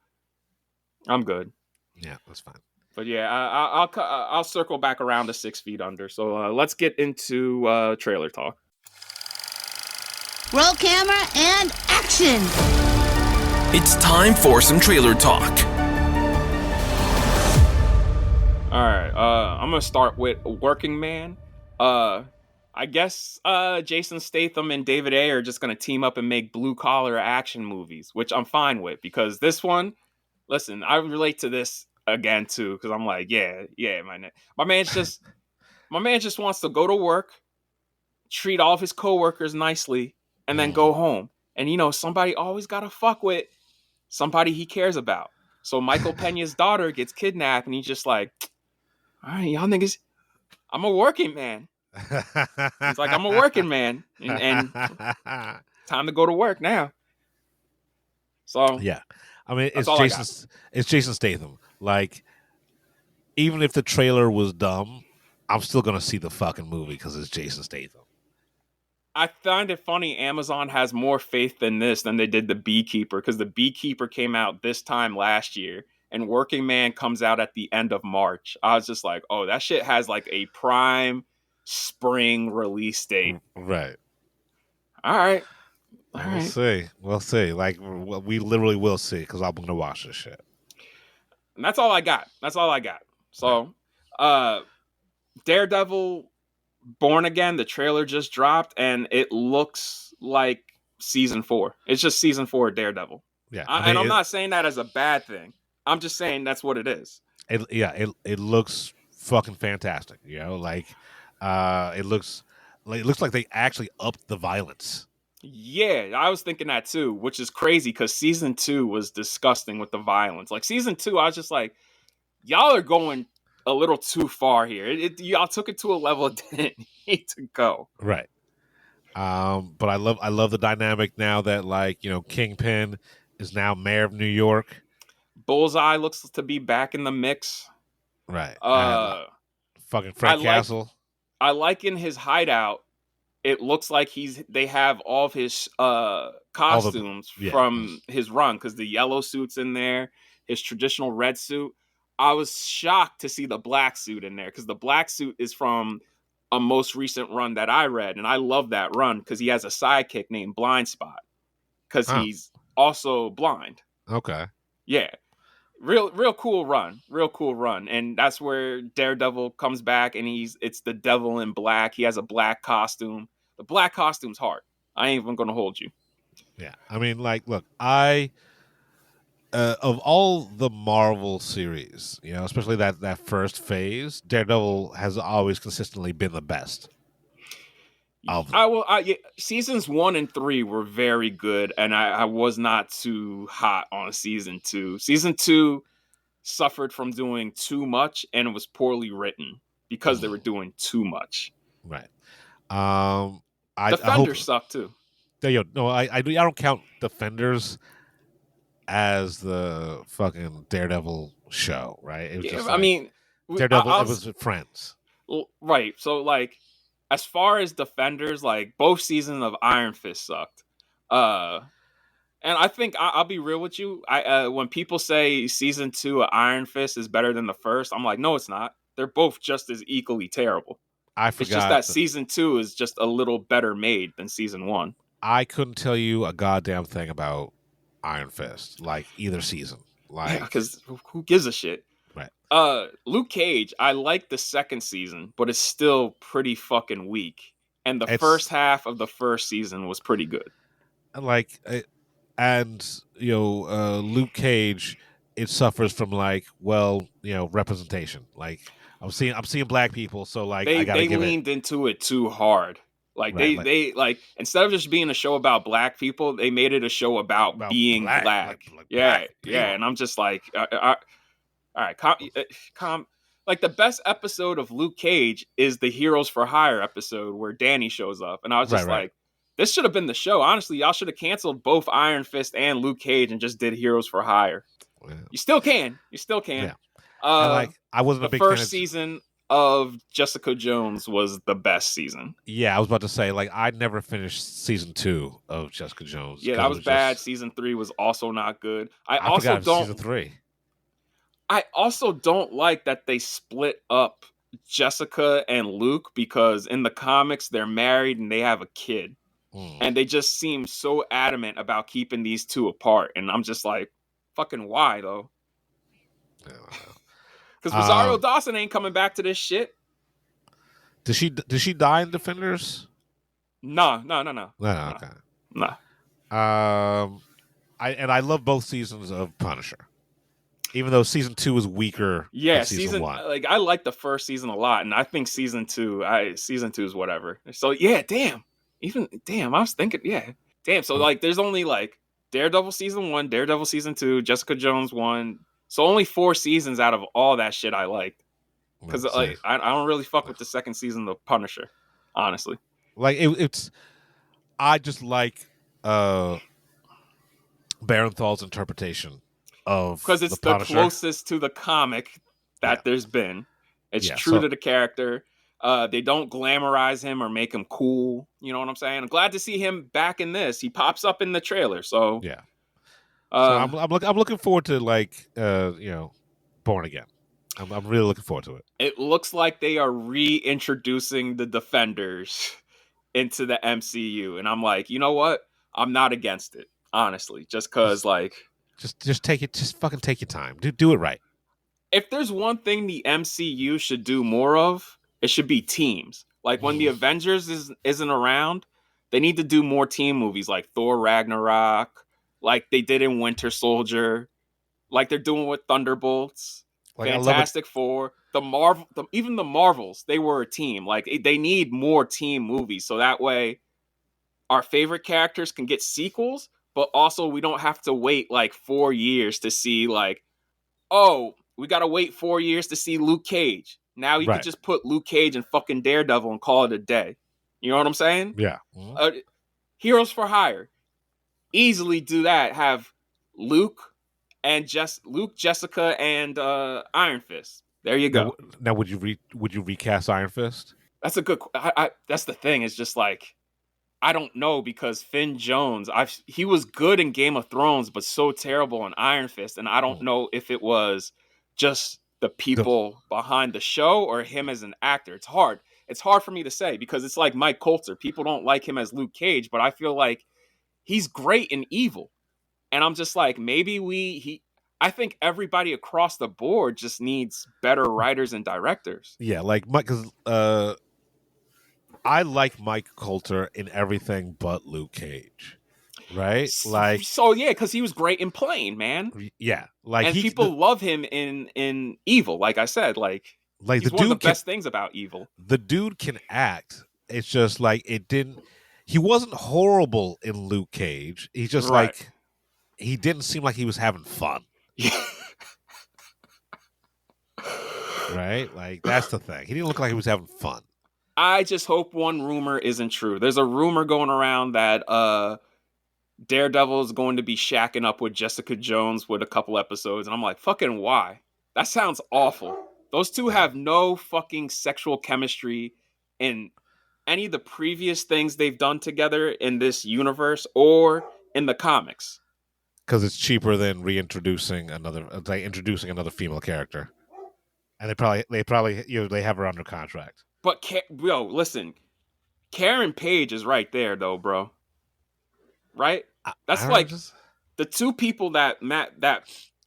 I'm good. Yeah, that's fine. But yeah, I'll circle back around to 6 Feet Under. So let's get into trailer talk. Roll camera and action! It's time for some trailer talk. All right, I'm gonna start with Working Man. I guess Jason Statham and David Ayer are just gonna team up and make blue collar action movies, which I'm fine with because this one, listen, I relate to this again too because I'm like, yeah, my man just wants to go to work, treat all of his coworkers nicely, and then go home. And somebody always gotta fuck with somebody he cares about. So Michael Pena's daughter gets kidnapped, and he's just like, all right, y'all niggas, I'm a working man. It's like, I'm a working man. And time to go to work now. So yeah. I mean, it's Jason Statham. Like, even if the trailer was dumb, I'm still going to see the fucking movie because it's Jason Statham. I find it funny Amazon has more faith than this than they did The Beekeeper, because The Beekeeper came out this time last year and Working Man comes out at the end of March. I was just like, oh, that shit has like a prime spring release date. Right. All right. We'll see. Like, we literally will see because I'm going to watch this shit. And that's all I got. So, Daredevil Born Again, the trailer just dropped, and it looks like season 4. It's just season 4 of Daredevil. Yeah, I'm not saying that as a bad thing. I'm just saying that's what it is. It looks fucking fantastic. Like it looks like they actually upped the violence. Yeah, I was thinking that too, which is crazy because season 2 was disgusting with the violence. Like season 2, I was just like, y'all are going a little too far here. Y'all took it to a level it didn't need to go. Right. But I love the dynamic now that Kingpin is now mayor of New York. Bullseye looks to be back in the mix. Right. Fucking Frank Castle. I like in his hideout, it looks like they have all of his costumes from his run, because the yellow suit's in there, his traditional red suit. I was shocked to see the black suit in there, because the black suit is from a most recent run that I read, and I love that run because he has a sidekick named Blind Spot, because he's also blind. Okay. Yeah. Real cool run. And that's where Daredevil comes back, and it's the devil in black. He has a black costume. The black costume's hard. I ain't even gonna hold you. Yeah. I mean, look, of all the Marvel series, especially that first phase, Daredevil has always consistently been the best. of Yeah, seasons 1 and 3 were very good, and I was not too hot on season 2. Season 2 suffered from doing too much, and it was poorly written because they were doing too much. Right. I hope Defenders suck too. I don't count Defenders as the fucking Daredevil show, right? It was just I mean, Daredevil. It was with Friends, right? So like, as far as Defenders, like both seasons of Iron Fist sucked. And I think I'll be real with you. When people say season 2 of Iron Fist is better than the first, I'm like, no, it's not. They're both just as equally terrible. I forgot. It's just that season 2 is just a little better made than season 1. I couldn't tell you a goddamn thing about Iron Fist, like either season. Like, yeah, because who gives a shit? Right. Luke Cage, I like the second season, but it's still pretty fucking weak. And the first half of the first season was pretty good. Like, Luke Cage, it suffers from representation. Like, I'm seeing black people, so like they leaned into it too hard. Like they instead of just being a show about black people, they made it a show about being black. Black and I'm just like, all right, calm. Like the best episode of Luke Cage is the Heroes for Hire episode where Danny shows up, and I was just like, this should have been the show. Honestly, y'all should have canceled both Iron Fist and Luke Cage and just did Heroes for Hire. Yeah. You still can. Yeah. I wasn't a big fan. The first season of Jessica Jones was the best season. Yeah, I was about to say, like, I never finished season 2 of Jessica Jones. Yeah, that was bad. Season 3 was also not good. I forgot season 3. I also don't like that they split up Jessica and Luke, because in the comics they're married and they have a kid. And they just seem so adamant about keeping these two apart. And I'm just like, fucking why, though? Because Rosario Dawson ain't coming back to this shit. Did she die in Defenders? No. Okay. No. I love both seasons of Punisher, even though season 2 is weaker. Yeah, than season 1. Like I like the first season a lot, and I think season 2 is whatever. So yeah, damn. I was thinking, yeah, damn. So like, there's only like Daredevil season 1, Daredevil season 2, Jessica Jones 1. So only 4 seasons out of all that shit I liked. Because like I don't really fuck with the second season of Punisher, honestly. Like I just like Barenthal's interpretation of, because it's the closest to the comic that there's been. It's true to the character. They don't glamorize him or make him cool. You know what I'm saying? I'm glad to see him back in this. He pops up in the trailer, so yeah. So I'm looking forward to Born Again. I'm really looking forward to it. It looks like they are reintroducing the Defenders into the MCU, and I'm like, you know what? I'm not against it, honestly. Just because, just take it. Just fucking take your time. Do it right. If there's one thing the MCU should do more of, it should be teams. Like when the Avengers isn't around, they need to do more team movies like Thor Ragnarok, like they did in Winter Soldier, like they're doing with Thunderbolts, Fantastic Four, even the Marvels. They were a team. Like they need more team movies, so that way our favorite characters can get sequels, but also we don't have to wait like 4 years to see like, oh, we got to wait 4 years to see Luke Cage. Now you could just put Luke Cage and fucking Daredevil and call it a day. You know what I'm saying? Yeah. Heroes for Hire. Easily do that. Have Luke, Jessica, and Iron Fist. There you go. Now, would you recast Iron Fist? That's a good. That's the thing. It's just like, I don't know, because Finn Jones, he was good in Game of Thrones, but so terrible in Iron Fist, and I don't know if it was just the people behind the show or him as an actor. It's hard. It's hard for me to say, because it's like Mike Coulter. People don't like him as Luke Cage, but I feel like he's great in Evil. And I'm just like, maybe I think everybody across the board just needs better writers and directors. Yeah, like because I like Mike Coulter in everything but Luke Cage. Right? Like, so yeah, because he was great in Plane, man. Yeah. Like, and people love him in Evil, like I said. Like he's one of the best things about Evil. The dude can act. It's just like it didn't. He wasn't horrible in Luke Cage. He's just Right. like he didn't seem like he was having fun. Right? Like that's the thing. He didn't look like he was having fun. I just hope one rumor isn't true. There's a rumor going around that Daredevil is going to be shacking up with Jessica Jones with a couple episodes, and I'm like, fucking why? That sounds awful. Those two have no fucking sexual chemistry in any of the previous things they've done together in this universe or in the comics. Because it's cheaper than introducing another female character, and they probably they have her under contract. But listen, Karen Page is right there though, bro. Right? That's like the two people that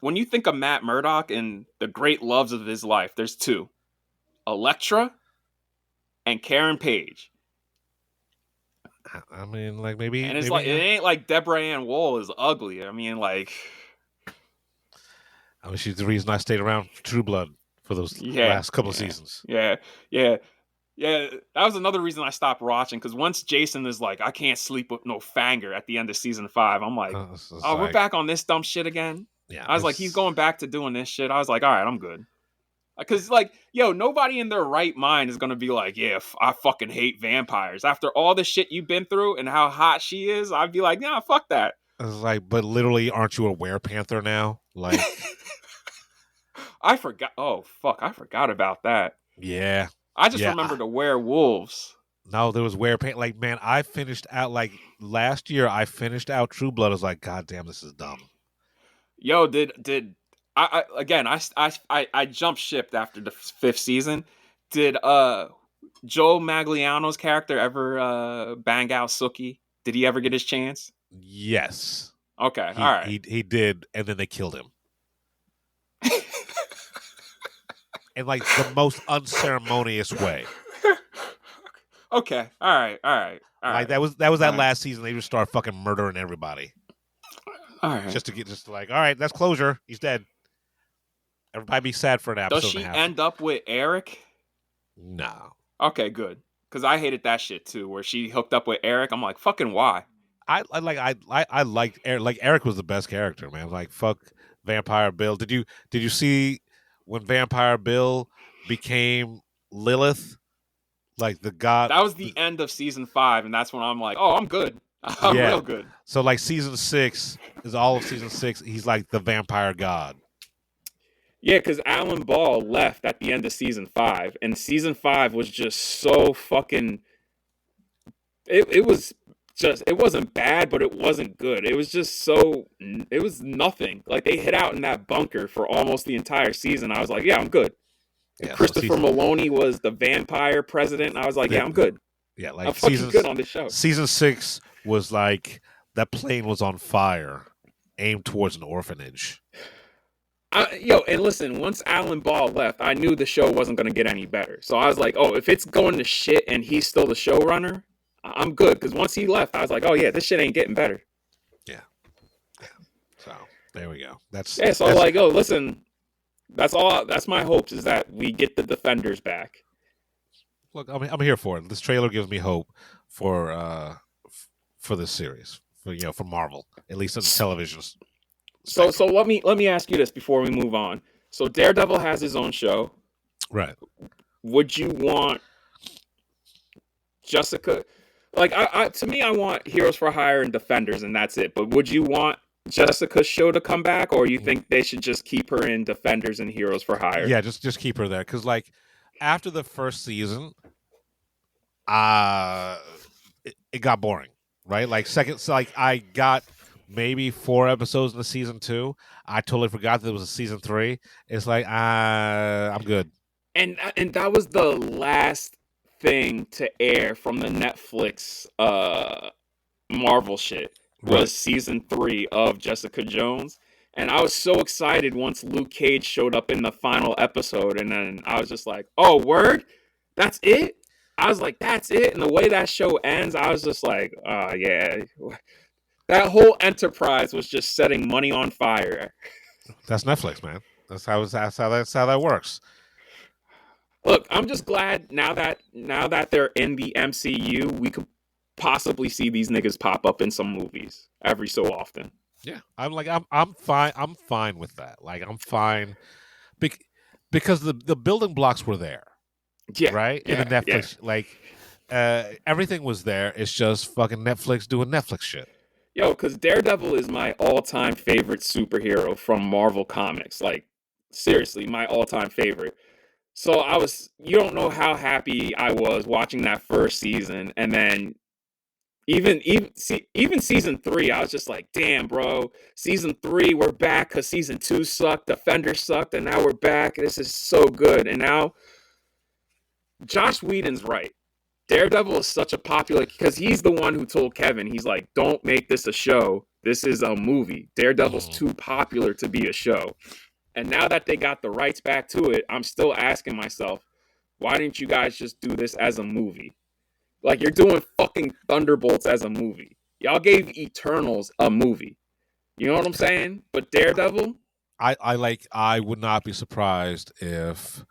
when you think of Matt Murdock and the great loves of his life, there's two: Elektra and Karen Page. I mean, like maybe, and it's maybe, like it ain't like Deborah Ann Woll is ugly. I mean, like, she's the reason I stayed around for True Blood for those last couple of seasons. Yeah. That was another reason I stopped watching, because once Jason is like, I can't sleep with no Fanger at the end of season 5, I'm like, we're back on this dumb shit again. Yeah, I was like, he's going back to doing this shit. I was like, all right, I'm good. Because, like, nobody in their right mind is going to be like, yeah, I fucking hate vampires. After all the shit you've been through and how hot she is, I'd be like, nah, fuck that. I was like, but literally, aren't you a werepanther now? Like, I forgot. Oh, fuck. I forgot about that. Yeah. I just remember the werewolves. No, there was werepant. Like, man, I finished out, like, last year, I finished out True Blood. I was like, God damn, this is dumb. Yo, did I jumped ship after the 5th season. Did Joe Magliano's character ever bang out Sookie? Did he ever get his chance? Yes. Okay, all right. He did, and then they killed him. In like the most unceremonious way. Okay, all right. Like that was that last season. They just start fucking murdering everybody. All right. Just like, all right, that's closure. He's dead. Everybody be sad for an episode. Does she end up with Eric? No. Okay, good. Because I hated that shit too, where she hooked up with Eric. I'm like, fucking why? I liked Eric. Like Eric was the best character, man. Like fuck Vampire Bill. Did you see when Vampire Bill became Lilith? Like the god. That was the end of season 5, and that's when I'm like, oh, I'm good. I'm real good. So like season 6 is all of season 6. He's like the vampire god. Yeah, because Alan Ball left at the end of season 5, and season 5 was just so fucking. It wasn't bad, but it wasn't good. It was just so. It was nothing. Like they hid out in that bunker for almost the entire season. I was like, yeah, I'm good. Yeah, Christopher Maloney was the vampire president, and I was like, yeah, I'm good. Yeah, like I'm fucking good on this show. Season 6 was like that plane was on fire, aimed towards an orphanage. And listen, once Alan Ball left, I knew the show wasn't going to get any better. So I was like, oh, if it's going to shit and he's still the showrunner, I'm good. Because once he left, I was like, oh yeah, this shit ain't getting better. Yeah. So there we go. Like, oh, listen, that's all. That's my hopes, is that we get the Defenders back. Look, I'm here for it. This trailer gives me hope for this series, for Marvel, at least on the television. So let me ask you this before we move on. So Daredevil has his own show, right? Would you want Jessica? Like, to me, I want Heroes for Hire and Defenders, and that's it. But would you want Jessica's show to come back, or you think they should just keep her in Defenders and Heroes for Hire? Yeah, just keep her there, because like after the first season, it got boring, right? Like I got maybe 4 episodes in the season 2. I totally forgot that it was a season 3. It's like I'm good. And that was the last thing to air from the Netflix Marvel shit was season 3 of Jessica Jones. And I was so excited once Luke Cage showed up in the final episode, and then I was just like, oh, word? That's it? I was like, that's it? And the way that show ends, I was just like, yeah. That whole enterprise was just setting money on fire. That's Netflix, man. That's how that works. Look, I'm just glad now that they're in the MCU, we could possibly see these niggas pop up in some movies every so often. Yeah, I'm fine. I'm fine with that. Like I'm fine because the building blocks were there, Yeah, right? In the yeah. Netflix, everything was there. It's just fucking Netflix doing Netflix shit. Yo, because Daredevil is my all-time favorite superhero from Marvel Comics. Like, seriously, my all-time favorite. So you don't know how happy I was watching that first season, and then even season 3, I was just like, damn, bro. Season 3, we're back because season 2 sucked, Defender sucked, and now we're back. This is so good. And now Josh Whedon's right. Daredevil is such a popular because he's the one who told Kevin, he's like, don't make this a show. This is a movie. Daredevil's too popular to be a show. And now that they got the rights back to it, I'm still asking myself, why didn't you guys just do this as a movie? Like, you're doing fucking Thunderbolts as a movie. Y'all gave Eternals a movie. You know what I'm saying? But Daredevil? I would not be surprised if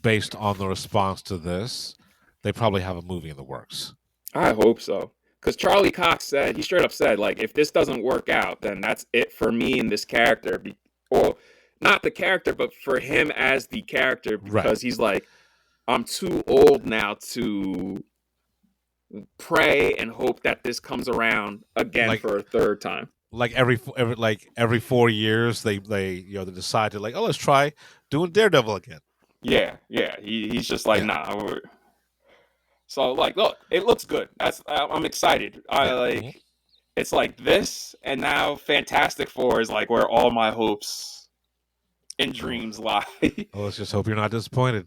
based on the response to this, they probably have a movie in the works. I hope so. Because Charlie Cox said, he straight up said, like, if this doesn't work out, then that's it for me and this character. Well, not the character, but for him as the character. Because he's like, I'm too old now to pray and hope that this comes around again for a third time. Like every 4 years, they decide to like, oh, let's try doing Daredevil again. Yeah. He's just like, nah. So like, look, it looks good. I'm excited. It's like this, and now Fantastic Four is like where all my hopes and dreams lie. Well, let's just hope you're not disappointed.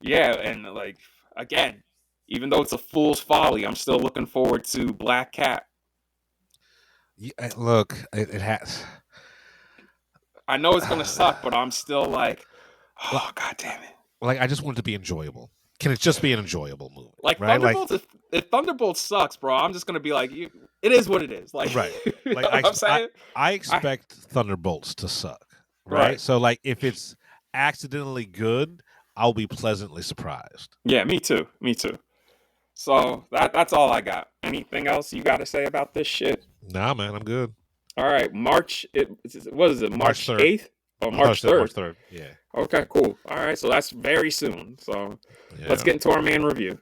Yeah, and like again, even though it's a fool's folly, I'm still looking forward to Black Cat. Yeah, look, it has. I know it's gonna suck, but I'm still like, oh god damn it! Like, I just want it to be enjoyable. Can it just be an enjoyable movie? Like right? Thunderbolts, if Thunderbolts sucks, bro, I'm just gonna be like, it is what it is. Like, right? Like I'm saying, I expect Thunderbolts to suck, right? So like, if it's accidentally good, I'll be pleasantly surprised. Yeah, me too. So that's all I got. Anything else you got to say about this shit? Nah, man, I'm good. All right, what is it? March 3rd. 8th? Oh, March 3rd. March 3rd. Yeah. Okay, cool. All right, so that's very soon. So let's get into our main review.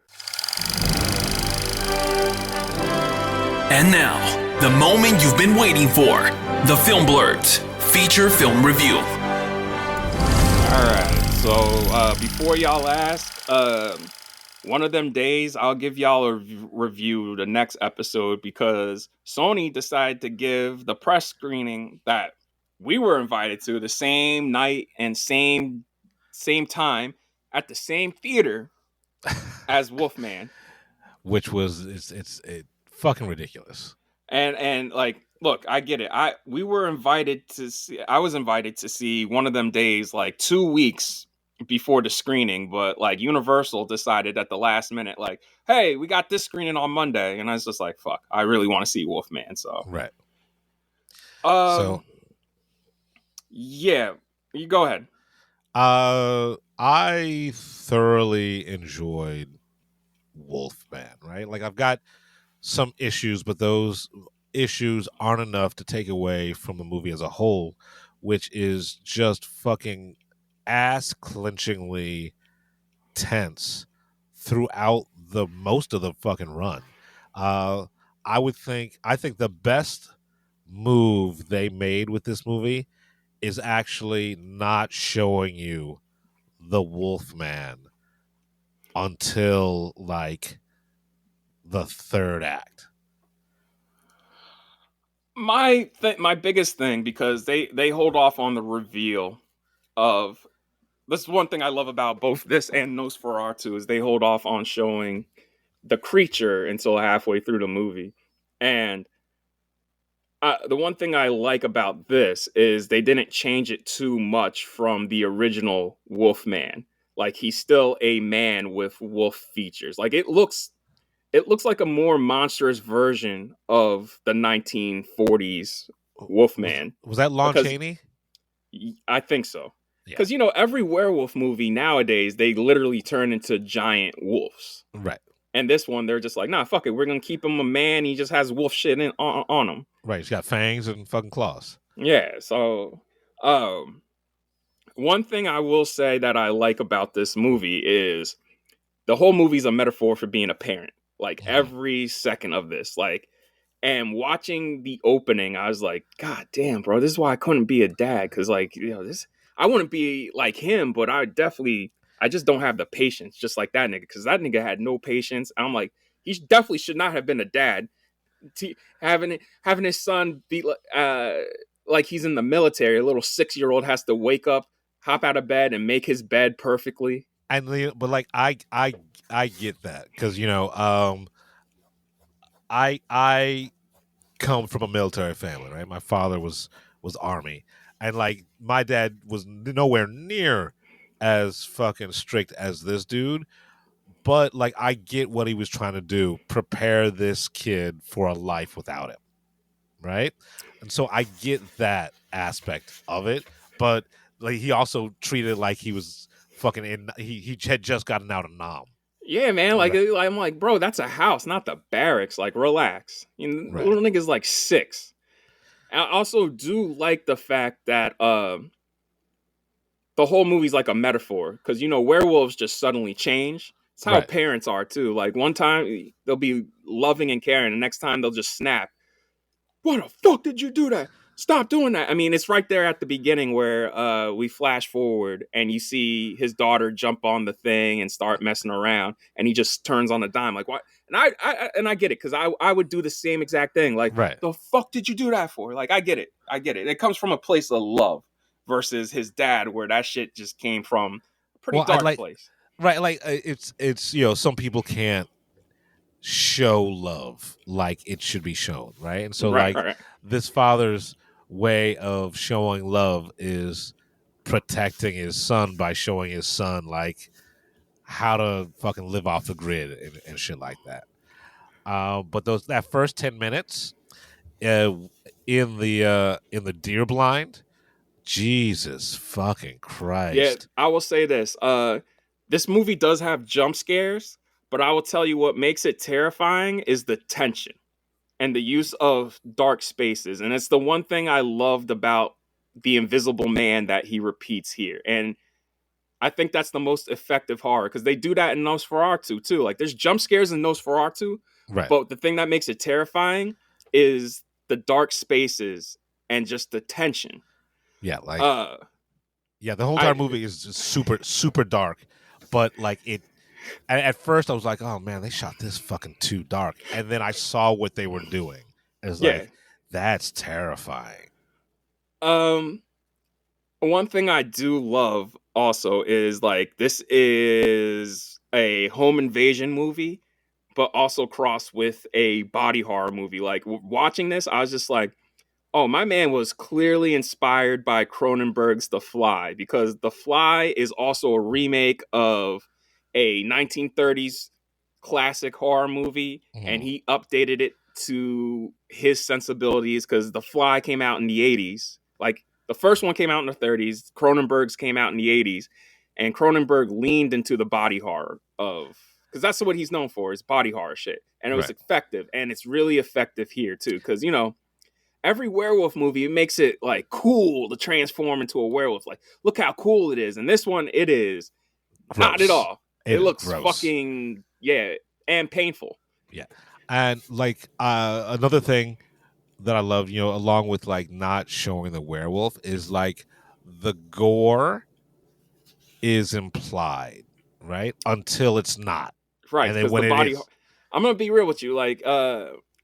And now, the moment you've been waiting for. The Film Blurds feature film review. All right, so before y'all ask, one of them days I'll give y'all a review the next episode because Sony decided to give the press screening that we were invited to the same night and same time at the same theater as Wolfman, which was it's fucking ridiculous. And like, look, I get it. I was invited to see One of Them Days like 2 weeks before the screening, but like Universal decided at the last minute, like, hey, we got this screening on Monday, and I was just like, fuck, I really want to see Wolfman. So right. Yeah, you go ahead. I thoroughly enjoyed Wolfman, right? Like, I've got some issues, but those issues aren't enough to take away from the movie as a whole, which is just fucking ass-clenchingly tense throughout the most of the fucking run. I think the best move they made with this movie is actually not showing you the Wolfman until like the third act. My biggest thing, because they hold off on the reveal of, this is one thing I love about both this and Nosferatu, is they hold off on showing the creature until halfway through the movie. And the one thing I like about this is they didn't change it too much from the original Wolfman. Like, he's still a man with wolf features. Like, it looks like a more monstrous version of the 1940s Wolfman. Was that Lon Chaney? I think so. Yeah. Because, every werewolf movie nowadays, they literally turn into giant wolves. Right. And this one, they're just like, nah, fuck it. We're going to keep him a man. He just has wolf shit on him. Right. He's got fangs and fucking claws. Yeah. So, one thing I will say that I like about this movie is the whole movie's a metaphor for being a parent. Like, every second of this. Like, and watching the opening, I was like, God damn, bro, this is why I couldn't be a dad. Because, like, I wouldn't be like him, but I just don't have the patience, just like that nigga. Because that nigga had no patience. I'm like, he definitely should not have been a dad. Having his son be like he's in the military. A little 6-year-old has to wake up, hop out of bed, and make his bed perfectly. But like I get that because I come from a military family, right? My father was Army, and like my dad was nowhere near as fucking strict as this dude. But like I get what he was trying to do, prepare this kid for a life without him, right? And so I get that aspect of it, but like he also treated it like he was fucking in. He had just gotten out of Nam. Yeah, man. Like, Right. I'm like, bro, that's a house, not the barracks. Like, relax. Right. Little nigga's like 6. I also do like the fact that the whole movie's like a metaphor because werewolves just suddenly change. It's how Right. parents are too. Like one time they'll be loving and caring, the next time they'll just snap. What the fuck did you do that? Stop doing that. I mean, it's right there at the beginning where we flash forward and you see his daughter jump on the thing and start messing around, and he just turns on a dime. Like, what? And I get it, because I would do the same exact thing. Like, Right. the fuck did you do that for? Like, I get it. It comes from a place of love versus his dad, where that shit just came from a pretty dark place. Right, like it's some people can't show love like it should be shown, right? And so Right. this father's way of showing love is protecting his son by showing his son like how to fucking live off the grid and shit like that. But that first 10 minutes in the deer blind, Jesus fucking Christ. Yeah, I will say this. This movie does have jump scares, but I will tell you what makes it terrifying is the tension and the use of dark spaces. And it's the one thing I loved about the Invisible Man that he repeats here. And I think that's the most effective horror, because they do that in Nosferatu too. Like, there's jump scares in Nosferatu, Right. but the thing that makes it terrifying is the dark spaces and just the tension. Yeah, like the whole entire movie is just super, super dark. But like at first I was like, oh man, they shot this fucking too dark. And then I saw what they were doing. And it's like, that's terrifying. One thing I do love also is, like, this is a home invasion movie, but also crossed with a body horror movie. Like, watching this, I was just like, oh, my man was clearly inspired by Cronenberg's The Fly, because The Fly is also a remake of a 1930s classic horror movie, and he updated it to his sensibilities, because The Fly came out in the 80s. Like, the first one came out in the 30s, Cronenberg's came out in the 80s, and Cronenberg leaned into the body horror because that's what he's known for, is body horror shit. And it was effective, and it's really effective here too, because, every werewolf movie, it makes it like cool to transform into a werewolf. Like, look how cool it is. And this one, it is not at all. It looks gross. Fucking, and painful. Yeah. And like another thing that I love, along with like not showing the werewolf, is like the gore is implied, right? Until it's not. Right. And then when the body, is, I'm going to be real with you. Like,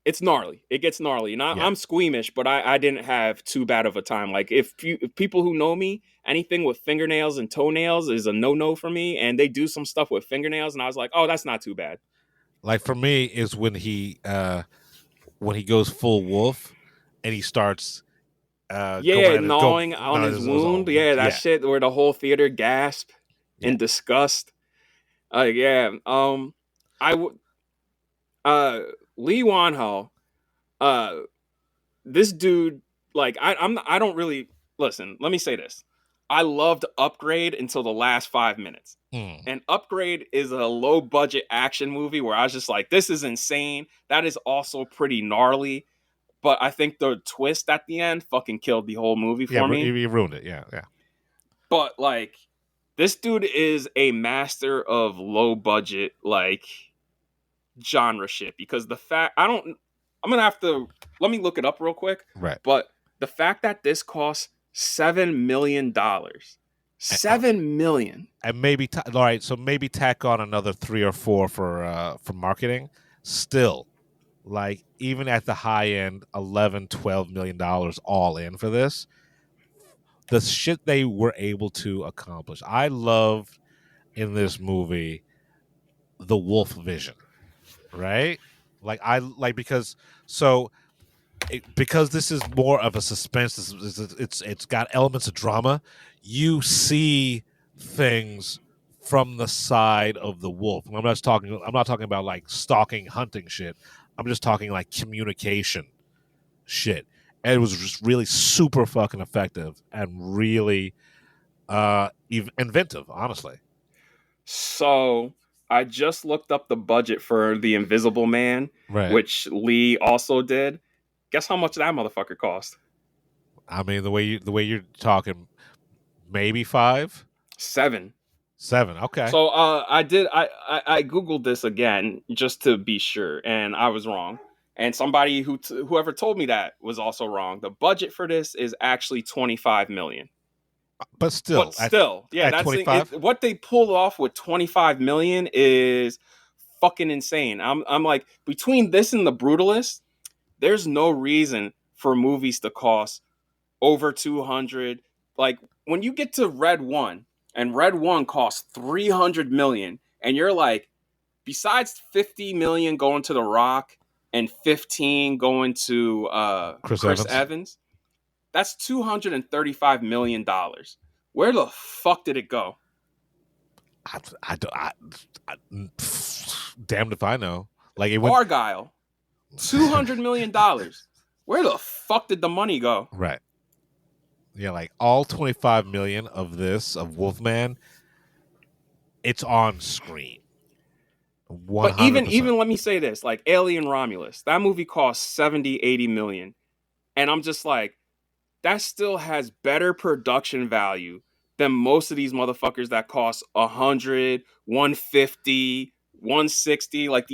it's gnarly. It gets gnarly. And I'm squeamish, but I didn't have too bad of a time. Like, if people who know me, anything with fingernails and toenails is a no-no for me. And they do some stuff with fingernails, and I was like, oh, that's not too bad. Like, for me, is when he goes full wolf and he starts gnawing on his wound. That shit where the whole theater gasped in disgust. Lee Wan-ho, this dude, like, I don't really listen. Let me say this: I loved Upgrade until the last 5 minutes. And Upgrade is a low budget action movie where I was just like, this is insane. That is also pretty gnarly. But I think the twist at the end fucking killed the whole movie for me. You ruined it. Yeah. But like, this dude is a master of low budget, like, genre shit. Because the fact, I'm gonna have to, let me look it up real quick. Right. But the fact that this costs $7 million. $7 million. And maybe all right, so maybe tack on another 3 or 4 for marketing. Still, like, even at the high end, $11-12 million all in for this. The shit they were able to accomplish. I loved in this movie the wolf vision, right? Because this is more of a suspense. It's got elements of drama. You see things from the side of the wolf. And I'm not talking about like stalking, hunting shit. I'm just talking like communication shit. And it was just really super fucking effective and really inventive, honestly. So I just looked up the budget for The Invisible Man, Right. which Lee also did. Guess how much that motherfucker cost? I mean, the way you're talking, maybe 5? 7. 7, okay. So I googled this again just to be sure, and I was wrong. And somebody whoever told me that was also wrong. The budget for this is actually $25 million. But still, yeah, at that's 25? what they pulled off with $25 million is fucking insane. I'm like, between this and The Brutalist, there's no reason for movies to cost over 200. Like, when you get to Red 1, and Red 1 costs $300 million, and you're like, besides $50 million going to The Rock and 15 going to Chris Evans, that's $235 million. Where the fuck did it go? Damned if I know. Like, it went Argyle, $200 million. Where the fuck did the money go? right. Yeah, like all 25 million of Wolfman, it's on screen. 100%. But even let me say this, like Alien Romulus, that movie cost 70-80 million. And I'm just like, that still has better production value than most of these motherfuckers that cost 100, 150, 160. Like,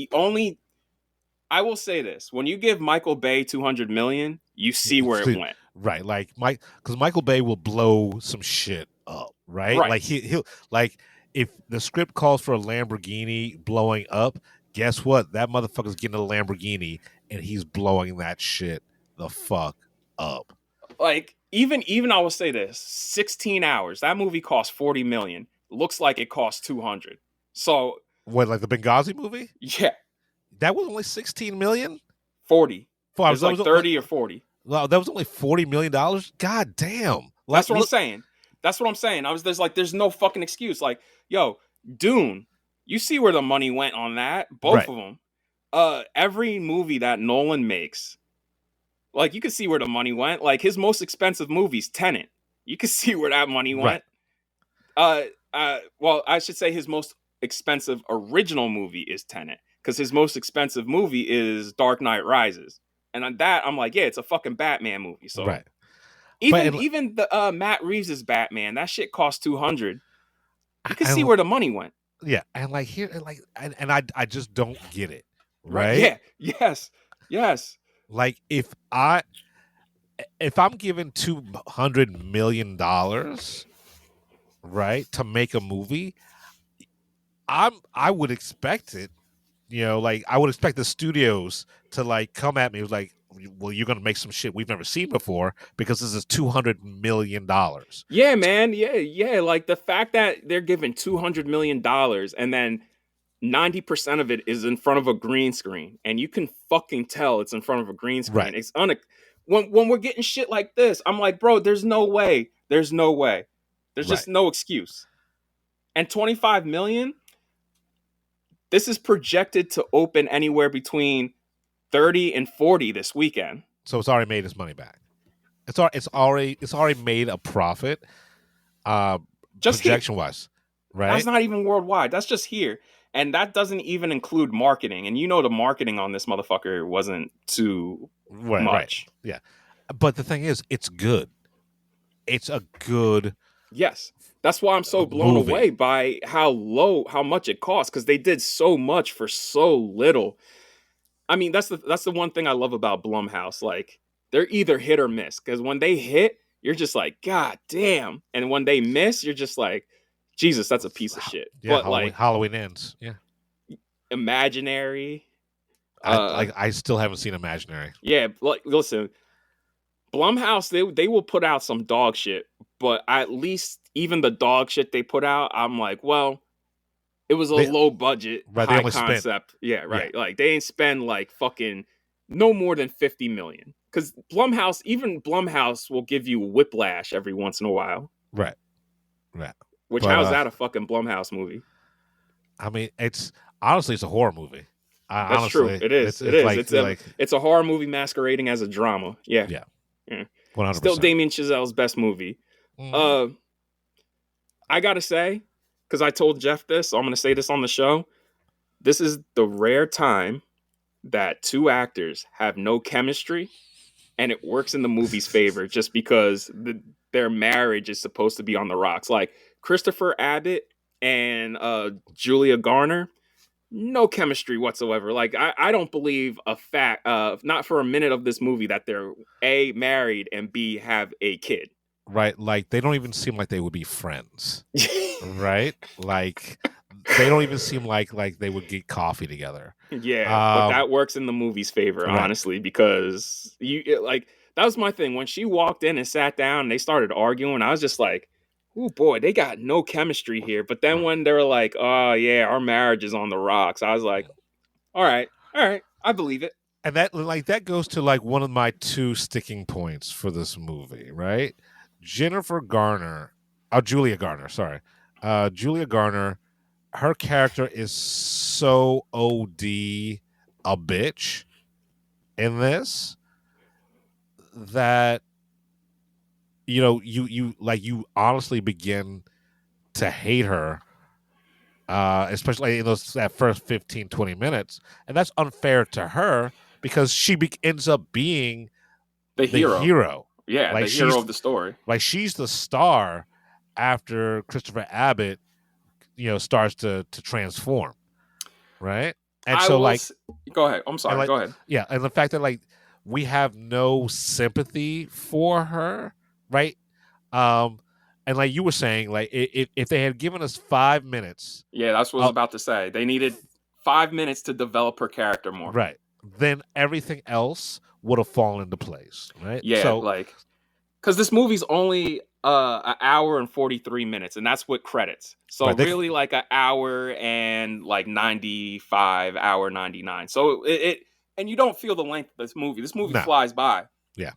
I will say this, when you give Michael Bay 200 million, you see where it went. Right, like because Michael Bay will blow some shit up, right? Like he'll like, if the script calls for a Lamborghini blowing up, guess what? That motherfucker's getting a Lamborghini and he's blowing that shit the fuck up. Like, even I will say this, 16 hours. That movie cost 40 million. Looks like it cost 200. So what, like the Benghazi movie? Yeah. That was only 16 million? 40. It was like 30 or 40. Wow, that was only $40 million? God damn. That's what I'm saying. That's what I'm saying. There's no fucking excuse. Like, yo, Dune, you see where the money went on that. Both of them. Every movie that Nolan makes, like, you can see where the money went. Like, his most expensive movie's Tenet. You can see where that money went. Well, I should say his most expensive original movie is Tenet, because his most expensive movie is Dark Knight Rises. And on that, I'm like, yeah, it's a fucking Batman movie. So right. Even the Matt Reeves' Batman, that shit cost 200. You can see where the money went. Yeah, and like here, like, and I just don't get it. Right? Yeah. Yes. Like, if I'm given $200 million, right, to make a movie, I would expect it. You know, like, I would expect the studios to like come at me like, well, you're gonna make some shit we've never seen before because this is $200 million. Yeah, man. Yeah. Like, the fact that they're giving $200 million and then 90% of it is in front of a green screen, and you can fucking tell it's in front of a green screen. Right. It's when we're getting shit like this, I'm like, bro, there's no way. There's just no excuse. And 25 million. This is projected to open anywhere between 30 and 40 this weekend. So it's already made its money back. It's already made a profit. Just here. projection wise, right? That's not even worldwide. That's just here. And that doesn't even include marketing. And the marketing on this motherfucker wasn't too much. Right. Yeah. But the thing is, it's good. It's a good Yes. That's why I'm so blown movie. away by how much it costs, because they did so much for so little. I mean, that's the one thing I love about Blumhouse. Like, they're either hit or miss, because when they hit, you're just like, God damn. And when they miss, you're just like, Jesus, that's a piece of shit. Yeah, But Halloween Ends. Yeah. Imaginary. I still haven't seen Imaginary. Yeah, listen, Blumhouse, they will put out some dog shit, but at least even the dog shit they put out, I'm like, well, it was a low budget, high concept. Yeah, right. Yeah. Like, they ain't spend like fucking no more than $50 million. Because even Blumhouse will give you whiplash every once in a while. Right. Which, how's that a fucking Blumhouse movie? I mean, honestly, it's a horror movie. That's honestly, true. It is. It's a horror movie masquerading as a drama. Yeah. 100%. Still Damien Chazelle's best movie. Mm-hmm. I gotta say, because I told Jeff this, so I'm gonna say this on the show. This is the rare time that two actors have no chemistry, and it works in the movie's favor, just because their marriage is supposed to be on the rocks. Like Christopher Abbott and Julia Garner, no chemistry whatsoever. Like, I don't believe not for a minute of this movie, that they're A, married, and B, have a kid. Right, like they don't even seem like they would be friends. Right? Like they don't even seem like they would get coffee together. Yeah, but that works in the movie's favor, right, honestly, because that was my thing. When she walked in and sat down and they started arguing, I was just like, oh boy, they got no chemistry here. But then when they were like, oh yeah, our marriage is on the rocks, I was like, all right, I believe it. And that goes to like one of my two sticking points for this movie, right? Julia Garner, her character is so OD a bitch in this that you honestly begin to hate her, especially in that first 15-20 minutes, and that's unfair to her because she ends up being the hero. Yeah, like the hero of the story. Like, she's the star after Christopher Abbott, starts to transform, right? And go ahead. I'm sorry. Go ahead. Yeah, and the fact that we have no sympathy for her, right? And like you were saying, if they had given us 5 minutes, yeah, that's what I was about to say. They needed 5 minutes to develop her character more, right? Then everything else would have fallen into place, right? Yeah, because this movie's only an hour and 43 minutes, and that's with credits. So really, like an hour and 95, hour 99. So it and you don't feel the length of this movie. This movie flies by. Yeah.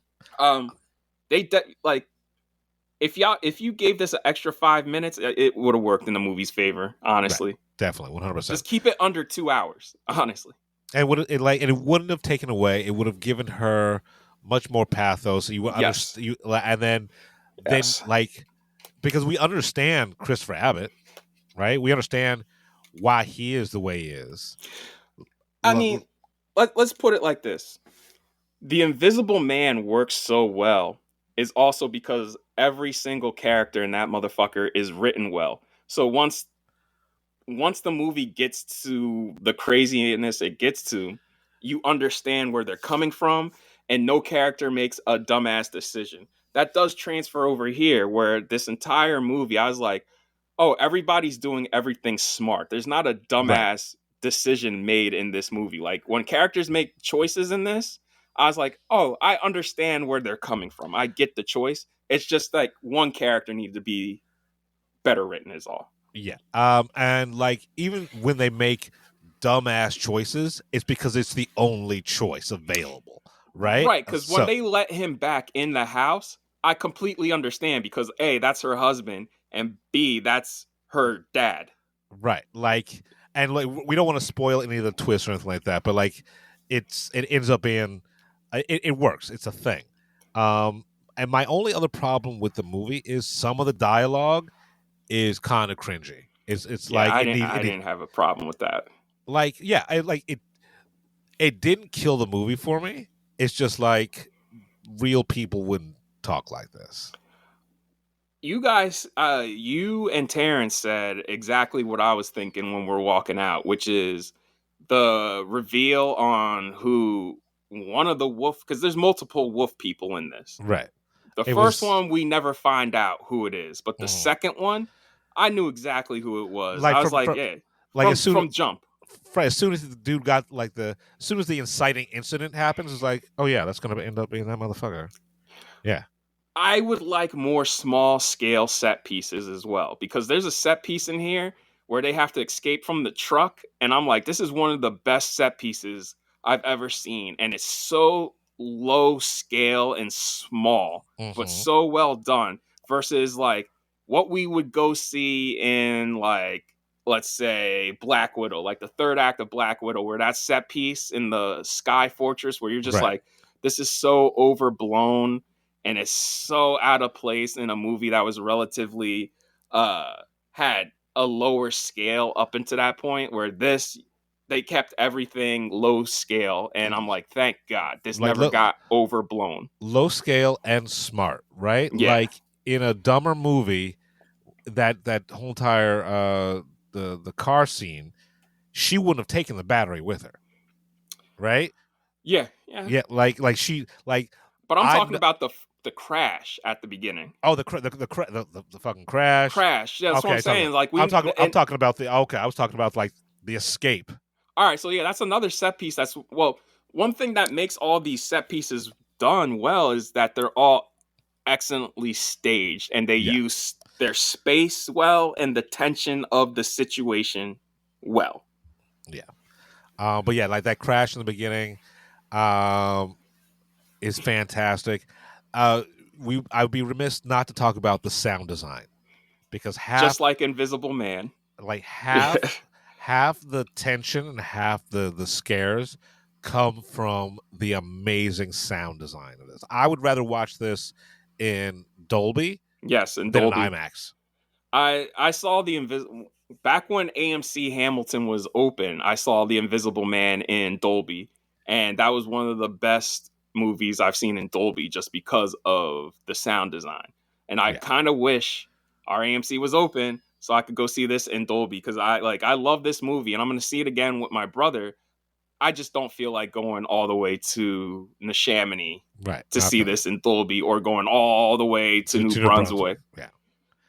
If you gave this an extra 5 minutes, it would have worked in the movie's favor. Honestly, right. Definitely 100%. Just keep it under 2 hours. Honestly. And it wouldn't have taken away. It would have given her much more pathos. You would understand, because we understand Christopher Abbott, right? We understand why he is the way he is. I mean, let's put it like this: The Invisible Man works so well is also because every single character in that motherfucker is written well. So once the movie gets to the craziness it gets to, you understand where they're coming from, and no character makes a dumbass decision. That does transfer over here, where this entire movie, I was like, oh, everybody's doing everything smart. There's not a dumbass decision made in this movie. Like, when characters make choices in this, I was like, oh, I understand where they're coming from. I get the choice. It's just like one character needs to be better written is all. Yeah. And even when they make dumbass choices, it's because it's the only choice available, right? Right, because when they let him back in the house, I completely understand, because A, that's her husband, and B, that's her dad. Right. And we don't want to spoil any of the twists or anything like that, but it ends up being it works. It's a thing. and my only other problem with the movie is some of the dialogue is kind of cringy. It's Yeah, like I didn't have a problem with that. like yeah, it didn't kill the movie for me. It's just like real people wouldn't talk like this. You guys, you and Terrence said exactly what I was thinking when we're walking out, which is the reveal on who one of the wolf, because there's multiple wolf people in this. Right. The It first was one, we never find out who it is, but the second one, I knew exactly who it was. Like I was from- like, from- yeah, like as soon from jump. right, as soon as the dude got like as soon as the inciting incident happens, it's like, oh yeah, that's gonna end up being that motherfucker. Yeah. I would like more small scale set pieces as well, because there's a set piece in here where they have to escape from the truck, and I'm like, this is one of the best set pieces I've ever seen, and it's so low scale and small, but so well done, versus like what we would go see in, like, let's say Black Widow, like the third act of Black Widow, where that set piece in the Sky Fortress, where you're just Right. like, this is so overblown and it's so out of place in a movie that was relatively had a lower scale up until that point, where this, they kept everything low scale, and I'm like, thank God this Like, never got overblown. Low scale and smart, right? Yeah. Like in a dumber movie, that whole entire the car scene, she wouldn't have taken the battery with her, right? Yeah. Like she like. But I'm talking about the crash at the beginning. Oh, the fucking crash. Crash. Yeah, that's what I'm saying. Like I'm talking about the okay. I was talking about like the escape. All right, so yeah, that's another set piece. That's, well, one thing that makes all these set pieces done well is that they're all excellently staged, and they use their space well and the tension of the situation well. Yeah. But yeah, like that crash in the beginning, is fantastic. I would be remiss not to talk about the sound design, because just like Invisible Man, like half the tension and half the scares come from the amazing sound design of this. I would rather watch this in Dolby, yes, in than Dolby. in IMAX. I saw the back when AMC Hamilton was open. I saw the Invisible Man in Dolby, and that was one of the best movies I've seen in Dolby, just because of the sound design. And I kind of wish our AMC was open so I could go see this in Dolby, because I love this movie, and I'm going to see it again with my brother. I just don't feel like going all the way to Neshaminy to see this in Dolby, or going all the way to New Brunswick. Yeah.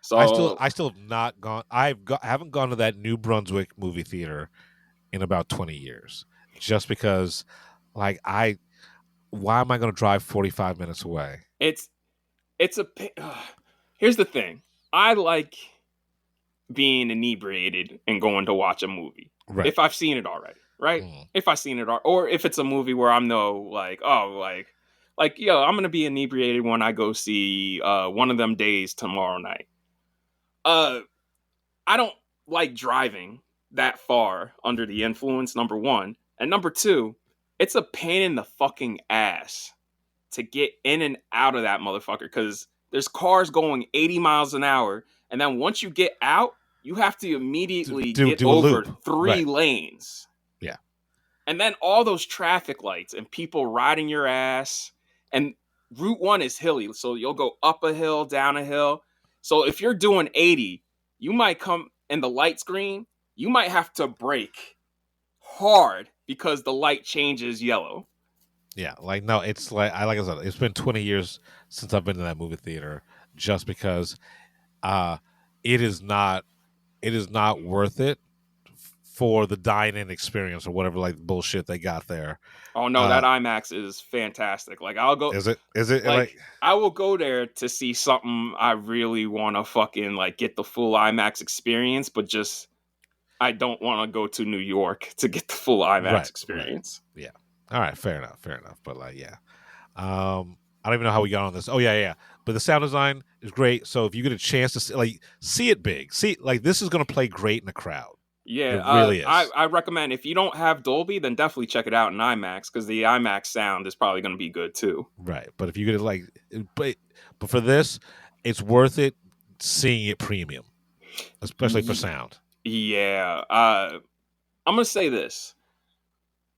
So I still have not gone. I haven't gone to that New Brunswick movie theater in about 20 years, just because, like, why am I going to drive 45 minutes away? It's a. Here's the thing. I like being inebriated and going to watch a movie, right, if I've seen it already, right? If I've seen it, or if it's a movie where I'm like, yo, I'm gonna be inebriated when I go see One of Them Days tomorrow night. I don't like driving that far under the influence, number one. And number two, it's a pain in the fucking ass to get in and out of that motherfucker, because there's cars going 80 miles an hour. And then once you get out, you have to immediately get over 3 lanes. Yeah. And then all those traffic lights and people riding your ass. And Route 1 is hilly, so you'll go up a hill, down a hill. So if you're doing 80, you might come and the light's green, you might have to brake hard because the light changes yellow. Yeah, like, no, it's like I said, it's been 20 years since I've been to that movie theater, just because it is not worth it for the dine-in experience or whatever, like, bullshit they got there. Oh no, that IMAX is fantastic. Like, I'll go. Is it like I will go there to see something I really want to fucking like get the full IMAX experience, but just I don't want to go to New York to get the full IMAX experience. Right. Yeah. All right, fair enough. But like, yeah, I don't even know how we got on this. Oh yeah. But the sound design is great. So if you get a chance to see it big, like, this is going to play great in the crowd. Yeah, It really is. I recommend if you don't have Dolby, then definitely check it out in IMAX because the IMAX sound is probably going to be good too. Right. But if you get it like, but for this, it's worth it seeing it premium, especially for sound. Yeah, I'm gonna say this.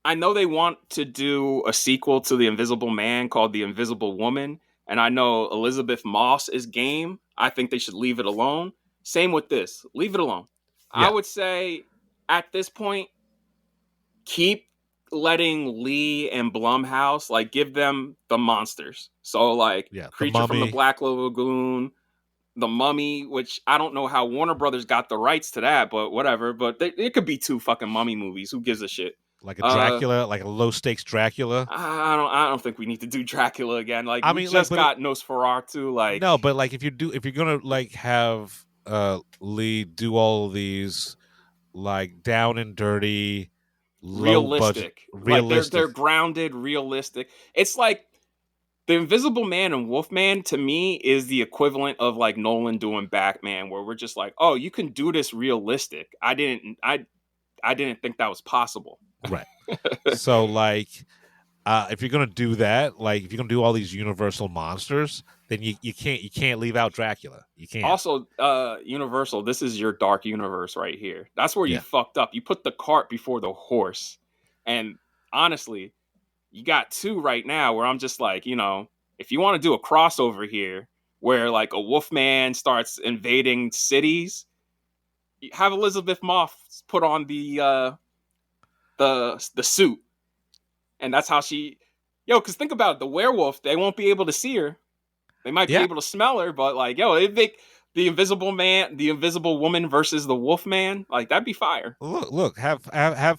I know they want to do a sequel to The Invisible Man called The Invisible Woman, and I know Elizabeth Moss is game. I think they should leave it alone. Same with this. Leave it alone. I Yeah. would say at this point, keep letting Lee and Blumhouse like give them the monsters. So like Yeah. The Creature from the Mummy. Black Lagoon, The Mummy, which I don't know how Warner Brothers got the rights to that, but whatever. But it could be 2 fucking Mummy movies. Who gives a shit? Like a Dracula, like a low stakes Dracula. I don't think we need to do Dracula again. Like I we mean, just like, got Nosferatu. Like no, but like if you're gonna like have Lee do all of these like down and dirty, low budget, Like they're grounded, realistic. It's like The Invisible Man and Wolfman to me is the equivalent of like Nolan doing Batman, where we're just like, oh, you can do this realistic. I didn't think that was possible. Right. So like if you're gonna do that, like if you're gonna do all these universal monsters, then you can't leave out Dracula. You can't. Also, Universal, this is your dark universe right here. That's where you Yeah. fucked up. You put the cart before the horse. And honestly, you got 2 right now where I'm just like, if you want to do a crossover here where like a Wolfman starts invading cities, have Elizabeth Moss put on the suit. And that's how because think about it, the werewolf, they won't be able to see her. They might be able to smell her, but like, it'd make the Invisible Man, the Invisible Woman versus the Wolf Man, like that'd be fire. Look, have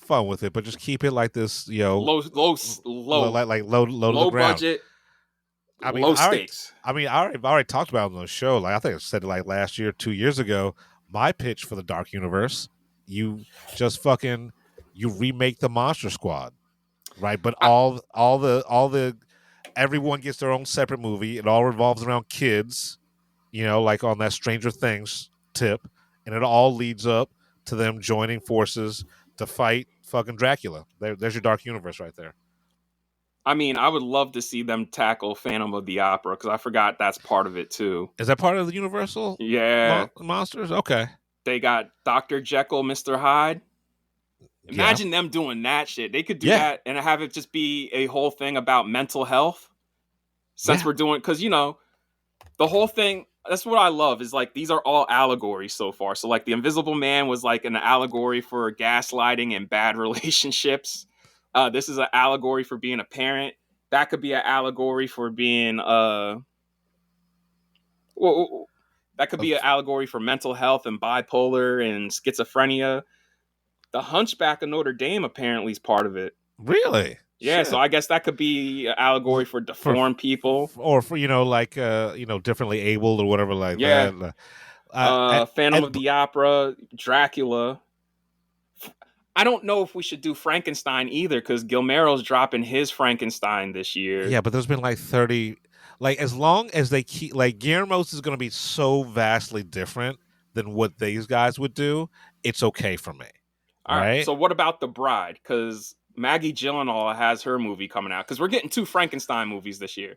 fun with it, but just keep it like this, Low like low to the ground. budget, low stakes. I've already talked about it on the show. Like I think I said it like last year, 2 years ago. My pitch for the Dark Universe, you just you remake the Monster Squad, right? But all the everyone gets their own separate movie. It all revolves around kids, like on that Stranger Things tip, and it all leads up to them joining forces to fight fucking Dracula. There's your Dark Universe right there. I mean, I would love to see them tackle Phantom of the Opera because I forgot that's part of it too. Is that part of the Universal? Yeah, monsters. Okay. They got Dr. Jekyll, Mr. Hyde. Imagine them doing that shit. They could do that and have it just be a whole thing about mental health. Since we're doing, because the whole thing. That's what I love is like these are all allegories so far. So like the Invisible Man was like an allegory for gaslighting and bad relationships. This is an allegory for being a parent. That could be an allegory for being that could be an allegory for mental health and bipolar and schizophrenia. The Hunchback of Notre Dame apparently is part of it. Really? Yeah, Shit. so I guess that could be an allegory for deformed people, or for differently abled or whatever like that. Phantom of the Opera, Dracula. I don't know if we should do Frankenstein either because Guillermo's dropping his Frankenstein this year. Yeah, but there's been like 30. Like as long as they keep like Guillermo's is going to be so vastly different than what these guys would do, it's okay for me. All right. So what about The Bride? Because Maggie Gyllenhaal has her movie coming out. Because we're getting 2 Frankenstein movies this year.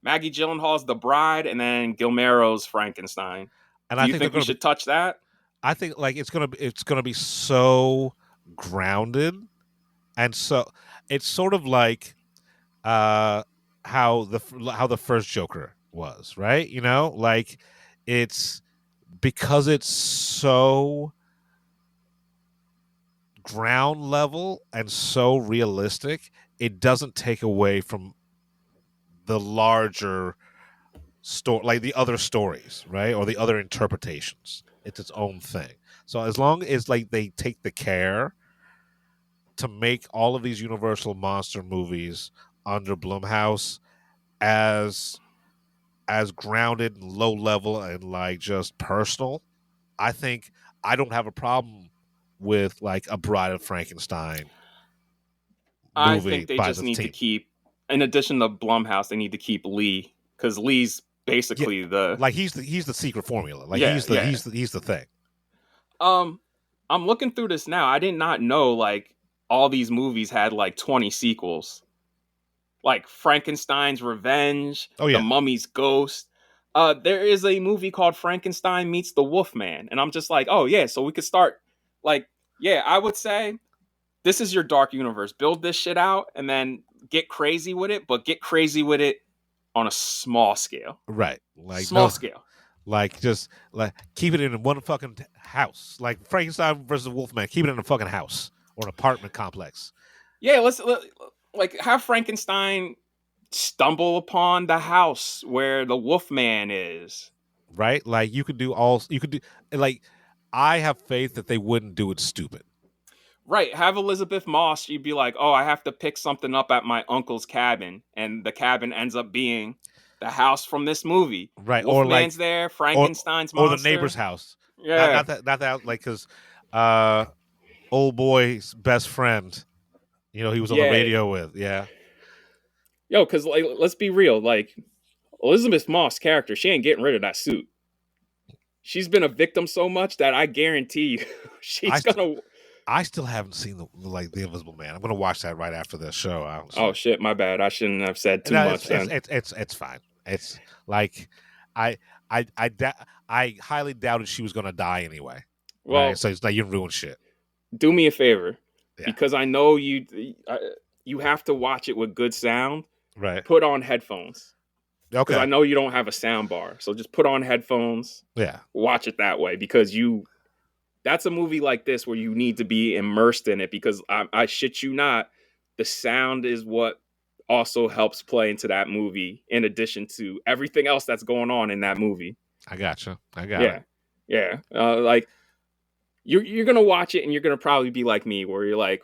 Maggie Gyllenhaal's The Bride, and then Guillermo's Frankenstein. And do you think we should touch that? I think like it's gonna be so grounded, and so it's sort of like how the first Joker was, right? Like it's because it's so ground level and so realistic, it doesn't take away from the larger story, like the other stories, right? Or the other interpretations. It's its own thing. So as long as like they take the care to make all of these Universal monster movies under Blumhouse as grounded and low level and like just personal, I think I don't have a problem with like a Bride of Frankenstein movie. I think they just need to keep, in addition to Blumhouse, they need to keep Lee because Lee's basically he's the secret formula. Like he's the thing. I'm looking through this now. I did not know like all these movies had like 20 sequels. Like Frankenstein's Revenge, Oh The yeah. Mummy's Ghost. There is a movie called Frankenstein Meets the Wolfman, and I'm just like, oh yeah, so we could start. Like, yeah, I would say this is your dark universe. Build this shit out, and then get crazy with it, but get crazy with it on a small scale. Right. Like Small no, scale. like just like keep it in one fucking house. Like Frankenstein versus Wolfman, keep it in a fucking house or an apartment complex. Yeah, like have Frankenstein stumble upon the house where the Wolfman is. Right? Like you could do like I have faith that they wouldn't do it stupid. Right, have Elizabeth Moss. You'd be like, oh, I have to pick something up at my uncle's cabin, and the cabin ends up being the house from this movie. Right, Wolfman's or like there, Frankenstein's or monster, the neighbor's house. Yeah, Not that like because old boy's best friend, he was on the radio with. Yeah. Yo, because like, let's be real. Like Elizabeth Moss character, she ain't getting rid of that suit. She's been a victim so much that I guarantee you, she's gonna. I still haven't seen the Invisible Man. I'm gonna watch that right after the show. Honestly. Oh shit, my bad. I shouldn't have said too much. It's fine. It's like I highly doubted she was gonna die anyway. Well, right? So it's like you ruin shit. Do me a favor, Yeah. because I know you have to watch it with good sound. Right. Put on headphones. Okay. Because I know you don't have a sound bar, so just put on headphones. Yeah. Watch it that way, because that's a movie like this where you need to be immersed in it, because I shit you not, the sound is what also helps play into that movie in addition to everything else that's going on in that movie. I gotcha. I got it. Yeah. Like you're gonna watch it and you're gonna probably be like me, where you're like,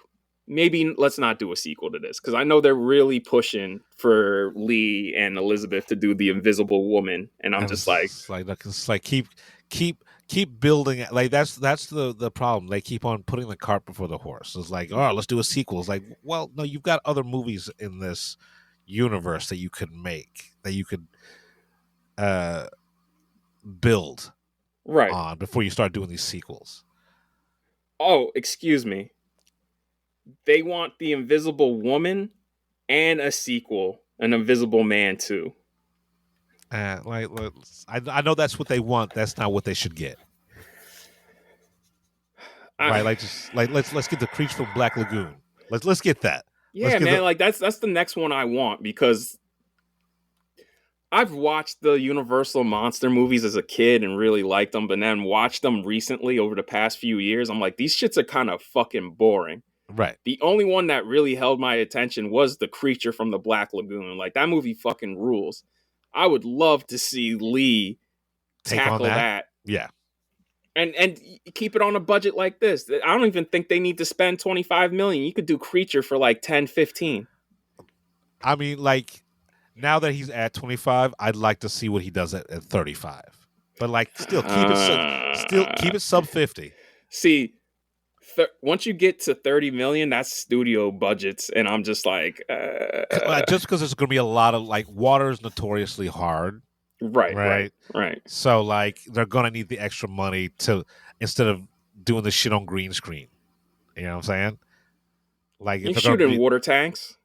maybe let's not do a sequel to this, because I know they're really pushing for Lee and Elizabeth to do the Invisible Woman, and I'm just like, it's like keep building it. Like that's the problem. They keep on putting the cart before the horse. It's like, oh, let's do a sequel. It's like, well, no, you've got other movies in this universe that you could make, that you could build right on before you start doing these sequels. Oh, excuse me. They want the Invisible Woman and a sequel, an Invisible Man 2. I know that's what they want. That's not what they should get. Right? Let's get the Creature from Black Lagoon. Let's get that. Yeah, man. That's the next one I want, because I've watched the Universal monster movies as a kid and really liked them, but then watched them recently over the past few years. I'm like, these shits are kind of fucking boring. Right. The only one that really held my attention was the Creature from the Black Lagoon. Like, that movie fucking rules. I would love to see Lee tackle that. Yeah. And keep it on a budget like this. I don't even think they need to spend $25 million. You could do Creature for like 10, 15. I mean, like, now that he's at 25, I'd like to see what he does at 35. But like, still keep it sub 50. See, once you get to 30 million, that's studio budgets, and I'm just like, just because there's going to be a lot of, like, water is notoriously hard. Right. So like, they're going to need the extra money to, instead of doing the shit on green screen. You know what I'm saying? Like, you shoot in water tanks.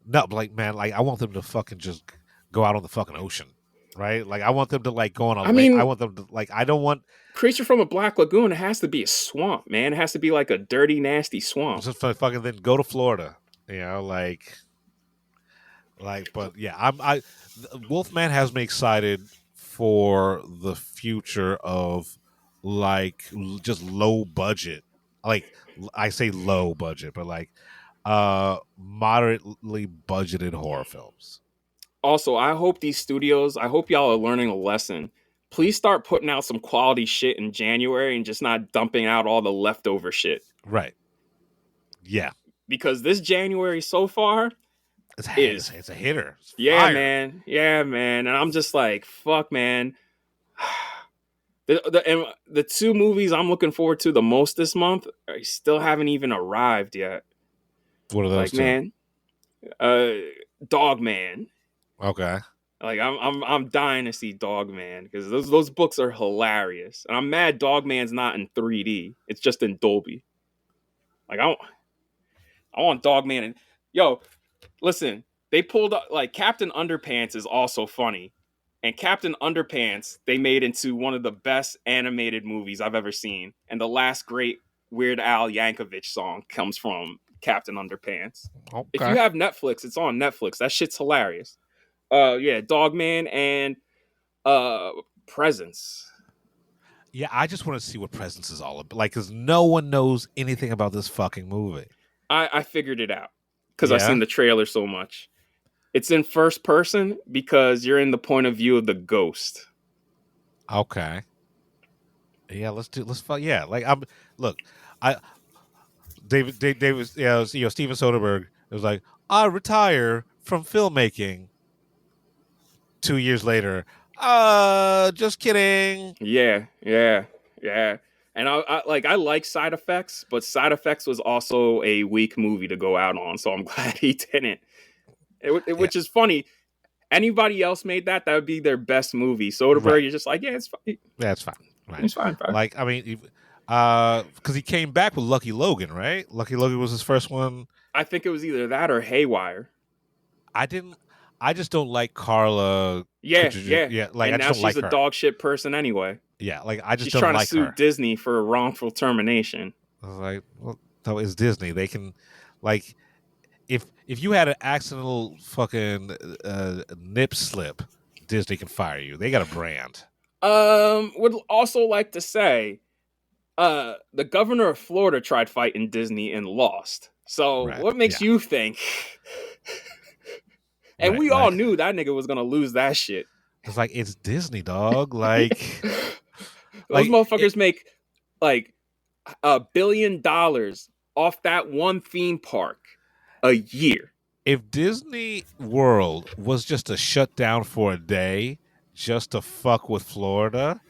No, but like, man, like, I want them to fucking just go out on the fucking ocean, right? Like, I want them to like go on a lake. I want them to like. I don't want Creature from a Black Lagoon. It has to be a swamp, man. It has to be like a dirty, nasty swamp. Just fucking then go to Florida, like. But yeah, Wolfman has me excited for the future of like just low budget, like I say low budget, but like moderately budgeted horror films. Also, I hope y'all are learning a lesson. Please start putting out some quality shit in January and just not dumping out all the leftover shit. Right. Yeah. Because this January so far it's a hitter. It's fire. Man. Yeah, man. And I'm just like, fuck, man. The two movies I'm looking forward to the most this month still haven't even arrived yet. What are those two? Man, Dog Man. Okay. Like I'm dying to see Dogman because those books are hilarious, and I'm mad Dogman's not in 3D. It's just in Dolby. Like I want Dogman and yo, listen, they pulled up like Captain Underpants is also funny. And Captain Underpants, they made into one of the best animated movies I've ever seen. And the last great Weird Al Yankovic song comes from Captain Underpants. Okay. If you have Netflix, it's on Netflix. That shit's hilarious. Dogman and Presence. Yeah, I just want to see what Presence is all about. Like, because no one knows anything about this fucking movie. I figured it out because Yeah? I've seen the trailer so much. It's in first person because you're in the point of view of the ghost. Okay. Yeah, let's yeah. Like David, Steven Soderbergh was like, I retire from filmmaking. 2 years later, just kidding. Yeah. And I like Side Effects, but Side Effects was also a weak movie to go out on, so I'm glad he didn't. Which is funny. Anybody else made that would be their best movie. Soderbergh, Right. you're just like, yeah, it's fine. Yeah, it's fine. Right. It's fine. Like, I mean, because he came back with Lucky Logan, right? Lucky Logan was his first one. I think it was either that or Haywire. I just don't like Carla. Yeah. Like, and I now just don't she's like a her. dog shit person anyway. Yeah, like I just She's don't trying like to sue her. Disney for wrongful termination. I was like, well, so it's Disney. They can, like, if you had an accidental fucking nip slip, Disney can fire you. They got a brand. Would also like to say, the governor of Florida tried fighting Disney and lost. So Right, what makes you think? And Right, we all like- knew that nigga was gonna lose that shit. It's like, it's Disney, dog. Like, Those motherfuckers make like $1 billion off that one theme park a year. if Disney World was just to shut down for a day just to fuck with Florida,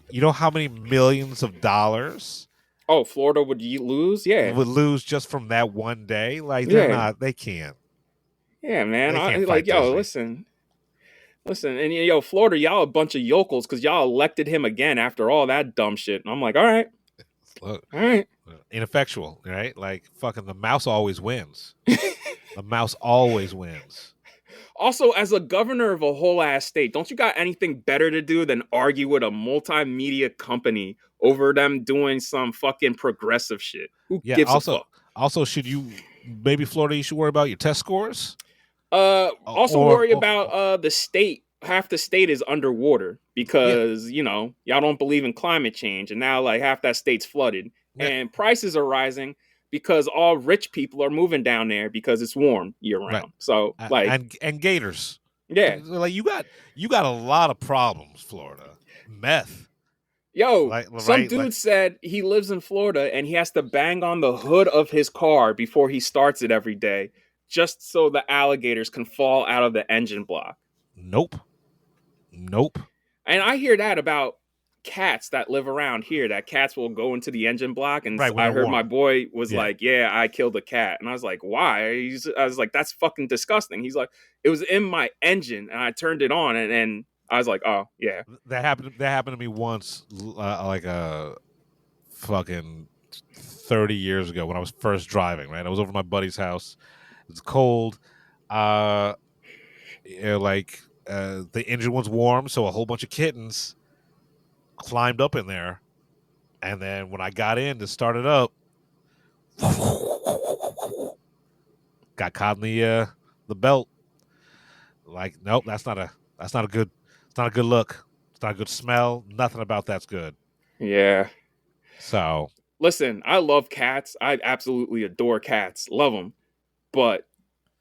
you know how many millions of dollars Oh, Florida would lose? Yeah. would lose just from that one day? Like, they can't. Yeah, man. They can't Like, fight yo, Disney. listen, and yo, Florida, y'all a bunch of yokels because y'all elected him again after all that dumb shit. And I'm like, all right, Look, all right. ineffectual, right? Like, fucking the mouse always wins. The mouse always wins. Also, as a governor of a whole ass state, don't you got anything better to do than argue with a multimedia company over them doing some fucking progressive shit? Who Yeah. gives a fuck? Also, maybe Florida, you should worry about your test scores. Also or- worry or- about the state. Half the state is underwater because y'all don't believe in climate change, and now like half that state's flooded, Yeah. and prices are rising because all rich people are moving down there because it's warm year round. Right. So like, and gators. yeah, Like, you got a lot of problems, Florida. Meth. yo, Like, some right, dude like- said he lives in Florida and he has to bang on the hood of his car before he starts it every day, just so the alligators can fall out of the engine block. Nope. And I hear that about cats that live around here, that cats will go into the engine block. And Right, when I they're heard my warm. boy was Yeah. like, yeah, I killed a cat. And I was like, why? I was like, that's fucking disgusting. He's like, it was in my engine and I turned it on and I was like, oh, yeah. That happened to me once, like a fucking 30 years ago when I was first driving, right? I was over at my buddy's house. It's cold. The engine was warm, so a whole bunch of kittens climbed up in there. And then when I got in to start it up, got caught in the belt. Like, nope, that's not a good look. It's not a good smell. Nothing about that's good. Yeah. So, Listen, I love cats. I absolutely adore cats. Love them. But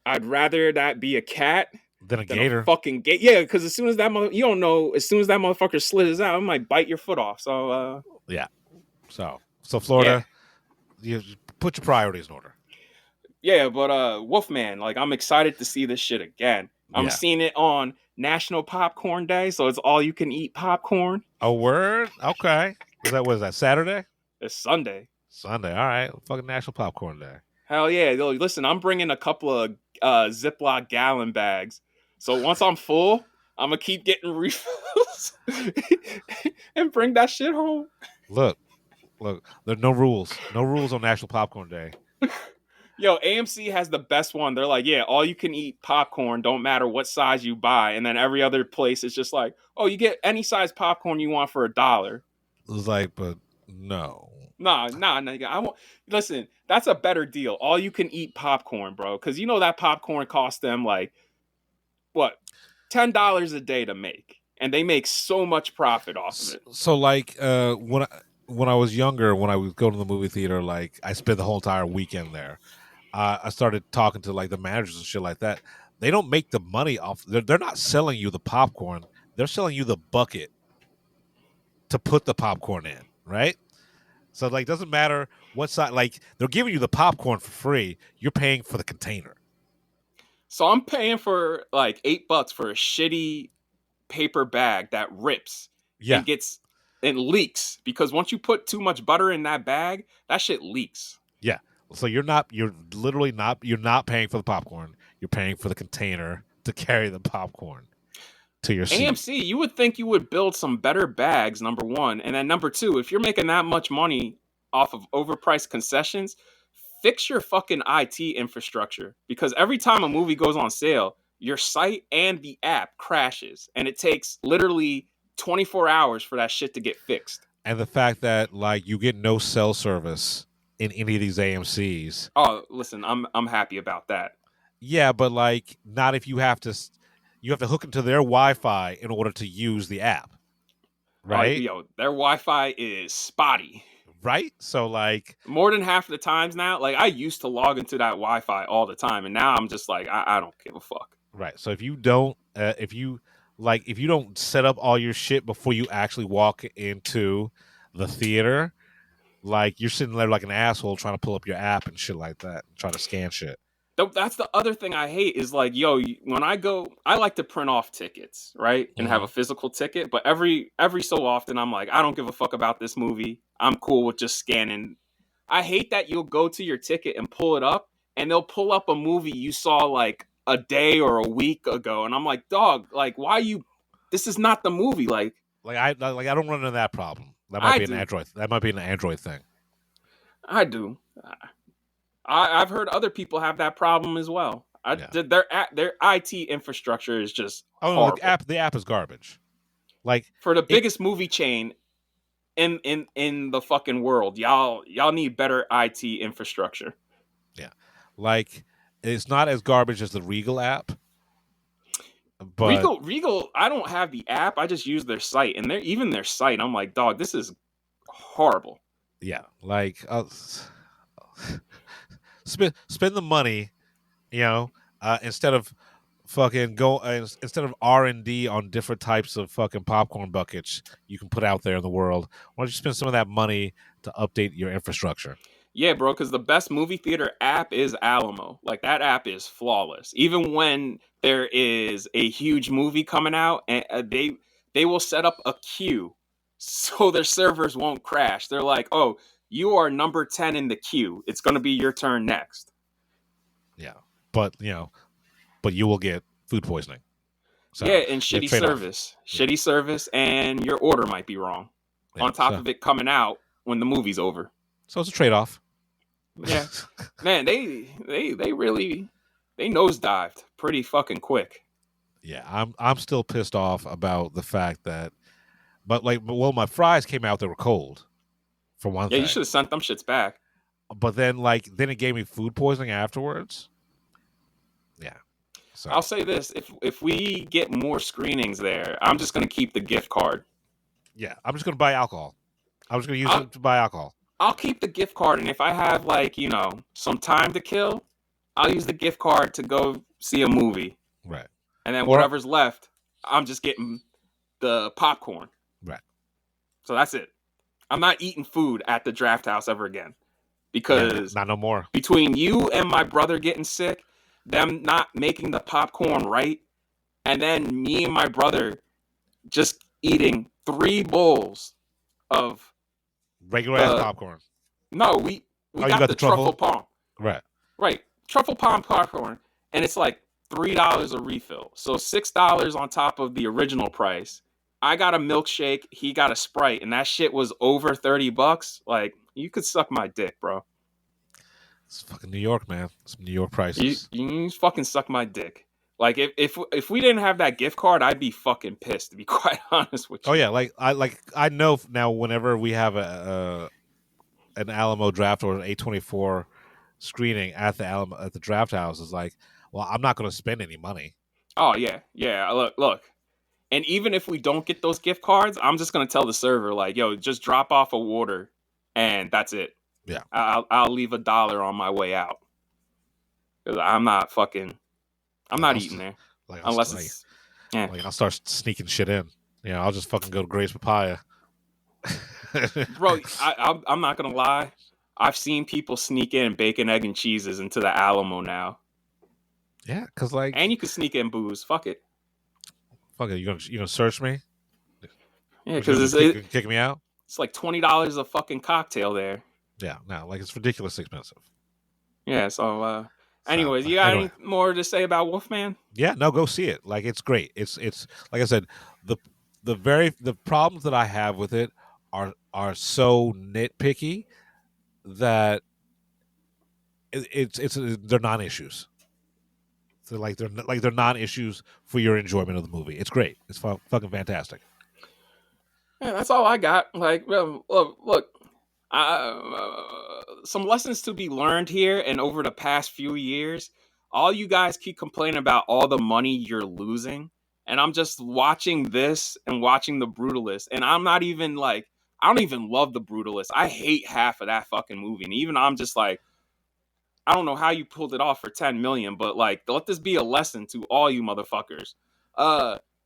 I'd rather that be a cat then a than gator. a fucking gator. Yeah, because as soon as that motherfucker slithers out, it might bite your foot off. So, So Florida, you put your priorities in order. yeah, but Wolfman, like I'm excited to see this shit again. I'm Yeah. seeing it on National Popcorn Day, so it's all you can eat popcorn. A word? Okay. What is that, Saturday? It's Sunday. Sunday. All right. Fucking National Popcorn Day. Hell yeah. Yo, listen, I'm bringing a couple of Ziploc gallon bags. So once I'm full, I'm gonna keep getting refills and bring that shit home. Look, there's no rules. No rules on National Popcorn Day. Yo, AMC has the best one. They're like, yeah, all you can eat popcorn, don't matter what size you buy. And then every other place is just like, oh, you get any size popcorn you want for $1. It was like, but no. Nah, nigga. I won't listen, that's a better deal. All you can eat popcorn, bro. Cause you know that popcorn costs them like what, $10 a day to make. And they make so much profit off of it. So like when I was younger, when I would go to the movie theater, like I spent the whole entire weekend there. I started talking to like the managers and shit like that. They don't make the money off. They're not selling you the popcorn. They're selling you the bucket to put the popcorn in, right? So like, doesn't matter what side. Like they're giving you the popcorn for free. You're paying for the container. So I'm paying for like $8 for a shitty paper bag that rips and leaks, because once you put too much butter in that bag, that shit leaks. Yeah. So you're literally not paying for the popcorn. You're paying for the container to carry the popcorn to your seat. AMC, you would think you would build some better bags, number one. And then number two, if you're making that much money off of overpriced concessions, fix your fucking IT infrastructure. Because every time a movie goes on sale, your site and the app crashes. And it takes literally 24 hours for that shit to get fixed. And the fact that like you get no cell service in any of these AMCs. Oh, listen, I'm happy about that. Yeah, but like not if you have to hook into their Wi-Fi in order to use the app. Right? Yo, their Wi-Fi is spotty. Right? So like more than half of the times now, like I used to log into that Wi-Fi all the time, and now I'm just like, I don't give a fuck. Right. So if you don't set up all your shit before you actually walk into the theater, like you're sitting there like an asshole trying to pull up your app and shit like that, and trying to scan shit. That's the other thing I hate is like, yo, when I go, I like to print off tickets, right? And have a physical ticket. But every so often I'm like, I don't give a fuck about this movie. I'm cool with just scanning. I hate that you'll go to your ticket and pull it up and they'll pull up a movie you saw like a day or a week ago. And I'm like, dog, like, this is not the movie. Like I don't run into that problem. That might be an Android. That might be an Android thing. I do. I've heard other people have that problem as well. Their IT infrastructure is just horrible. The app is garbage. Like for the biggest movie chain in the fucking world, y'all need better IT infrastructure. Yeah, like it's not as garbage as the Regal app. But Regal, I don't have the app. I just use their site, and their site. I'm like, dog, this is horrible. Yeah, like spend the money, instead of fucking instead of R&D on different types of fucking popcorn buckets you can put out there in the world. Why don't you spend some of that money to update your infrastructure? Yeah, bro, because the best movie theater app is Alamo. Like that app is flawless. Even when there is a huge movie coming out, and they will set up a queue so their servers won't crash. They're like, oh, you are number 10 in the queue. It's going to be your turn next. Yeah, but you will get food poisoning. So, yeah, and shitty service. Shitty service, and your order might be wrong. Yeah, on top of it coming out when the movie's over. So it's a trade-off. Yeah. Man, they really nosedived pretty fucking quick. Yeah, I'm still pissed off about the fact that my fries came out, they were cold. For one thing. Yeah, you should have sent them shits back. But then it gave me food poisoning afterwards. Yeah. So I'll say this, if we get more screenings there, I'm just going to keep the gift card. Yeah, I'm just going to buy alcohol. I'm just going to use it to buy alcohol. I'll keep the gift card, and if I have some time to kill, I'll use the gift card to go see a movie. Right. And then whatever's left, I'm just getting the popcorn. Right. So that's it. I'm not eating food at the draft house ever again. Because not no more. Between you and my brother getting sick, them not making the popcorn right, and then me and my brother just eating 3 bowls of regular ass popcorn. No, we got the truffle palm. Right. Truffle palm popcorn. And it's like $3 a refill. So $6 on top of the original price. I got a milkshake, he got a Sprite, and that shit was over $30. Like, you could suck my dick, bro. It's fucking New York, man. It's New York You, prices. you fucking suck my dick. Like, if we didn't have that gift card, I'd be fucking pissed, to be quite honest with you. Oh yeah, I know now. Whenever we have an Alamo draft or an A24 screening at the draft house, is like, well, I'm not going to spend any money. Oh yeah. Look. And even if we don't get those gift cards, I'm just gonna tell the server, like, yo, just drop off a water, and that's it. Yeah, I'll leave $1 on my way out, because I'm not eating there unless it's I'll start sneaking shit in. I'll just fucking go to Gray's Papaya. Bro, I'm not gonna lie. I've seen people sneak in bacon, egg, and cheeses into the Alamo now. Yeah, because and you can sneak in booze. Fuck it. Fuck it. You gonna search me? Yeah, because it's kick me out. It's like $20 a fucking cocktail there. Yeah, no, it's ridiculously expensive. Yeah, so anyways, you got any more to say about Wolfman? Yeah, no, go see it. It's great. It's like I said, the problems that I have with it are so nitpicky that they're non-issues. So they're non-issues for your enjoyment of the movie. It's great. It's fucking fantastic. Yeah, that's all I got. Like, look, some lessons to be learned here. And over the past few years, all you guys keep complaining about all the money you're losing, and I'm just watching this and watching The Brutalist, and I'm not even like, I don't even love The Brutalist. I hate half of that fucking movie, and even I'm just like, I don't know how you pulled it off for 10 million, but like, let this be a lesson to all you motherfuckers.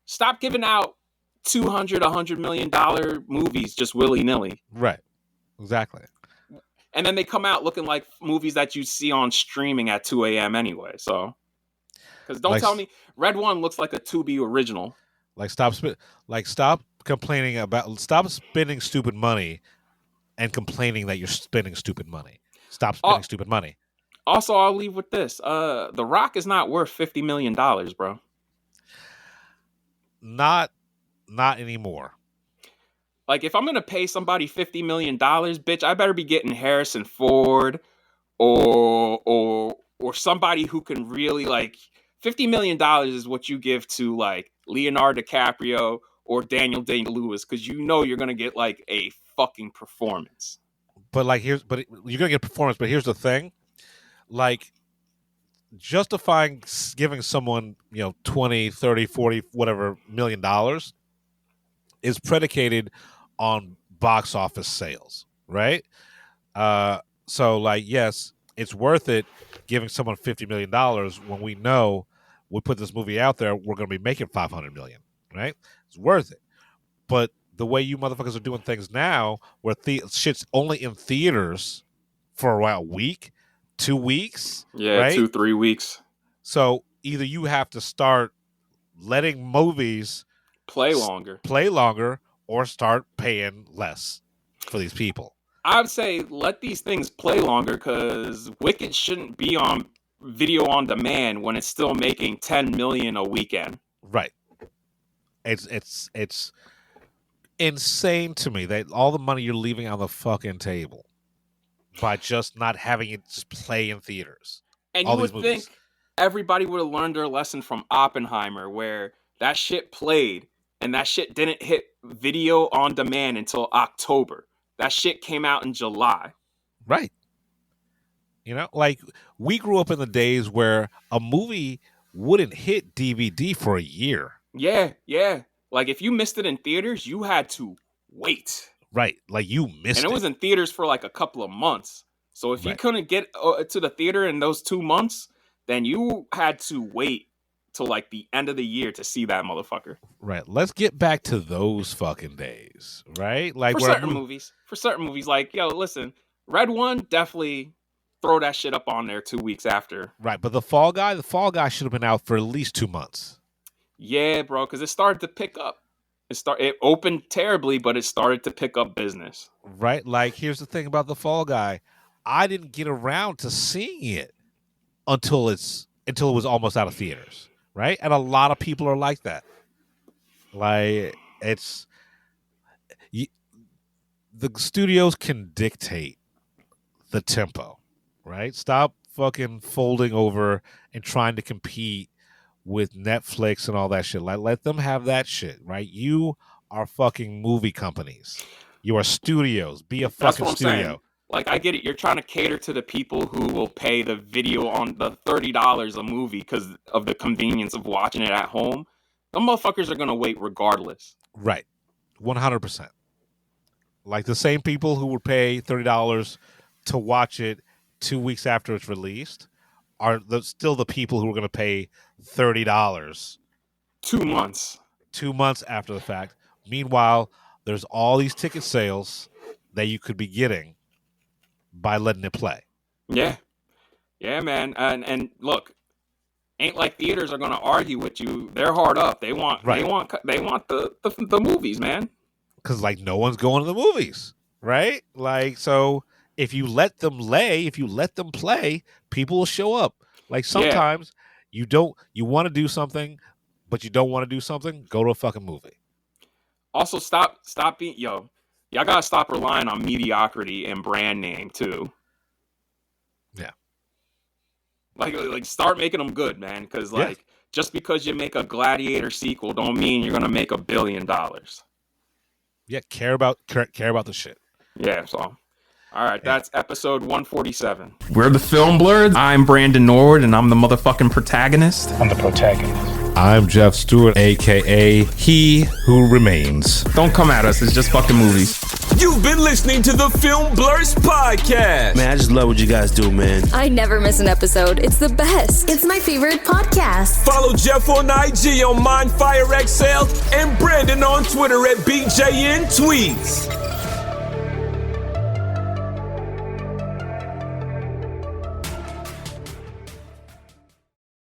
Stop giving out $200 million movies just willy-nilly. Right. Exactly. And then they come out looking like movies that you see on streaming at 2 a.m. anyway. So, because don't tell me Red One looks like a Tubi original. Stop complaining about, stop spending stupid money and complaining that you're spending stupid money. Stop spending stupid money. Also, I'll leave with this. The Rock is not worth $50 million, bro. Not anymore. Like, if I'm going to pay somebody $50 million, bitch, I better be getting Harrison Ford or somebody who can really, like, $50 million is what you give to, like, Leonardo DiCaprio or Daniel Day-Lewis, because you know you're going to get, like, a fucking performance. But you're going to get a performance, but here's the thing. Like, justifying giving someone, 20, 30, 40, whatever $million is predicated on box office sales, right? So, yes, it's worth it giving someone $50 million when we know we put this movie out there, we're going to be making $500 million, right? It's worth it. But the way you motherfuckers are doing things now, where shit's only in theaters for a week, 2 weeks. Yeah, right? 2-3 weeks. So either you have to start letting movies play longer, or start paying less for these people. I would say let these things play longer, because Wicked shouldn't be on video on demand when it's still making $10 million a weekend. Right. It's insane to me that all the money you're leaving on the fucking table by just not having it just play in theaters. And you would think everybody would have learned their lesson from Oppenheimer, where that shit played and that shit didn't hit video on demand until October. That shit came out in July. Right. We grew up in the days where a movie wouldn't hit DVD for a year. Yeah. Like, if you missed it in theaters, you had to wait. Right, like you missed it. And it was in theaters for like a couple of months. So if you couldn't get to the theater in those 2 months, then you had to wait till like the end of the year to see that motherfucker. Right. Let's get back to those fucking days, right? Like for certain movies, like, yo, listen, Red One, definitely throw that shit up on there 2 weeks after. Right, but the Fall Guy should have been out for at least 2 months. Yeah, bro, because it started to pick up. It opened terribly, but it started to pick up business. Right? Like, here's the thing about the Fall Guy. I didn't get around to seeing it until it's until it was almost out of theaters, right? And a lot of people are like that. Like, the studios can dictate the tempo, right? Stop fucking folding over and trying to compete with Netflix and all that shit. Like, let them have that shit, right? You are fucking movie companies. You are studios. Be a fucking studio. Saying. Like, I get it. You're trying to cater to the people who will pay the video on the $30 a movie because of the convenience of watching it at home. The motherfuckers are going to wait regardless. Right. 100%. Like the same people who would pay $30 to watch it 2 weeks after it's released are still the people who are going to pay $30 2 months. 2 months after the fact. Meanwhile, there's all these ticket sales that you could be getting by letting it play. Yeah. Yeah, man. And look, ain't like theaters are going to argue with you. They're hard up. They want the movies, man. Because, like, no one's going to the movies, right? Like, so if you let them play, people will show up. Like, sometimes you want to do something, but you don't want to do something, go to a fucking movie. Also, stop being, y'all gotta stop relying on mediocrity and brand name, too. Yeah. Like start making them good, man. Because, just because you make a Gladiator sequel don't mean you're gonna make $1 billion. Yeah, care about the shit. Yeah, so. All right, that's episode 147. We're the Film Blurs. I'm Brandon Norwood, and I'm the motherfucking protagonist. I'm the protagonist. I'm Jeff Stewart, a.k.a. He Who Remains. Don't come at us. It's just fucking movies. You've been listening to the Film Blurs podcast. Man, I just love what you guys do, man. I never miss an episode. It's the best. It's my favorite podcast. Follow Jeff on IG on MindFireXL and Brandon on Twitter at BJN Tweets.